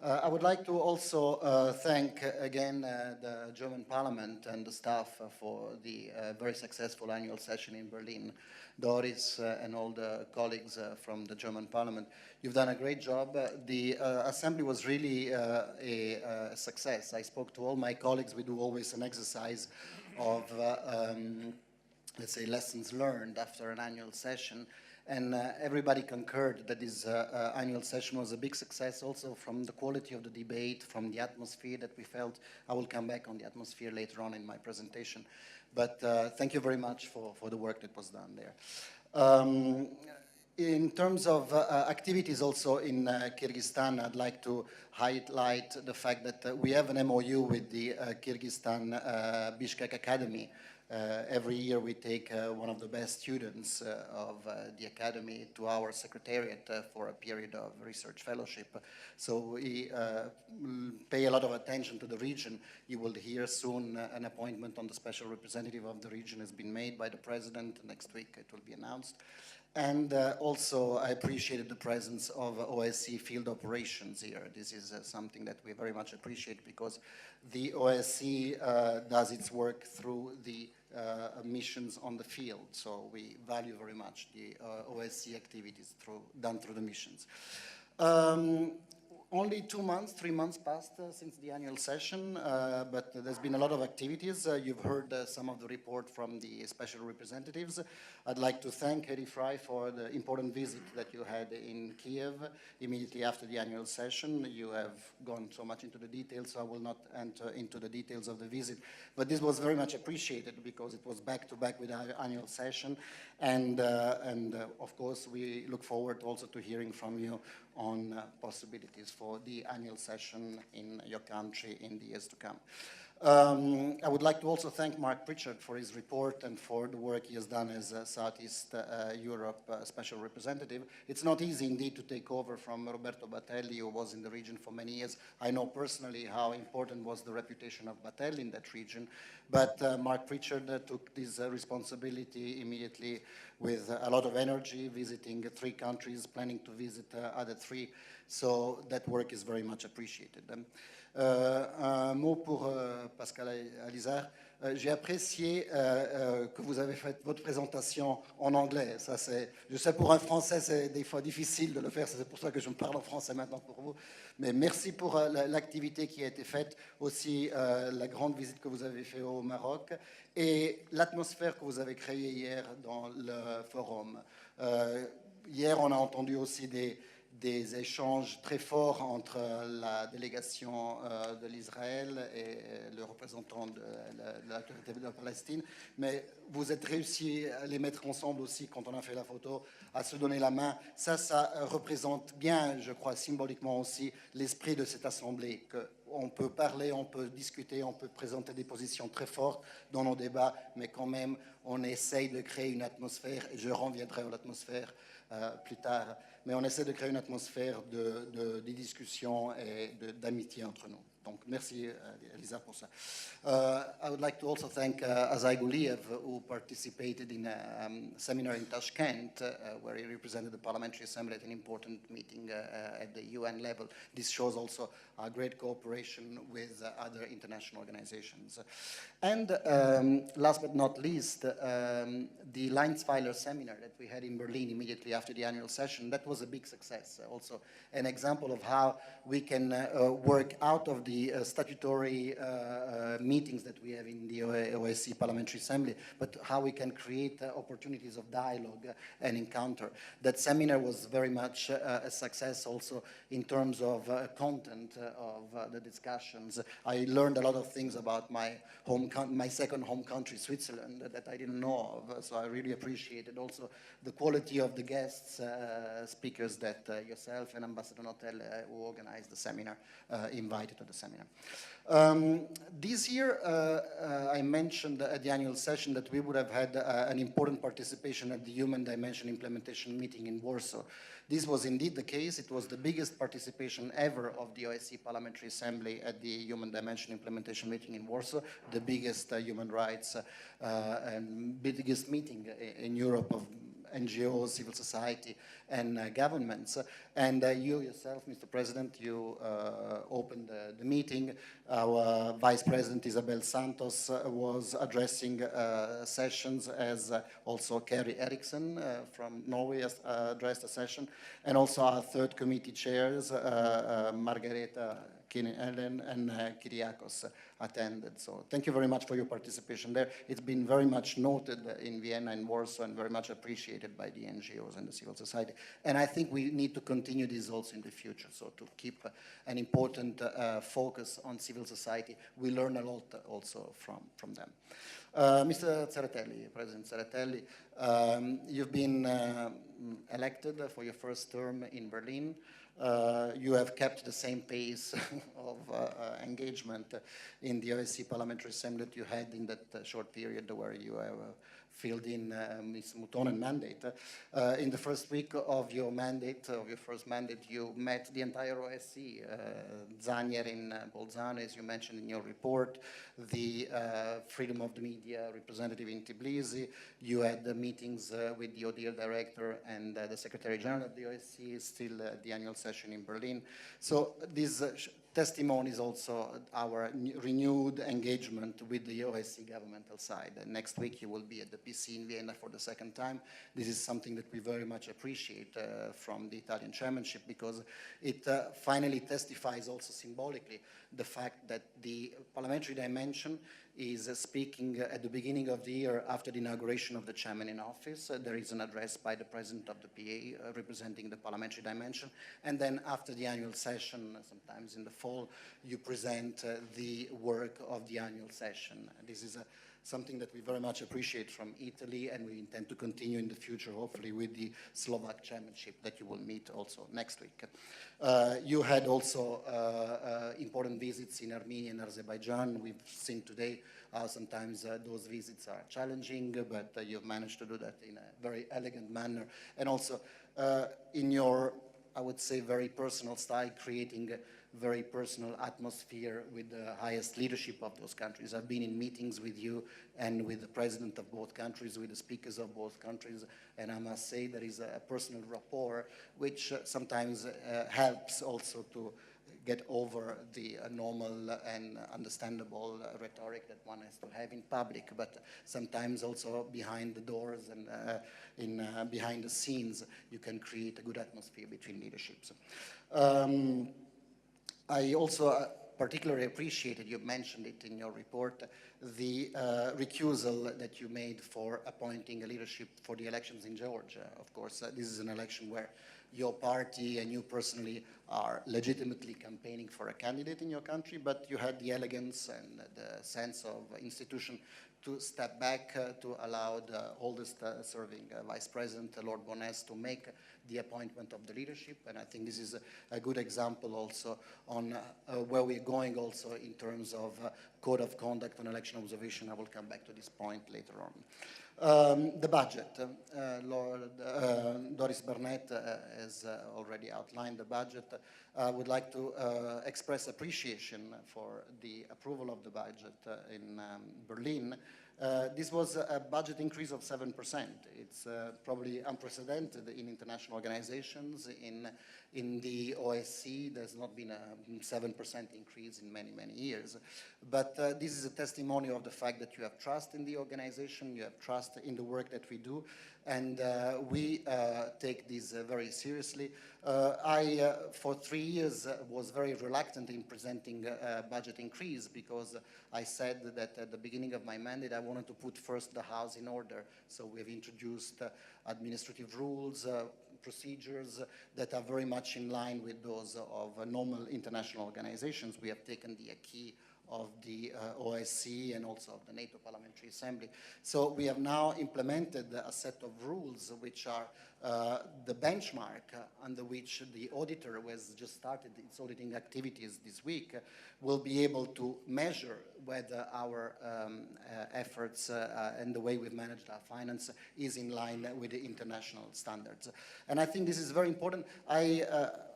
O: I would like to also thank again the German Parliament and the staff for the very successful annual session in Berlin. Doris and all the colleagues from the German Parliament, you've done a great job. The assembly was really a success. I spoke to all my colleagues. We do always an exercise of, let's say, lessons learned after an annual session. And everybody concurred that this annual session was a big success also from the quality of the debate, from the atmosphere that we felt. I will come back on the atmosphere later on in my presentation. But thank you very much for the work that was done there. In terms of activities also in Kyrgyzstan, I'd like to highlight the fact that we have an MOU with the Kyrgyzstan Bishkek Academy. Every year we take one of the best students of the academy to our secretariat for a period of research fellowship. So we pay a lot of attention to the region. You will hear soon an appointment on the special representative of the region has been made by the president. Next week it will be announced. And also I appreciated the presence of OSCE field operations here. This is something that we very much appreciate because the OSCE does its work through the missions on the field. So we value very much the OSCE activities done through the missions. Only 2 months, 3 months passed since the annual session, but there's been a lot of activities. You've heard some of the report from the special representatives. I'd like to thank Hedy Fry for the important visit that you had in Kiev immediately after the annual session. You have gone so much into the details, so I will not enter into the details of the visit. But this was very much appreciated because it was back-to-back with our annual session. And of course, we look forward also to hearing from you on possibilities for the annual session in your country in the years to come. I would like to also thank Mark Pritchard for his report and for the work he has done as Southeast Europe Special Representative. It's not easy indeed to take over from Roberto Batelli, who was in the region for many years. I know personally how important was the reputation of Batelli in that region, but Mark Pritchard took this responsibility immediately with a lot of energy, visiting 3 countries, planning to visit other 3. So that work is very much appreciated. Un mot pour Pascal Alizard. J'ai apprécié que vous avez fait votre présentation en anglais. Ça, je sais, pour un Français, c'est des fois difficile de le faire. C'est pour ça que je me parle en français maintenant pour vous. Mais merci pour l'activité qui a été faite, aussi la grande visite que vous avez faite au Maroc et l'atmosphère que vous avez créée hier dans le forum. Hier, on a entendu aussi des échanges très forts entre la délégation de l'Israël et le représentant de l'autorité de la Palestine. Mais vous êtes réussi à les mettre ensemble aussi quand on a fait la photo, à se donner la main. Ça représente bien, je crois, symboliquement aussi, l'esprit de cette assemblée. On peut parler, on peut discuter, on peut présenter des positions très fortes dans nos débats, mais quand même, on essaye de créer une atmosphère, et je reviendrai à l'atmosphère plus tard, mais on essaie de créer une atmosphère de discussion et d'amitié entre nous. Donc, merci, Elisa, pour ça. I would like to also thank Azai Guliev, who participated in a seminar in Tashkent, where he represented the Parliamentary Assembly at an important meeting at the UN level. This shows also a great cooperation with other international organizations. And last but not least, the Leinsweiler seminar that we had in Berlin immediately after the annual session, that was a big success. Also an example of how we can work out of the statutory meetings that we have in the OSCE Parliamentary Assembly, but how we can create opportunities of dialogue and encounter. That seminar was very much a success also in terms of content of the discussions. I learned a lot of things about my second home country, Switzerland, that I didn't know of, so I really appreciated also the quality of the guests, speakers that yourself and Ambassador Notel, who organized the seminar, invited to the seminar. This year, I mentioned at the annual session that we would have had an important participation at the Human Dimension Implementation meeting in Warsaw. This was indeed the case. It was the biggest participation ever of the OSCE Parliamentary Assembly at the Human Dimension Implementation meeting in Warsaw, the biggest human rights and biggest meeting in Europe of NGOs, civil society, and governments. And you yourself, Mr. President, you opened the meeting. Our Vice President Isabel Santos was addressing sessions, as also Kerry Eriksson from Norway addressed a session, and also our third committee chairs, Margareta Ellen and Kyriakos attended. So thank you very much for your participation there. It's been very much noted in Vienna and Warsaw and very much appreciated by the NGOs and the civil society. And I think we need to continue this also in the future, so to keep an important focus on civil society. We learn a lot also from them. Mr. Tsereteli, President Tsereteli, you've been elected for your first term in Berlin. You have kept the same pace of engagement in the OSCE Parliamentary Assembly that you had in that short period where you have filled in Ms. Mutonen's mandate. In the first week of your mandate, of your first mandate, you met the entire OSCE, Zanier in Bolzano, as you mentioned in your report, the freedom of the media representative in Tbilisi. You had meetings with the ODIHR director and the Secretary General of the OSCE, still the annual session in Berlin. So this testimony is also our renewed engagement with the OSCE governmental side. And next week you will be at the PC in Vienna for the second time. This is something that we very much appreciate from the Italian chairmanship, because it finally testifies also symbolically the fact that the parliamentary dimension is speaking at the beginning of the year after the inauguration of the chairman in office. There is an address by the president of the PA representing the parliamentary dimension. And then after the annual session, sometimes in the fall, you present the work of the annual session. This is something that we very much appreciate from Italy, and we intend to continue in the future, hopefully, with the Slovak chairmanship that you will meet also next week. You had also important visits in Armenia and Azerbaijan. We've seen today how sometimes those visits are challenging, but you've managed to do that in a very elegant manner. And also in your, I would say, very personal style, creating very personal atmosphere with the highest leadership of those countries. I've been in meetings with you and with the president of both countries, with the speakers of both countries, and I must say there is a personal rapport which sometimes helps also to get over the normal and understandable rhetoric that one has to have in public, but sometimes also behind the doors and behind the scenes, you can create a good atmosphere between leaderships. I also particularly appreciated, you mentioned it in your report, the recusal that you made for appointing a leadership for the elections in Georgia. Of course, this is an election where your party and you personally are legitimately campaigning for a candidate in your country, but you had the elegance and the sense of institution to step back to allow the oldest serving vice president, Lord Bones, to make the appointment of the leadership. And I think this is a good example also on where we're going also in terms of code of conduct on election observation. I will come back to this point later on. The budget. Lord Doris Burnett has already outlined the budget. I would like to express appreciation for the approval of the budget in Berlin. This was a budget increase of 7%. It's probably unprecedented in international organizations. In the OSCE, there's not been a 7% increase in many, many years. But this is a testimony of the fact that you have trust in the organization, you have trust in the work that we do, and we take this very seriously. I, for 3 years, was very reluctant in presenting a budget increase because I said that at the beginning of my mandate, I wanted to put first the house in order. So we've introduced administrative rules, procedures that are very much in line with those of normal international organizations. We have taken the acquis of the OSCE and also of the NATO Parliamentary Assembly. So we have now implemented a set of rules which are the benchmark under which the auditor, who has just started its auditing activities this week, will be able to measure whether our efforts and the way we've managed our finance is in line with the international standards. And I think this is very important. I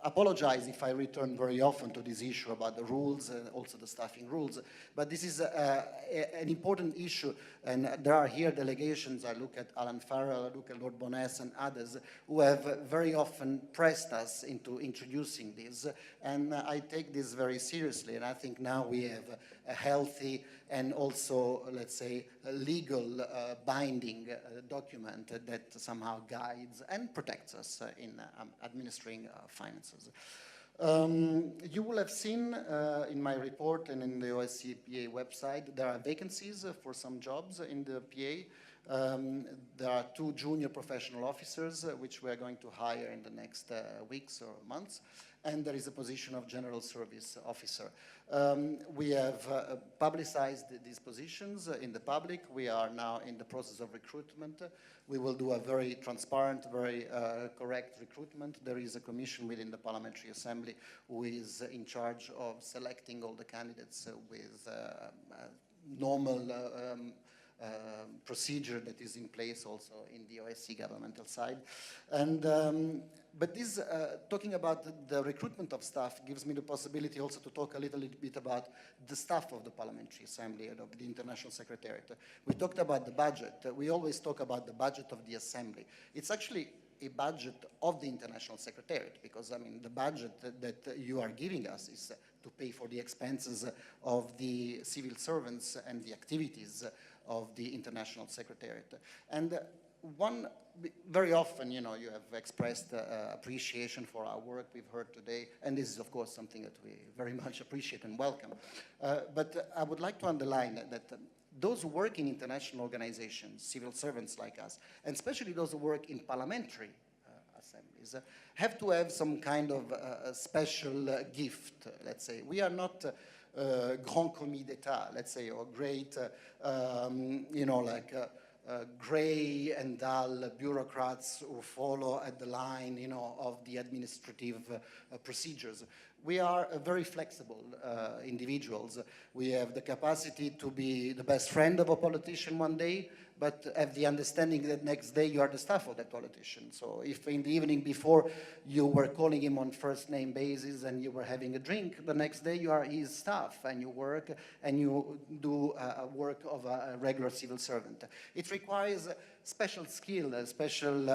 O: apologize if I return very often to this issue about the rules and also the staffing rules, but this is an important issue And there are here delegations, I look at Alan Farrell, I look at Lord Bonas and others, who have very often pressed us into introducing this. And I take this very seriously, and I think now we have a healthy and also, let's say, a legal binding document that somehow guides and protects us in administering finances. You will have seen in my report and in the OSCE PA website, there are vacancies for some jobs in the PA. There are 2 junior professional officers, which we are going to hire in the next weeks or months. And there is a position of general service officer. We have publicized these positions in the public. We are now in the process of recruitment. We will do a very transparent, very correct recruitment. There is a commission within the Parliamentary Assembly who is in charge of selecting all the candidates with normal procedure that is in place also in the OSCE governmental side. And but this, talking about the recruitment of staff gives me the possibility also to talk a little bit about the staff of the Parliamentary Assembly and of the International Secretariat. We talked about the budget. We always talk about the budget of the Assembly. It's actually a budget of the International Secretariat, because, I mean, the budget that you are giving us is to pay for the expenses of the civil servants and the activities of the International Secretariat. And very often, you know, you have expressed appreciation for our work we've heard today, and this is, of course, something that we very much appreciate and welcome. But I would like to underline that those who work in international organizations, civil servants like us, and especially those who work in parliamentary assemblies, have to have some kind of special gift, let's say. We are not grand commis d'etat, let's say, or great, you know, like gray and dull bureaucrats who follow at the line, you know, of the administrative procedures. We are very flexible individuals. We have the capacity to be the best friend of a politician one day, but have the understanding that next day you are the staff of that politician. So if in the evening before you were calling him on first name basis and you were having a drink, the next day you are his staff and you work and you do work of a regular civil servant. It requires special skill, a special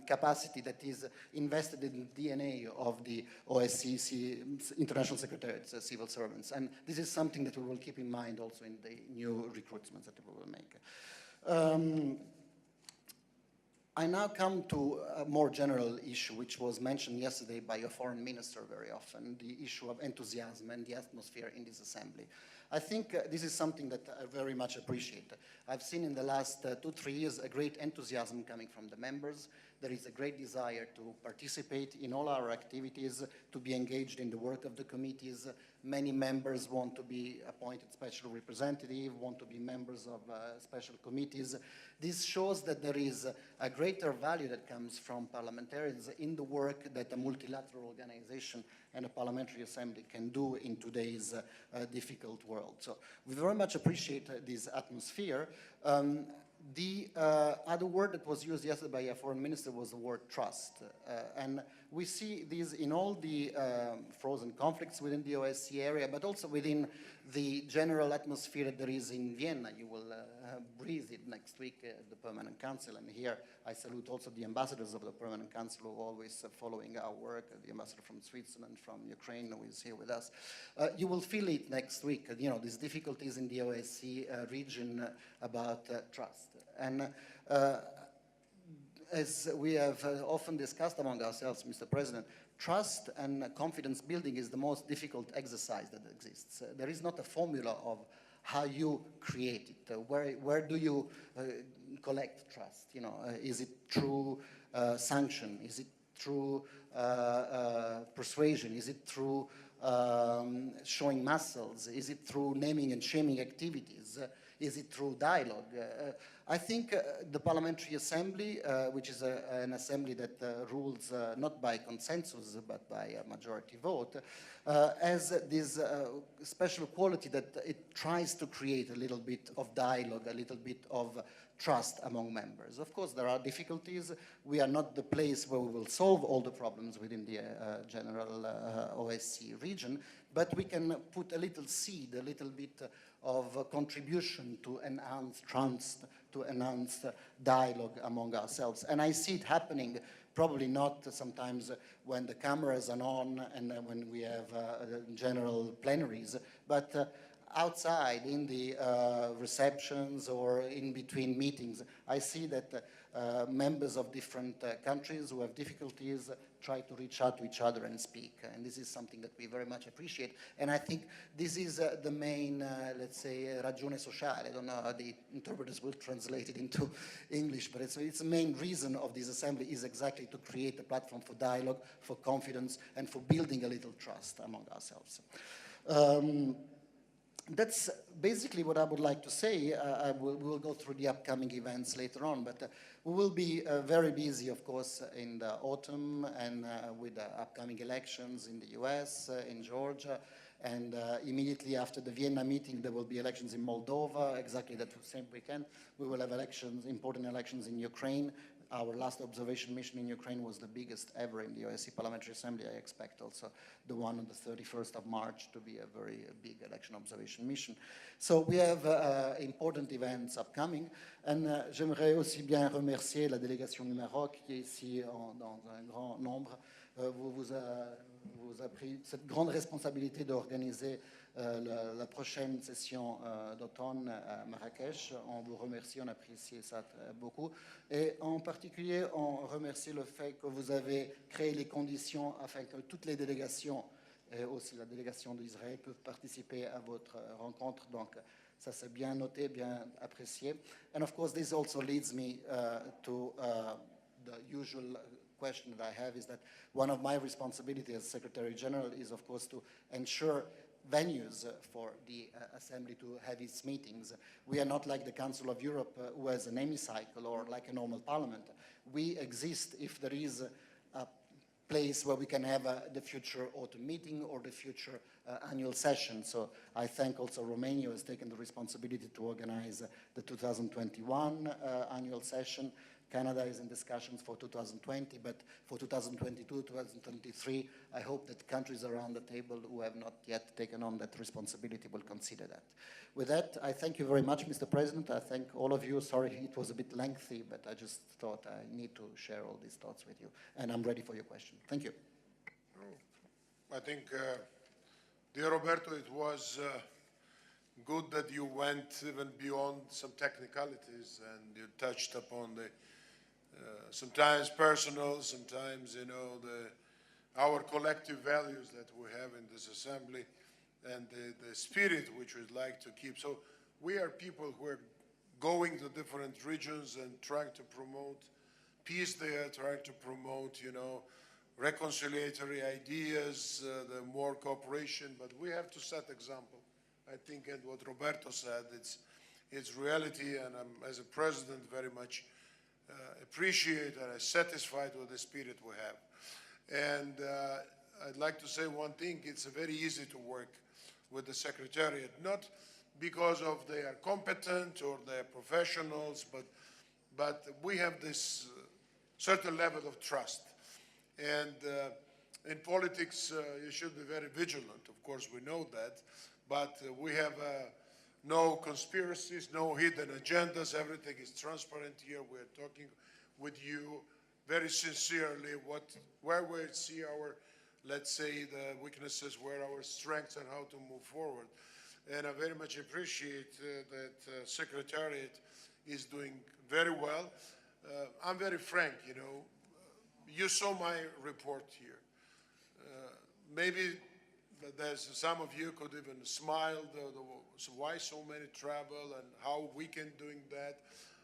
O: capacity that is invested in the DNA of the OSCE International Secretariat's civil servants. And this is something that we will keep in mind also in the new recruitments that we will make. I now come to a more general issue, which was mentioned yesterday by a foreign minister very often, the issue of enthusiasm and the atmosphere in this assembly. I think this is something that I very much appreciate. I've seen in the last 2-3 years a great enthusiasm coming from the members. There is a great desire to participate in all our activities, to be engaged in the work of the committees. Many members want to be appointed special representative, want to be members of special committees. This shows that there is a greater value that comes from parliamentarians in the work that a multilateral organization and a parliamentary assembly can do in today's difficult world. So we very much appreciate this atmosphere. The other word that was used yesterday by a foreign minister was the word trust. And we see these in all the frozen conflicts within the OSCE area, but also within the general atmosphere that there is in Vienna. You will breathe it next week at the Permanent Council. And here I salute also the ambassadors of the Permanent Council who are always following our work, the ambassador from Switzerland, from Ukraine, who is here with us. You will feel it next week, you know, these difficulties in the OSCE region about trust. And as we have often discussed among ourselves, Mr. President, trust and confidence building is the most difficult exercise that exists. There is not a formula of how you create it. Where do you collect trust? You know, is it through sanction? Is it through persuasion? Is it through showing muscles? Is it through naming and shaming activities? Is it through dialogue? I think the Parliamentary Assembly, which is an assembly that rules not by consensus but by a majority vote, has this special quality that it tries to create a little bit of dialogue, a little bit of trust among members. Of course, there are difficulties. We are not the place where we will solve all the problems within the general OSCE region, but we can put a little seed, a little bit of contribution to enhance trust, to enhance dialogue among ourselves. And I see it happening, probably not sometimes when the cameras are on and when we have general plenaries, but outside in the receptions or in between meetings. I see that members of different countries who have difficulties try to reach out to each other and speak. And this is something that we very much appreciate. And I think this is the main, let's say, ragione sociale. I don't know how the interpreters will translate it into English, but it's the main reason of this assembly is exactly to create a platform for dialogue, for confidence, and for building a little trust among ourselves. That's basically what I would like to say. We'll go through the upcoming events later on, but we will be very busy, of course, in the autumn and with the upcoming elections in the US, in Georgia, and immediately after the Vienna meeting, there will be elections in Moldova, exactly that same weekend. We will have elections, important elections in Ukraine. Our last observation mission in Ukraine was the biggest ever in the OSCE Parliamentary Assembly. I expect also the one on the 31st of March to be a very big election observation mission. So we have important events upcoming. And j'aimerais aussi bien remercier la délégation du Maroc qui est ici dans un grand nombre. Vous a pris cette grande responsabilité d'organiser la prochaine session d'automne à Marrakech. On vous remercie, on apprécie ça beaucoup. Et en particulier, on remercie le fait que vous avez créé les conditions afin que toutes les délégations, et aussi la délégation d'Israël, peuvent participer à votre rencontre. Donc, ça c'est bien noté, bien apprécié. And of course, this also leads me to the usual question that I have, is that one of my responsibilities as Secretary General is, of course, to ensure venues for the Assembly to have its meetings. We are not like the Council of Europe who has an hemicycle or like a normal parliament. We exist if there is a place where we can have the future autumn meeting or the future annual session. So I thank also Romania who has taken the responsibility to organize the 2021 annual session. Canada is in discussions for 2020, but for 2022, 2023, I hope that countries around the table who have not yet taken on that responsibility will consider that. With that, I thank you very much, Mr. President. I thank all of you. Sorry it was a bit lengthy, but I just thought I need to share all these thoughts with you. And I'm ready for your question. Thank you.
A: I think, dear Roberto, it was good that you went even beyond some technicalities and you touched upon the sometimes personal, sometimes, you know, our collective values that we have in this assembly and the spirit which we'd like to keep. So we are people who are going to different regions and trying to promote peace there, trying to promote, you know, reconciliatory ideas, the more cooperation, but we have to set example. I think, and what Roberto said, it's reality, and I'm, as a president, very much appreciate and satisfied with the spirit we have. And I'd like to say one thing, it's very easy to work with the Secretariat, not because of they are competent or they are professionals, but we have this certain level of trust. And in politics, you should be very vigilant. Of course, we know that, but we have no conspiracies, no hidden agendas. Everything is transparent here. We're talking with you very sincerely where we see our, let's say, the weaknesses, where our strengths, and how to move forward. And I very much appreciate that Secretariat is doing very well. I'm very frank, you know. You saw my report here. Maybe there's some of you could even smile, why so many travel and how we can doing that.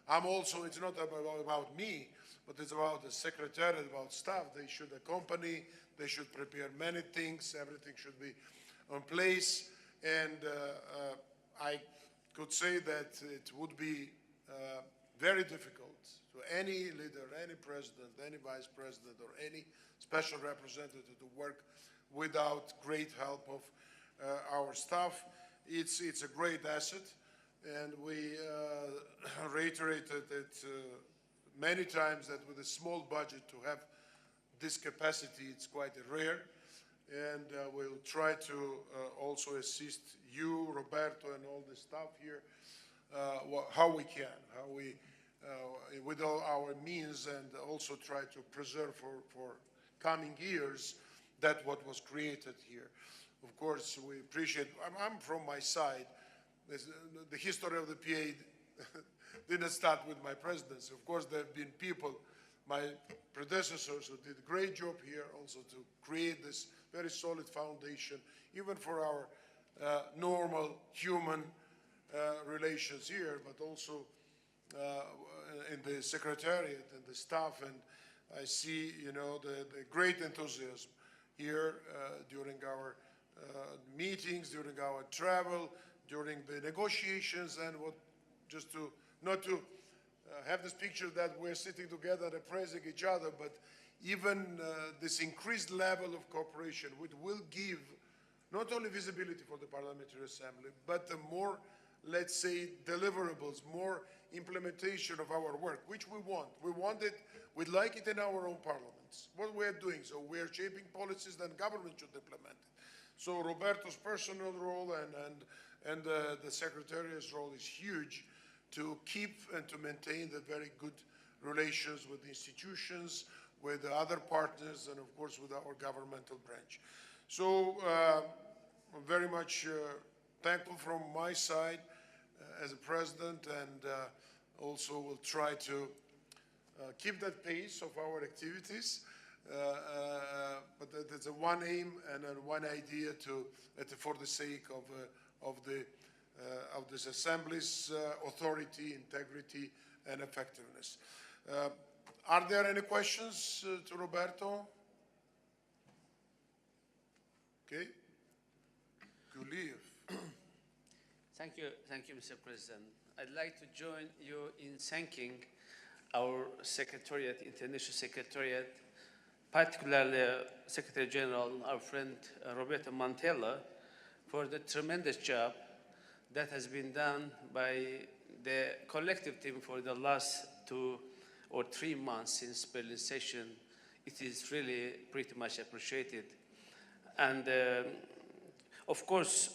A: I'm also, it's not about me, but it's about the Secretariat, about staff. They should accompany, they should prepare many things, everything should be on place. And I could say that it would be very difficult to any leader, any president, any vice president, or any special representative to work without great help of our staff. It's a great asset, and we reiterated it many times that with a small budget to have this capacity, it's quite rare. and we'll try to also assist you, Roberto, and all the staff here, how we can, with all our means, and also try to preserve for coming years that what was created here. Of course, we appreciate, I'm from my side, the history of the PA didn't start with my presidency. Of course, there have been people, my predecessors, who did a great job here also to create this very solid foundation, even for our normal human relations here, but also in the secretariat and the staff. And I see, you know, the great enthusiasm here during our meetings, during our travel, during the negotiations, and what, just to, not to have this picture that we're sitting together and praising each other, but even this increased level of cooperation, which will give not only visibility for the Parliamentary Assembly, but the more, let's say, deliverables, more implementation of our work, which we want. We want it, we'd like it in our own parliaments, what we're doing. So we're shaping policies that government should implement it. So Roberto's personal role and the Secretariat's role is huge to keep and to maintain the very good relations with the institutions, with the other partners, and of course with our governmental branch. So I'm very much thankful from my side as a president, and also will try to keep that pace of our activities. But there's a one aim and one idea to, for the sake of this Assembly's authority, integrity, and effectiveness. Are there any questions to Roberto? Okay. Guliyev.
C: Thank you, Mr. President. I'd like to join you in thanking our Secretariat, International Secretariat, particularly Secretary General, our friend Roberto Montella, for the tremendous job that has been done by the collective team for the last 2 or 3 months since Berlin session. It is really pretty much appreciated. And of course,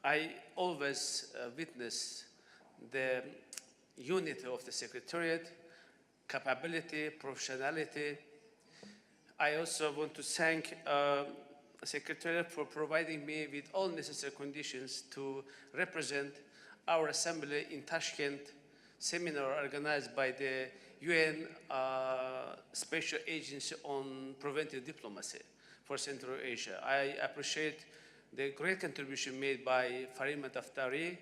C: I always witness the unity of the Secretariat, capability, professionality. I also want to thank Secretariat for providing me with all necessary conditions to represent our Assembly in Tashkent seminar organized by the UN Special Agency on Preventive Diplomacy for Central Asia. I appreciate the great contribution made by Farima Daftari.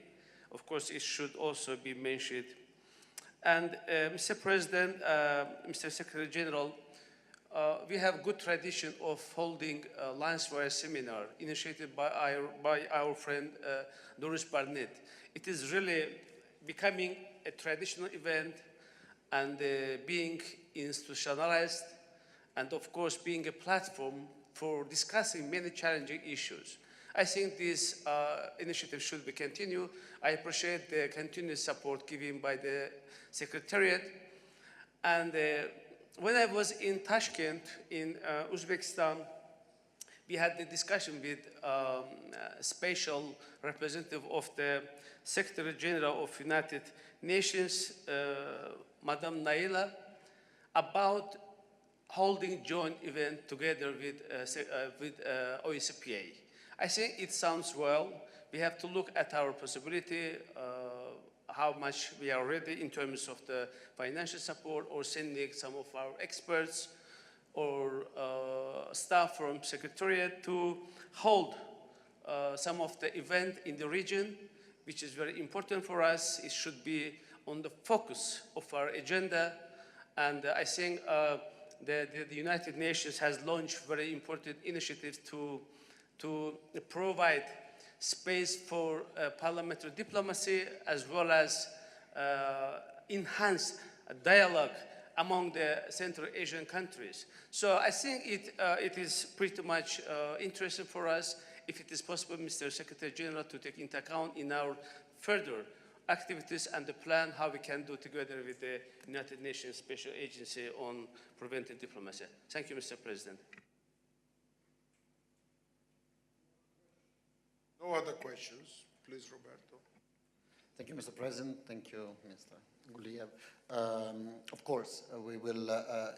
C: Of course, it should also be mentioned. And Mr. President, Mr. Secretary General, we have good tradition of holding a Lancewire seminar initiated by our friend Doris Barnett. It is really becoming a traditional event and being institutionalized, and of course being a platform for discussing many challenging issues. I think this initiative should be continued. I appreciate the continuous support given by the Secretariat. And when I was in Tashkent, in Uzbekistan, we had the discussion with special representative of the Secretary General of United Nations, Madam Naila, about holding joint event together with OSCE. I think it sounds well. We have to look at our possibility, how much we are ready in terms of the financial support, or sending some of our experts or staff from Secretariat to hold some of the event in the region, which is very important for us. It should be on the focus of our agenda. And I think the United Nations has launched very important initiatives to provide space for parliamentary diplomacy, as well as enhance dialogue among the Central Asian countries. So I think it is pretty much interesting for us, if it is possible, Mr. Secretary General, to take into account in our further activities and the plan how we can do together with the United Nations Special Agency on Preventive Diplomacy. Thank you, Mr. President.
A: No other questions. Please, Roberto.
O: Thank you, Mr. President. Thank you, Mr. Guliev. Of course, we will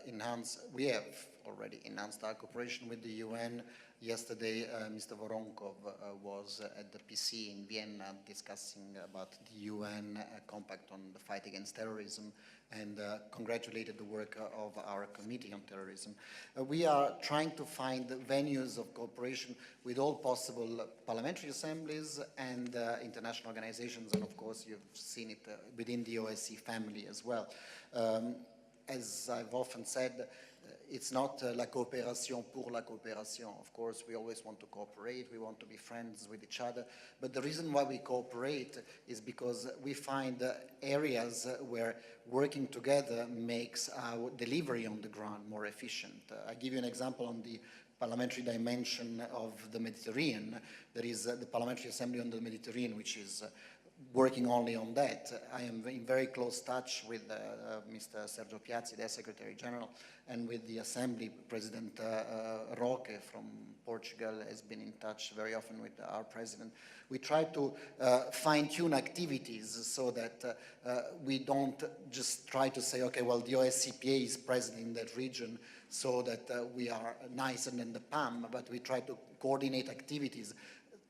O: enhance, we have already enhanced our cooperation with the UN. Yesterday, Mr. Voronkov was at the PC in Vienna discussing about the UN Compact on the fight against terrorism and congratulated the work of our Committee on Terrorism. We are trying to find venues of cooperation with all possible parliamentary assemblies and international organizations, and of course you've seen it within the OSCE family as well. As I've often said, it's not la coopération pour la coopération. Of course, we always want to cooperate, we want to be friends with each other, but the reason why we cooperate is because we find areas where working together makes our delivery on the ground more efficient. I give you an example on the parliamentary dimension of the Mediterranean. There is the Parliamentary Assembly on the Mediterranean, which is working only on that. I am in very close touch with Mr. Sergio Piazzi, the Secretary General, and with the Assembly. President Roque from Portugal has been in touch very often with our President. We try to fine-tune activities so that we don't just try to say, okay, well, the OSCPA is present in that region so that we are nicer than the PAM, but we try to coordinate activities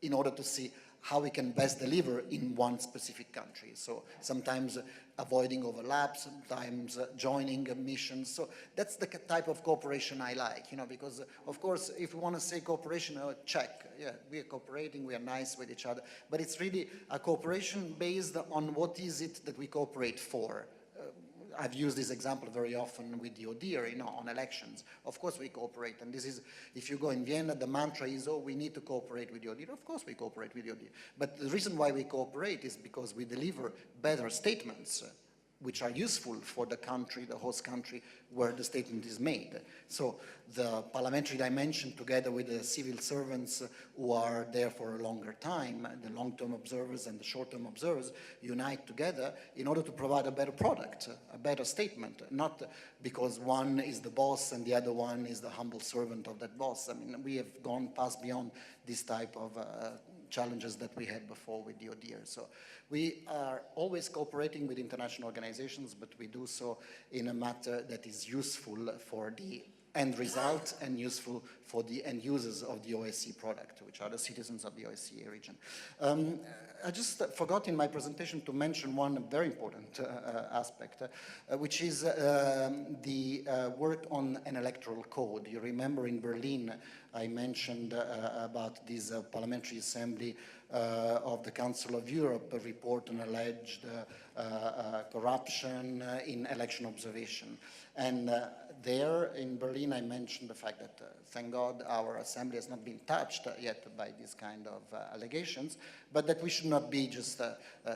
O: in order to see how we can best deliver in one specific country. So sometimes avoiding overlaps, sometimes joining missions. So that's the type of cooperation I like, you know, because of course, if we want to say cooperation, check, yeah, we are cooperating, we are nice with each other, but it's really a cooperation based on what is it that we cooperate for. I've used this example very often with the ODIHR, you know, on elections. Of course we cooperate, and this is, if you go in Vienna, the mantra is, oh, we need to cooperate with the ODIHR. Of course we cooperate with the ODIHR. But the reason why we cooperate is because we deliver better statements which are useful for the country, the host country, where the statement is made. So the parliamentary dimension, together with the civil servants who are there for a longer time, the long-term observers and the short-term observers, unite together in order to provide a better product, a better statement, not because one is the boss and the other one is the humble servant of that boss. I mean, we have gone past beyond this type of challenges that we had before with the ODIHR. So we are always cooperating with international organizations, but we do so in a matter that is useful for the end result and useful for the end users of the OSCE product, which are the citizens of the OSCE region. I just forgot in my presentation to mention one very important aspect, which is the work on an electoral code. You remember in Berlin, I mentioned about this Parliamentary Assembly of the Council of Europe, a report on alleged corruption in election observation. And there in Berlin, I mentioned the fact that, thank God, our assembly has not been touched yet by these kind of allegations, but that we should not be just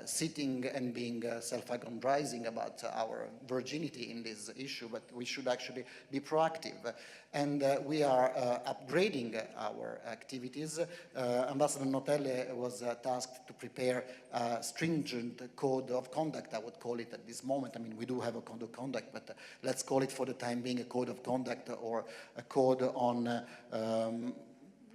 O: sitting and being self-aggrandizing about our virginity in this issue, but we should actually be proactive. And we are upgrading our activities. Ambassador Notelle was tasked to prepare a stringent code of conduct, I would call it at this moment. I mean, we do have a code of conduct, but let's call it for the time being a code of conduct or a code on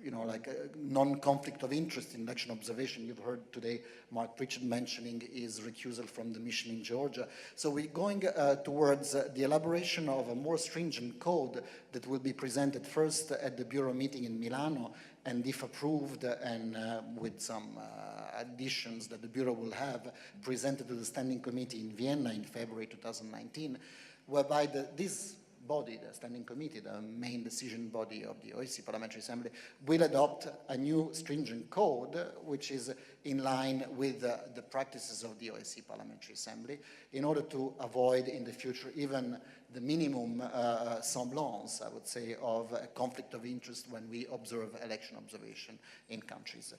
O: you know, like non-conflict of interest in election observation. You've heard today Mark Pritchard mentioning his recusal from the mission in Georgia. So we're going towards the elaboration of a more stringent code that will be presented first at the Bureau meeting in Milano, and if approved and with some additions that the Bureau will have, presented to the Standing Committee in Vienna in February 2019, whereby this body, the Standing Committee, the main decision body of the OSCE Parliamentary Assembly, will adopt a new stringent code which is in line with the practices of the OSCE Parliamentary Assembly in order to avoid in the future even the minimum semblance, I would say, of a conflict of interest when we observe election observation in countries.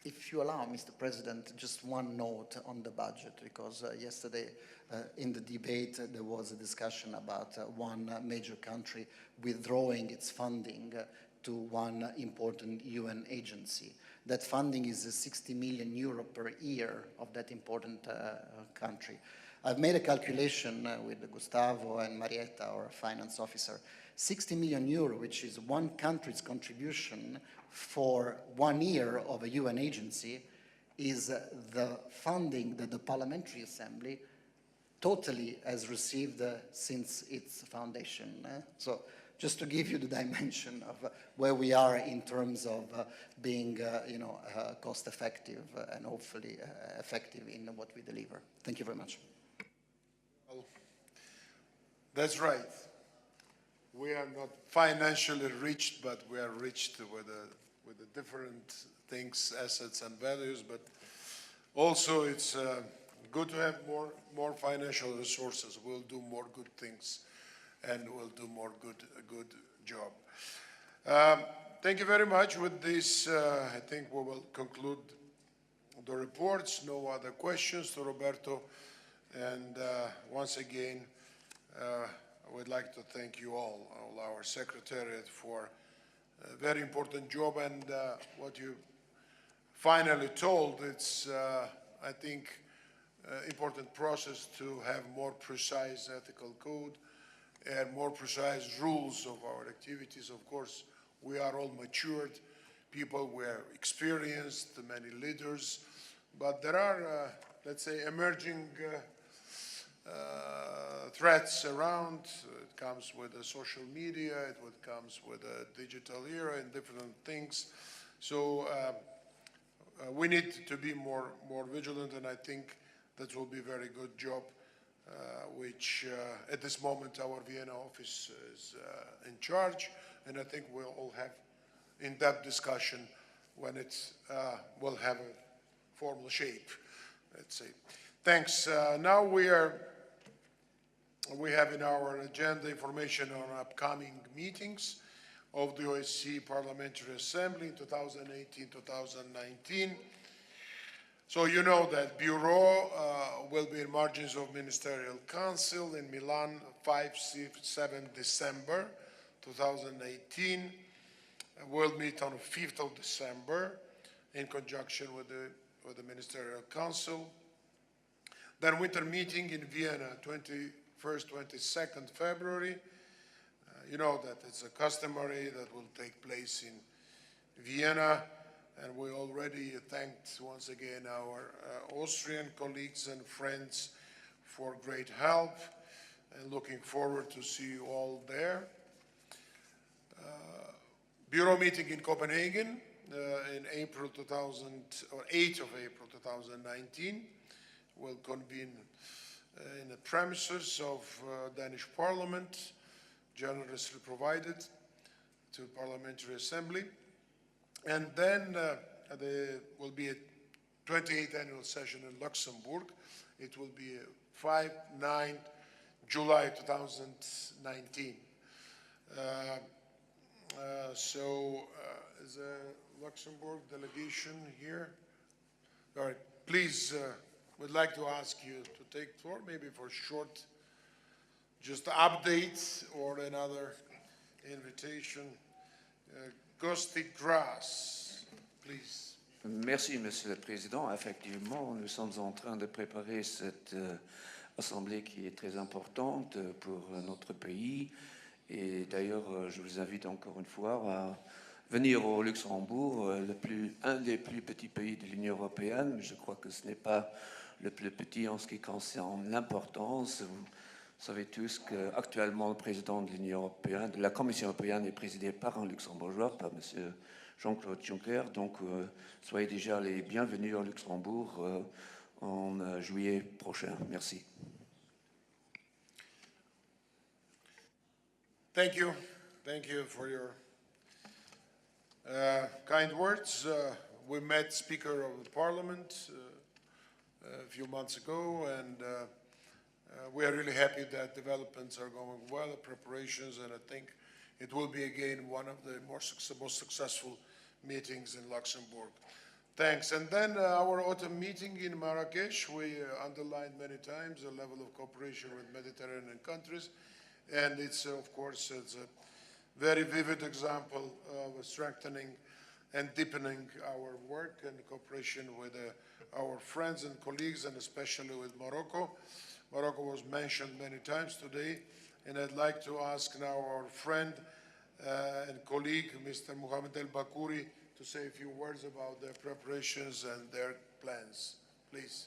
O: If you allow, Mr. President, just one note on the budget, because yesterday in the debate there was a discussion about one major country withdrawing its funding to one important UN agency. That funding is 60 million euro per year of that important country. I've made a calculation with Gustavo and Marietta, our finance officer. 60 million euro, which is one country's contribution for 1 year of a UN agency, is the funding that the Parliamentary Assembly totally has received since its foundation. So just to give you the dimension of where we are in terms of being cost effective and hopefully effective in what we deliver. Thank you very much.
A: Well, that's right. We are not financially rich, but we are rich with the different things, assets and values, but also it's good to have more financial resources. We'll do more good things and we'll do more good job. Thank you very much. With this, I think we will conclude the reports. No other questions to Roberto. And once again, I would like to thank you all our Secretariat, for a very important job. And what you finally told, it's, I think, important process to have more precise ethical code and more precise rules of our activities. Of course, we are all matured people, we are experienced, many leaders, but there are, let's say, emerging threats around. It comes with the social media, it comes with the digital era and different things. So we need to be more vigilant, and I think that will be a very good job, which at this moment our Vienna office is in charge, and I think we'll all have in-depth discussion when it will have a formal shape, let's say. Thanks. Now we have in our agenda information on upcoming meetings of the OSCE Parliamentary Assembly in 2018-2019. So you know that Bureau will be in margins of Ministerial Council in Milan, 5-7 December 2018. We'll meet on 5th of December in conjunction with the Ministerial Council. Then winter meeting in Vienna, 21st, 22nd February. You know that it's a customary that will take place in Vienna. And we already thanked once again our Austrian colleagues and friends for great help, and looking forward to see you all there. Bureau meeting in Copenhagen in 8th of April 2019. We'll convene in the premises of Danish Parliament, generously provided to Parliamentary Assembly. And then there will be a 28th annual session in Luxembourg. It will be 5-9 July 2019. Is a Luxembourg delegation here? All right, please, we'd like to ask you to take the floor, maybe for a short, just update or another invitation. Gosti Grass, please.
P: Merci, Monsieur le Président. Effectivement, nous sommes en train de préparer cette assemblée qui est très importante pour notre pays. Et d'ailleurs, je vous invite encore une fois à venir au Luxembourg, un des plus petits pays de l'Union européenne. Je crois que ce n'est pas le plus petit en ce qui concerne l'importance. Vous savez tous qu'actuellement, le président de l'Union européenne, de la Commission européenne, est présidé par un luxembourgeois, par M. Jean-Claude Juncker. Donc, soyez déjà les bienvenus au Luxembourg en juillet prochain. Merci.
A: Thank you. Thank you for your kind words. We met Speaker of the Parliament a few months ago, and we are really happy that developments are going well, the preparations, and I think it will be again one of the most successful meetings in Luxembourg. Thanks. And then our autumn meeting in Marrakesh, we underlined many times the level of cooperation with Mediterranean countries, and it's of course it's a very vivid example of strengthening and deepening our work and cooperation with our friends and colleagues, and especially with Morocco. Morocco was mentioned many times today, and I'd like to ask now our friend and colleague, Mr. Mohamed El Bakouri, to say a few words about their preparations and their plans. Please.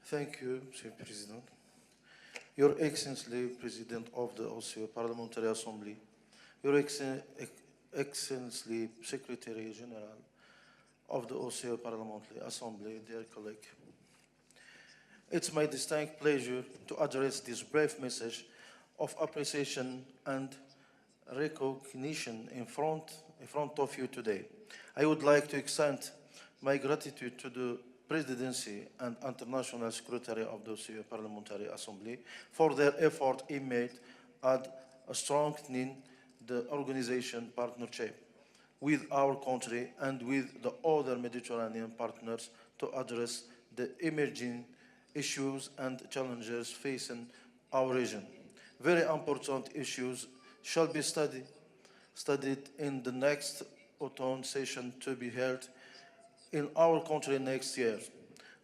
Q: Thank you, Mr. President. Your Excellency, President of the OSCE Parliamentary Assembly, Your Excellency, Secretary General of the OSCE Parliamentary Assembly, dear colleague. It's my distinct pleasure to address this brief message of appreciation and recognition in front of you today. I would like to extend my gratitude to the Presidency and International Secretary of the OSCE Parliamentary Assembly for their effort in made at strengthening the organization partnership with our country and with the other Mediterranean partners to address the emerging issues and challenges facing our region. Very important issues shall be studied in the next autumn session to be held in our country next year.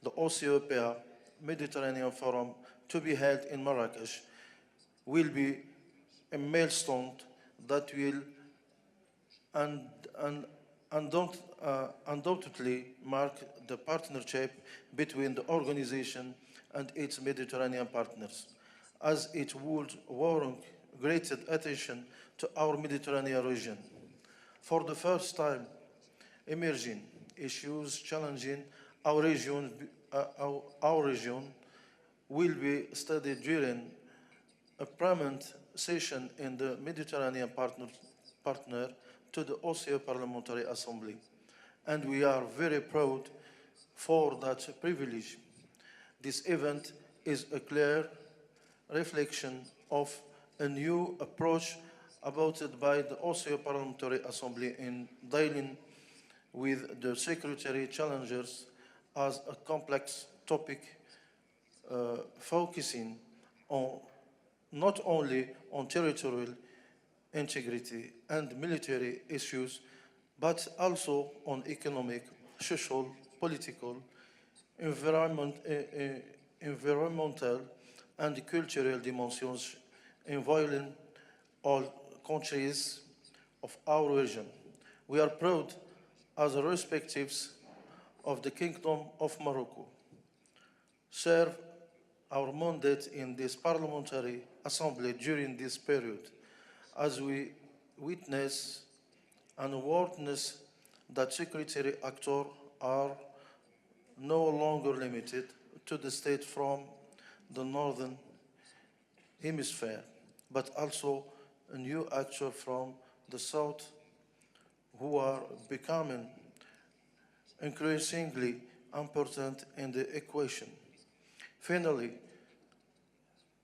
Q: The OSCE Mediterranean Forum to be held in Marrakesh will be a milestone that will undoubtedly mark the partnership between the organization and its Mediterranean partners, as it would warrant greater attention to our Mediterranean region. For the first time, emerging issues challenging our region will be studied during a prominent session in the Mediterranean partner to the OSCE Parliamentary Assembly, and we are very proud for that privilege. This event is a clear reflection of a new approach adopted by the OSCE Parliamentary Assembly in dealing with the security challenges as a complex topic focusing on not only on territorial integrity and military issues, but also on economic, social, political, environmental, and cultural dimensions involving all countries of our region. We are proud as representatives of the Kingdom of Morocco serve our mandate in this parliamentary assembly during this period, as we witness and witness that security actors are no longer limited to the state from the northern hemisphere, but also a new actor from the south who are becoming increasingly important in the equation. Finally,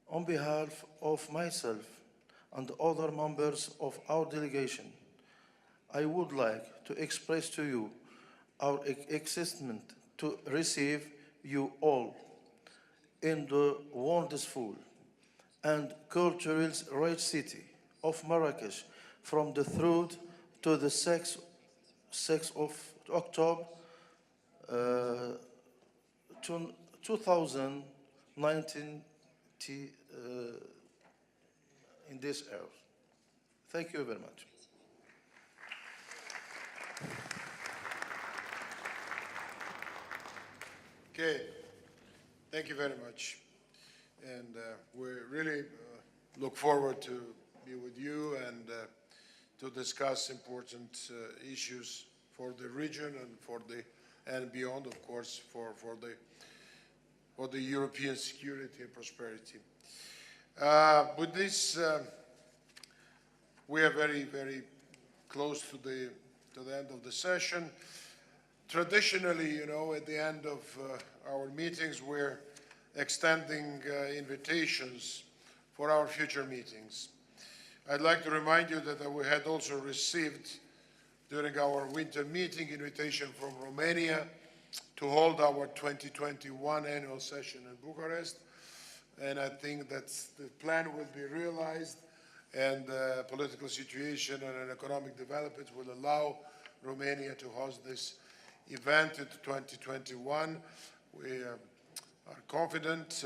Q: on behalf of myself and other members of our delegation, I would like to express to you our excitement to receive you all in the wonderful and culturally rich city of Marrakesh from the 3rd to the 6th of October 2019 in this era. Thank you very much.
A: Okay, thank you very much. And we really look forward to be with you and to discuss important issues for the region and beyond, of course, for the European security and prosperity. With this, we are very, very close to the end of the session. Traditionally, you know, at the end of our meetings, we're extending invitations for our future meetings. I'd like to remind you that we had also received during our winter meeting invitation from Romania to hold our 2021 annual session in Bucharest. And I think that the plan will be realized and political situation and economic development will allow Romania to host this event in 2021. We are confident,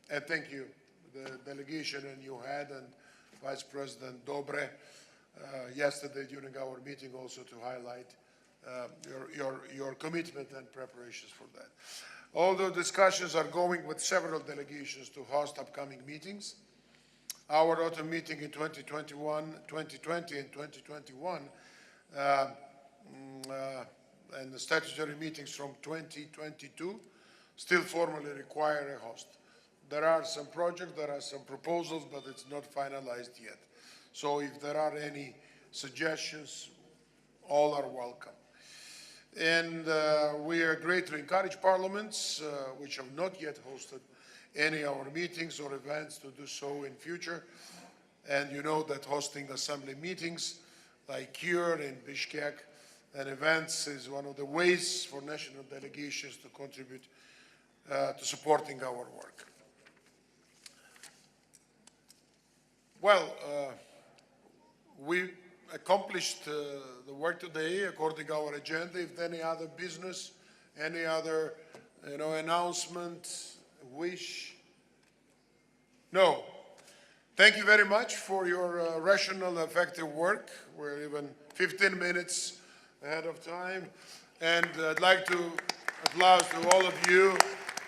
A: and thank you, the delegation and you had, and Vice President Dobre, yesterday during our meeting also to highlight your commitment and preparations for that. Although discussions are going with several delegations to host upcoming meetings, our autumn meeting in 2020 and 2021, and the statutory meetings from 2022 still formally require a host. There are some projects, there are some proposals, but it's not finalized yet. So if there are any suggestions, all are welcome. And we are greatly encourage parliaments which have not yet hosted any of our meetings or events to do so in future. And you know that hosting assembly meetings like here in Bishkek and events is one of the ways for national delegations to contribute to supporting our work. Well, we accomplished the work today according to our agenda. If any other business, any other announcement, wish? No. Thank you very much for your rational, effective work. We're even 15 minutes ahead of time. And I'd like to applaud to all of you,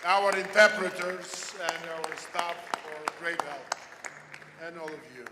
A: our interpreters and our staff for great help, and all of you.